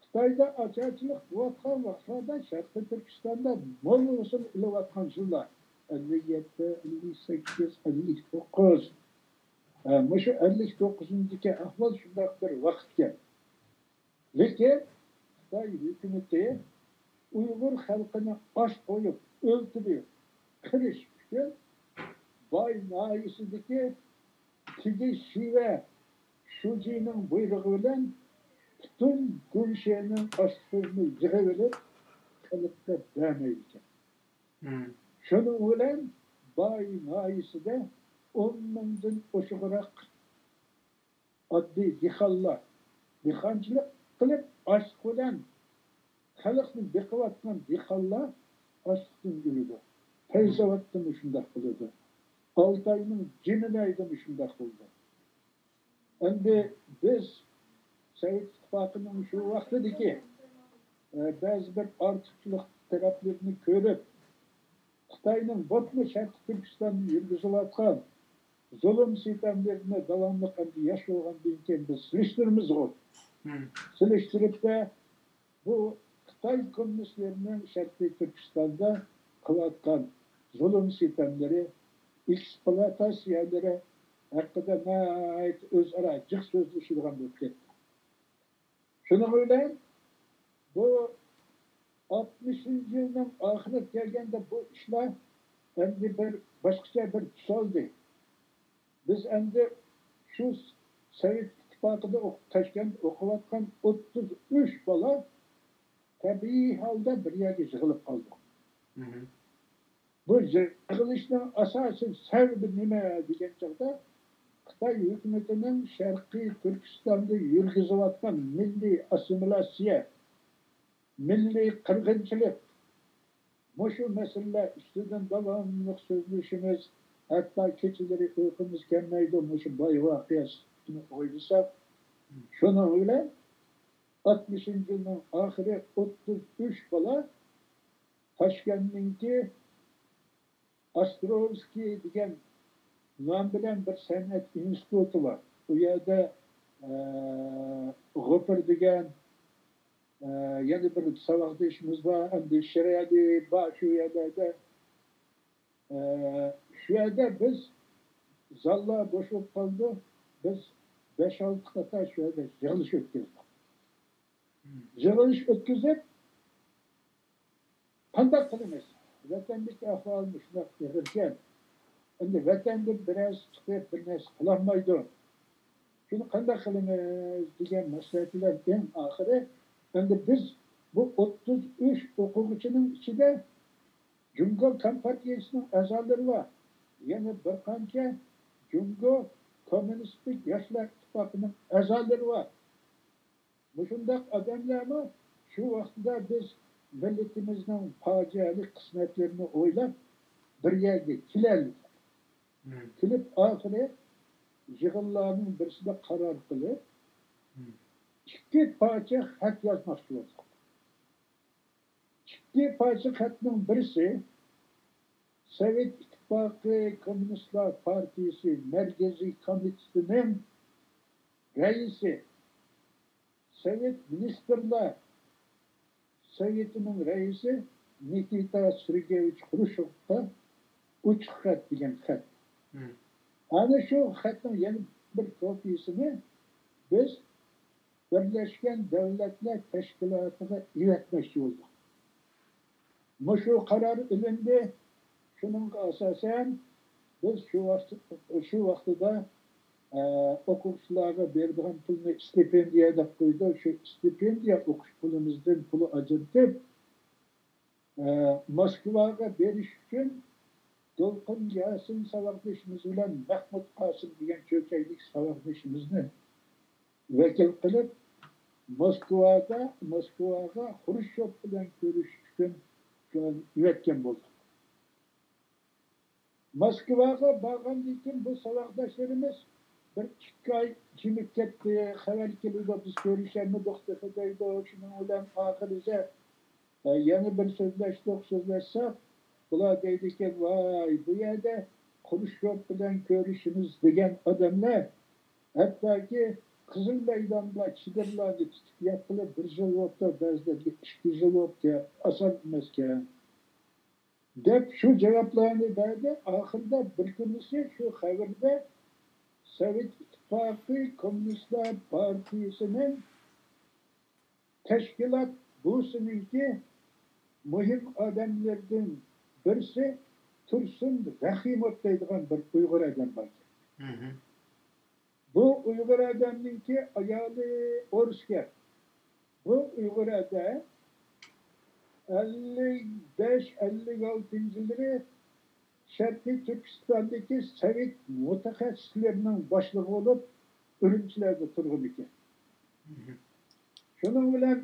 Xitoyda ocharchilik bo'layotgan vaqtlarda Sharqiy Turkistonda mo'l hosil ilayotgan yillar 57, 58, 59. Mushu 59-ki ahvol shunday bir vaqtga. Lekin Xitoy hukumati Uyg'ur xalqini osh qo'yib, o'ltirib, qirish uchun boy noisidagi Tigi Shiva Shujining buyrug'i bilan butun Gulshening oshini yig'ib olib, xalqqa bermaydi ekan. Shuning bilan boy noisida 10 mingdan oshiqroq oddiy dehqonchilik qilib osh bilan xalqni beqiyotgan dehqonlar ochlikdan o'ladi. Fayzovatdan shunday qiladi. Oltayning jiminaydan shunday qildi. Endi biz Sovet ittifoqining shu vaqtidagi ba'zi bir ortiqchilik taraflarini ko'rib, Xitoyning botli Sharq Turkistonni yurgizilayotgan zulm sitamlarini davomli qilib yashagandan keyin biz silishtiramiz. Silishtiribda bu Xitoy kommunistlarining Sharqiy Turkistonda qilayotgan zulm sitamlari, ekspluatatsiyalari haqida o'zaro jiq so'zlashadigan bo'lib ketdi. Shuning bilan bu 60-yilning oxiriga kelganda bu ishlar endi bir boshqacha bir tus oldi. Biz endi shu Sovet ittifoqida Toshkent o'qiyotgan 33 bola tabiiy holda bir yerga yig'ilib qoldi. Bu yig'ilishning asosiy sababi nima degan chog'da Xitoy hukumatining Sharqiy Turkistonda yurgizayotgan milliy assimilyatsiya, milliy qirg'inchilik, mushu masalalar ustidan davomli so'zlashimiz, hatto kechalari uyqumiz kelmaydi, mushu boy voqeasini o'ylasak, shuni bilan 60-yilning oxiri 33 bola Toshkentninki Ostrovskiy degan nom bilan bir san'at instituti var. Bu yerda G'ofir degan yana bir saboqdoshimiz bor, endi Shirali bor shu yerlarda. Shu yerda biz zallar bo'shab qoldi. Biz 5-6 qator shu yerda yig'ilish o'tkazdik. Yig'ilish o'tkazib, qanday qilamiz? Vatandagi ahvolni shunday qilgan. Endi vatanda biroz chiqib bir narsa qilolmaydi. Shuni qanday qilamiz degan maslahatlar eng oxiri endi biz bu 33 o'quvchining ichida Jungo kompartiyasining a'zolari bor. Yana bir qancha Jungo kommunistik yoshlar ittifoqining a'zolari bor. Shunday odamlarni shu vaqtda biz millatimizning fojiali qismatlarini o'ylab bir yerga kelaylik. Kelib oxiri yig'inlarning birisida qaror qilib, 2 parcha xat yozmoqchi bo'ldik. 2 parcha xatning birisi Sovet ittifoqi Kommunistlar partiyasi Markaziy komitetining raisi, Sovet ministrlar Sovetinin raisi Nikita Sergeyevich Xrushchevga 3 xat degan xat. Ana shu xatning yana bir kopiyasini biz Birleşken Devletler Teşkilatı'na iletmekçi olduk. Şu karar ilindi. Şunun asasen biz şu vaxtıda okuşlara verdiğim pulunu stipendiyada koydu. Şu stipendiya okuş pulumuzdan pulu acırtıp Moskva'ya veriş için Dolqun Yasin savaşmışımız ile Mahmut Qasım degan çökeylik savaşmışımızı vekil qilib Moskvaga Xrushchev bilan ko'rish uchun yuvatgan bo'ldik. Moskvaga borgandan keyin bu saboqdoshlarimiz bir 2 oy jimib ketdi. Xabar keldi, biz ko'rishamiz deydi. Shuning bilan oxiriga yana bir so'zlashsak, bular deydi ekan, voy, bu yerda Xrushchev bilan ko'rishimiz degan odamlar hattoki Qizil maydonda chigirlarni tutib yapilib 1 yil bo'ldi, ba'zilarga 2 yil bo'ldi, oson emas ekan deb shu javoblarni berdi. Oxirida bir kunisi shu xabarda Sovet İttifakı Komünistler Partisi'nin teşkilat busununki mühim adamlardan birisi Tursun Rahimov deydigan bir Uygur adam var. Bu Uygur adamınki ayoli Orusga. Bu Uygur adam 55-56 yılları Şarkı Türkistan'daki Sovet mutaxassislerinin başlığı olup Ürümçilerde turgun ekan. Şunun bilan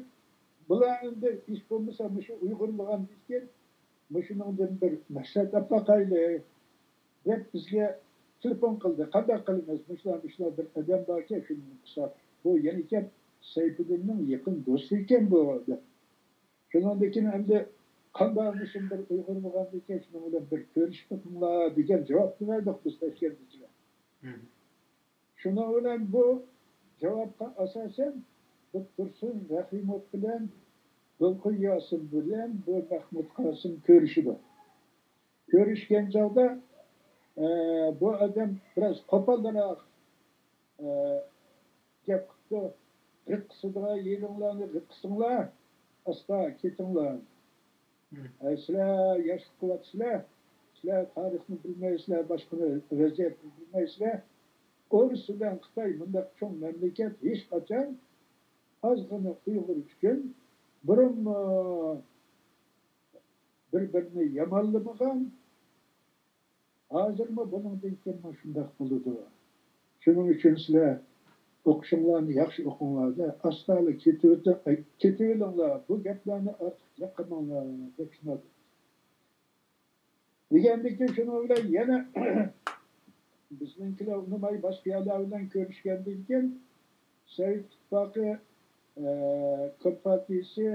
bularında iş bulmasa şu Uygurluğan deyken şunundan bir maqsad tapaqayli deb bizga telefon qildi. Qanday qilamiz? Muşlar bir adam bor ekan, shuni qisab. Bu yana ekan Sayfiddinning yaqin do'sti ekan bu odam. Shundan keyin endi qandaymışım bir Uygur bo'lgandan keyin shuni bilan bir ko'rishibmiz degan javobni berdik biz tashkilotchilar. Shuning bilan bu javobga asosan bu Tursun Rahimov bilan Dolqun Yosin bilan bu Mahmud Qosim ko'rishdi. Ko'rishgan chog'da bu odam biraz qo'polroq gap qildi. Riqsida yeringlarni riqsinglar, asta ketinglar. Sizlar yoshlik qilyapsizlar, sizlar tarixni bilmaysizlar, boshqa vaziyatni bilmaysizlar. O'rus bilan Xitoy bunday cho'ng mamlakat hech qachon ozgina Uyg'ur uchun burun bir-birini yomonlamagan. Hozirmi buningdan keyin shunday bo'ladi. Shuning uchun sizlar o'qishinglarni yaxshi o'qinglar, astali ketaveringlar, bu gaplarni ortiq yaqininglar deb tushunadi. Degandan keyin shuni bilan yana bizninkilar nimay boshqa yerlar bilan ko'rishgandan keyin Sovet İttifakı Kompartiyasi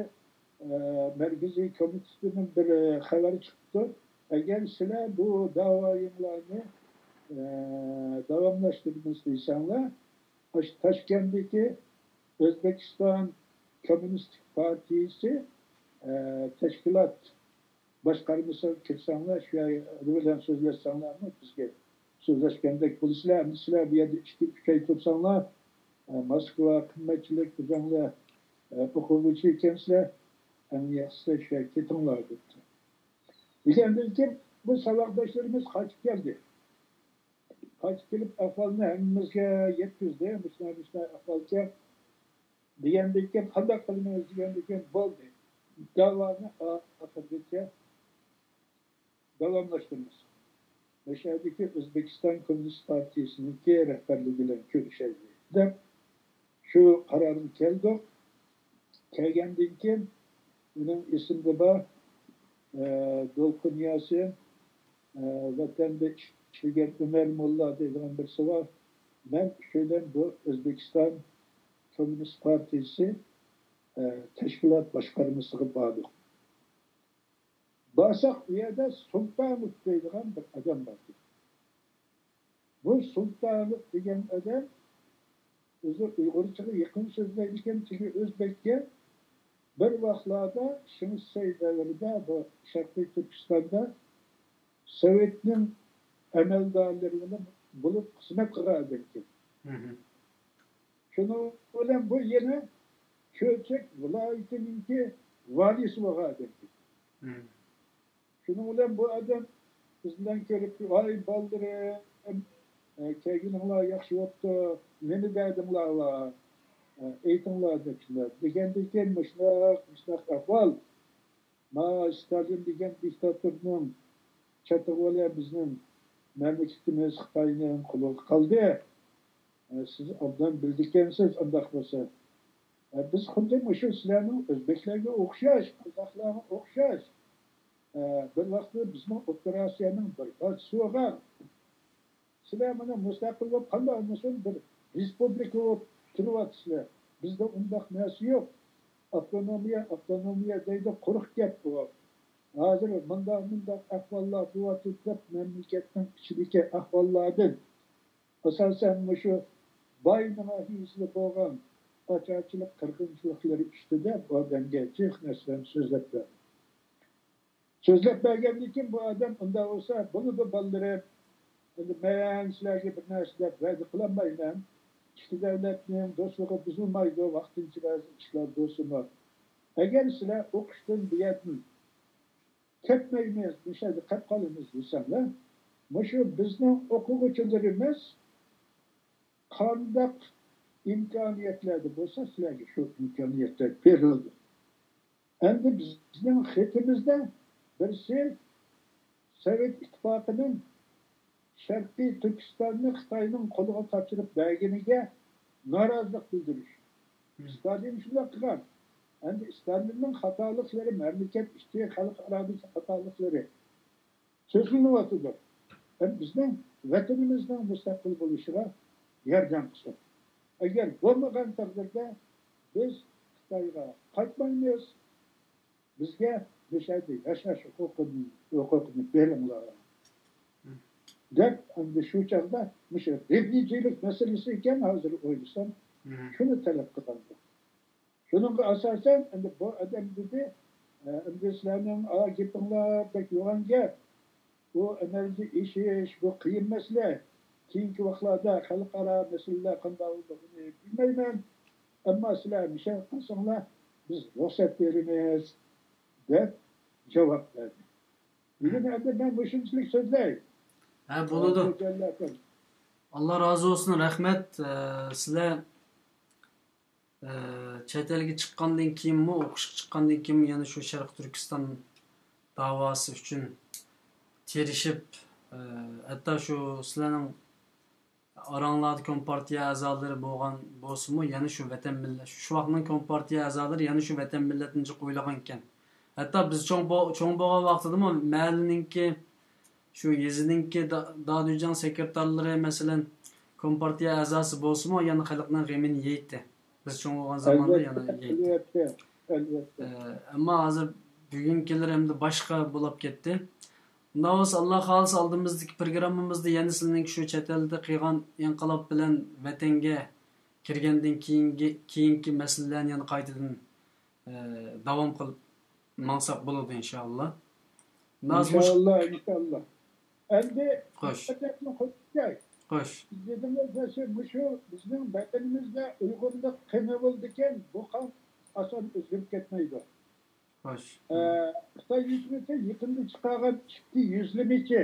Merkezi Komitesining bir xabari chiqdi. Agar sizlar bu da'voyinglarni davomlashtirishni istaysanlar, Toshkentdagi O'zbekiston Kommunistik Partiyasi tashkilot boshqarmasiga kirsanglar, shu bilan so'zlashsanglarmi, bizga so'zlashgandek bo'lsizlar, sizlar bu yerda 2-3 oy tursanglar, Moskva qimmatchilik qilsanglar, o'quvchi ekansizlar, yaxshisi shu ketinglar debdi. Degandan keyin bu saboqdoshlarimiz qochib keldi. Qochib kelib ahvolni hammamizga yetkazdi. Mushlar ahvolga degandan keyin qanday qilamiz degandan keyin bo'ldi. Davoni oxirigacha davomlashtiramiz. O'shadagi O'zbekiston Kommunist Partiyasiniki rahbarligi bilan ko'rishaylik deb shu qarorga keldik. Kelgandan keyin uning esimda bor Dolqun Yosin vatanda ishlagan Umar Molla degan birisi bor. Men shundan bu O'zbekiston Kommunist Partiyasi tashkilot boshqarmasiga bordik. Borsak u yerda Sultonov deydigan bir odam bor. Bu Sultonov degan odam o'zi Uyg'urchaga yaqin so'zlaydigan o'zbekka bir vaqtlarda Shimsay davrida bu Sharqiy Turkistonda Sovetning amaldorlari bilan bo'lib xizmat qilgan odam. Shuning bilan bu yana Cho'chak viloyatininki valisi bo'lgan odam. Shuning bilan bu odam biz bilan kelib, voy boldirim, kelgininglar yaxshi bo'pti, nima derdinglar, aytinglar debdilar. Degandan keyin shunaqa ahvol. Ma Stalin degan diktatorning chatag'o'la bizning mamlakatimiz Xitoyning qo'liga qoldi. Siz obdan bildikansiz, undaq bo'lsa. Biz xuddi shu sizlarning o'zbeklarga o'xshash, qozoqlarga o'xshash bir vaqtda bizning operatsiyaning bir parchasi bo'lgan. Sizlar mana mustaqil bo'lib qanday bo'lmasin bir respublika bo'lib turyapsizlar. Bizda undaq narsa yo'q. Avtonomiya deydi quruq gap bu. Hozir bunday ahvollar bo'lyapti deb mamlakatning ichidagi ahvollardan asosan shu boy nahiyasida bo'lgan qochoqchilik qirg'inchiliklari ustida bu odamga jiq narsani so'zlab berdi. So'zlab bergandan keyin bu odam unda bo'lsa buni da bildirib men sizlarga bir narsa deb va'da qilolmayman. İkki davlatning do'stligi buzilmaydi, vaqtincha ba'zi ishlar bo'lsinmi. Agar sizlar o'qishdan buyatni ketmaymiz, bu yerda qolib qolamiz desanlar, shu bizning o'quvchilarimiz qanday imkoniyatlarda bo'lsa sizlarga shu imkoniyatlar berildi. Endi bizning xetimizda birisi Sovet ittifoqining Sharqiy Turkistonni Xitoyning qo'liga topshirib berganiga norozilik bildirish. Stalin shunday qilgan. Endi Stalinning xatoliklari, mamlakat ichki xalqarodagi xatoliklari so'zlanyapti. Bizning vatanimizning mustaqil bo'lishiga yordam qilsin. Agar bo'lmagan taqdirda biz Xitoyga qaytmaymiz. Bizga bu yerda yashash huquqini beringlar. Deb endi shu chog'da o'sha refujilik masalasi ekan hozir o'ylasam shuni talab qildi. Shunga asosan endi bu odam dedi endi sizlarning gapinglar bek yo'g'on gap. Bu enerji ishish bu qiyin masala. Keyingi vaqtlarda xalqaro masalalar qanday bo'lishini bilmayman. Ammo sizlar mishan qilsanglar biz ruxsat beramiz deb javob berdi. Bugun endi men bu shunchalik so'zlayman. Ha bo'ladi. Alloh rozi bo'lsin, rahmat. Sizlar chet elga chiqqandan keyinmi, o'qishga chiqqandan keyinmi yana shu Sharq Turkiston da'vosi uchun tirishib, hatto shu sizlarning oranglarda kompartiya a'zolari bo'lgan bo'lsa-mu, yana shu vatan millat, shu vaqtning kompartiya a'zolari yana shu vatan millatini o'ylagan ekan. Hatto biz cho'ng bo'lgan vaqtidami mahalliningki shu yezininki Dadujan sekretarlari masalan kompartiya a'zosi bo'lsa-mu, yana xalqning g'amini yeydi. Biz cho'ng bo'lgan zamonda yana yeydi. Ammo hozir bugungilar endi boshqa bo'lib ketdi. Bundan bo'lsa Alloh xohlasa oldimizdagi programmamizda yana sizning shu chet elda qilgan inqilob bilan vatanga kirgandan keyingi masalalarni yana qaytadan davom qilib mansab bo'ladi inshaalloh. İnşallah. Endi xo'sh. Xo'sh. Shu bizning vatanimizda Uyg'urlik qani bo'ldi ekan, bu ham oson o'zgarib ketmaydi. Xo'sh. Xitoy hukumati yaqinda chiqargan ikki yuzlamachi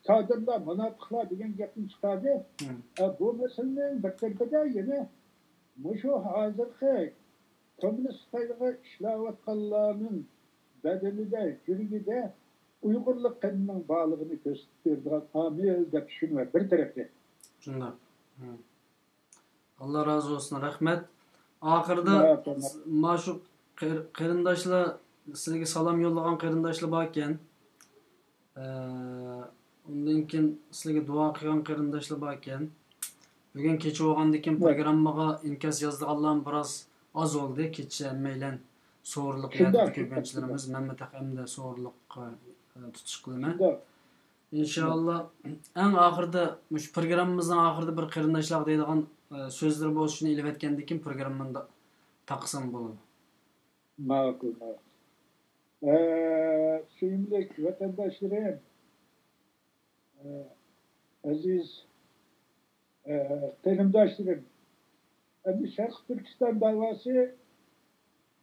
kadrlar, munofiqlar degan gapni chiqardi. Bu masalaning bir tarafida yana shu hozirgi kommunist Xitoyga ishlayotganlarning bedenide, yürügide Uygurluk kanının bağlılığını gösterdiğin amel deb düşünme bir tarafta. Şundan. Allah razı olsun, rahmet. Ahırda maşu qarindoshlar sizlarga salom yo'llagan qarindoshlar bor ekan. Undan keyin sizlarga duo qilgan qarindoshlar bor ekan. Bugun kecha bo'lgandan keyin programmaga inkos yozganlarning biroz oz bo'ldi. Kecha meylan so'rliq yozib ko'rganchilarimiz Mehmet Akamda so'rliq tutish qilaman. İnşallah eng oxirida shu programmamizning oxirida bir qarindoshlar deydigan so'zlar bo'lishini ilib etgandan keyin programmani taqsam bo'ladi. Ma'qul. Suyumlik vatandaşlarım, aziz qarindoshlarım, endi Sharq Turkiston davası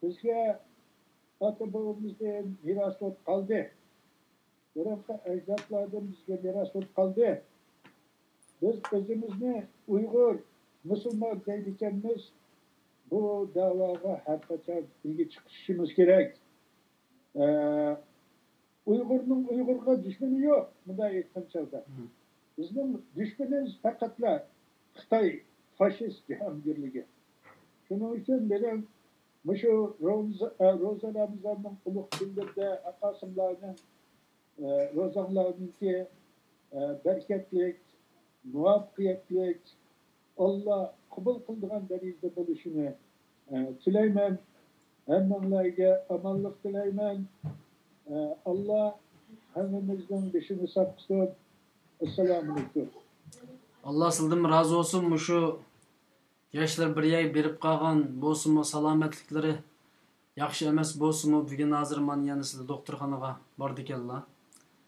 bizga ota-bobomizdan meros bo'lib qoldi. Burungi ajdodlardan bizga meros bo'lib qoldi. Biz o'zimizni Uyg'ur, musulmon deydi ekanmiz. Bu davaga har qachon birga chiqishimiz kerak. Uyg'urning Uyg'urga dushmani yo'q, bunday aytgan chog'da. Bizning dushmanimiz faqatla Xitoy faşist jahongirligi. Shuning uchun men Şu Roza Ramazan'ın uluk günlerinde akasımlarının rozanlarınki bereketlik, muvaffakiyetlik, Allah kabul kıldığın derecede buluşunu tileymen. Hemmenlerge amallık tileymen. Allah hemimizden dişini sapsın. Esselamu Aleyküm. Allah sizden razı olsun. Şu yaşlar bir yay berip kalgan bolsunmu salametlikleri yaxşı emas bolsunmu bugün hazır man yana sizde doktorxonaga bardı ekanlar.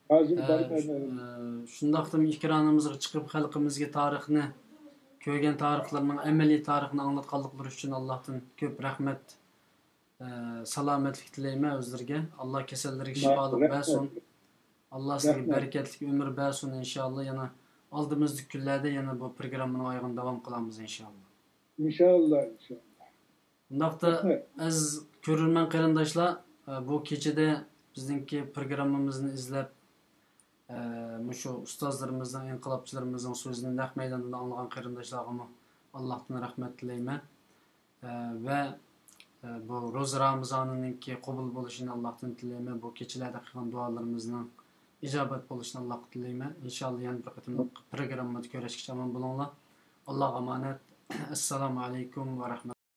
Hazır barmen. Şundaqtım ikranımızga çıkıp halkımızga tarixni kögen tarixlarning amaliy tarixini anlatganliklari uchun Allohdan ko'p rahmat. Salametlik tileyme özlerge. Allah kesellerge şifalık bersin. Allah sizge bereketlik ömür bersin inşallah. Yana aldığımız günlerde yana bu programın ayağını devam kılamız inşallah. İnşallah. Bundaqda az görürmen qarindaşlar bu keçede bizdinki programımızı izlep şu ustazlarımızdan, inqilabçılarımızdan sözünü naq meydanında anlagan qarindaşlarıma Allah'tan rahmet dileyme. Ve bu Roza Ramazan'ınki qabul bo'lishini Allohdan tilayman. Bu kechalarda qilgan duolarımızın ijobat bo'lishini Allohdan tilayman. İnşallah yana bir qatim programmada ko'rishgacha aman bo'linglar. Allohga emanet. Assalomu alaykum va rahmat.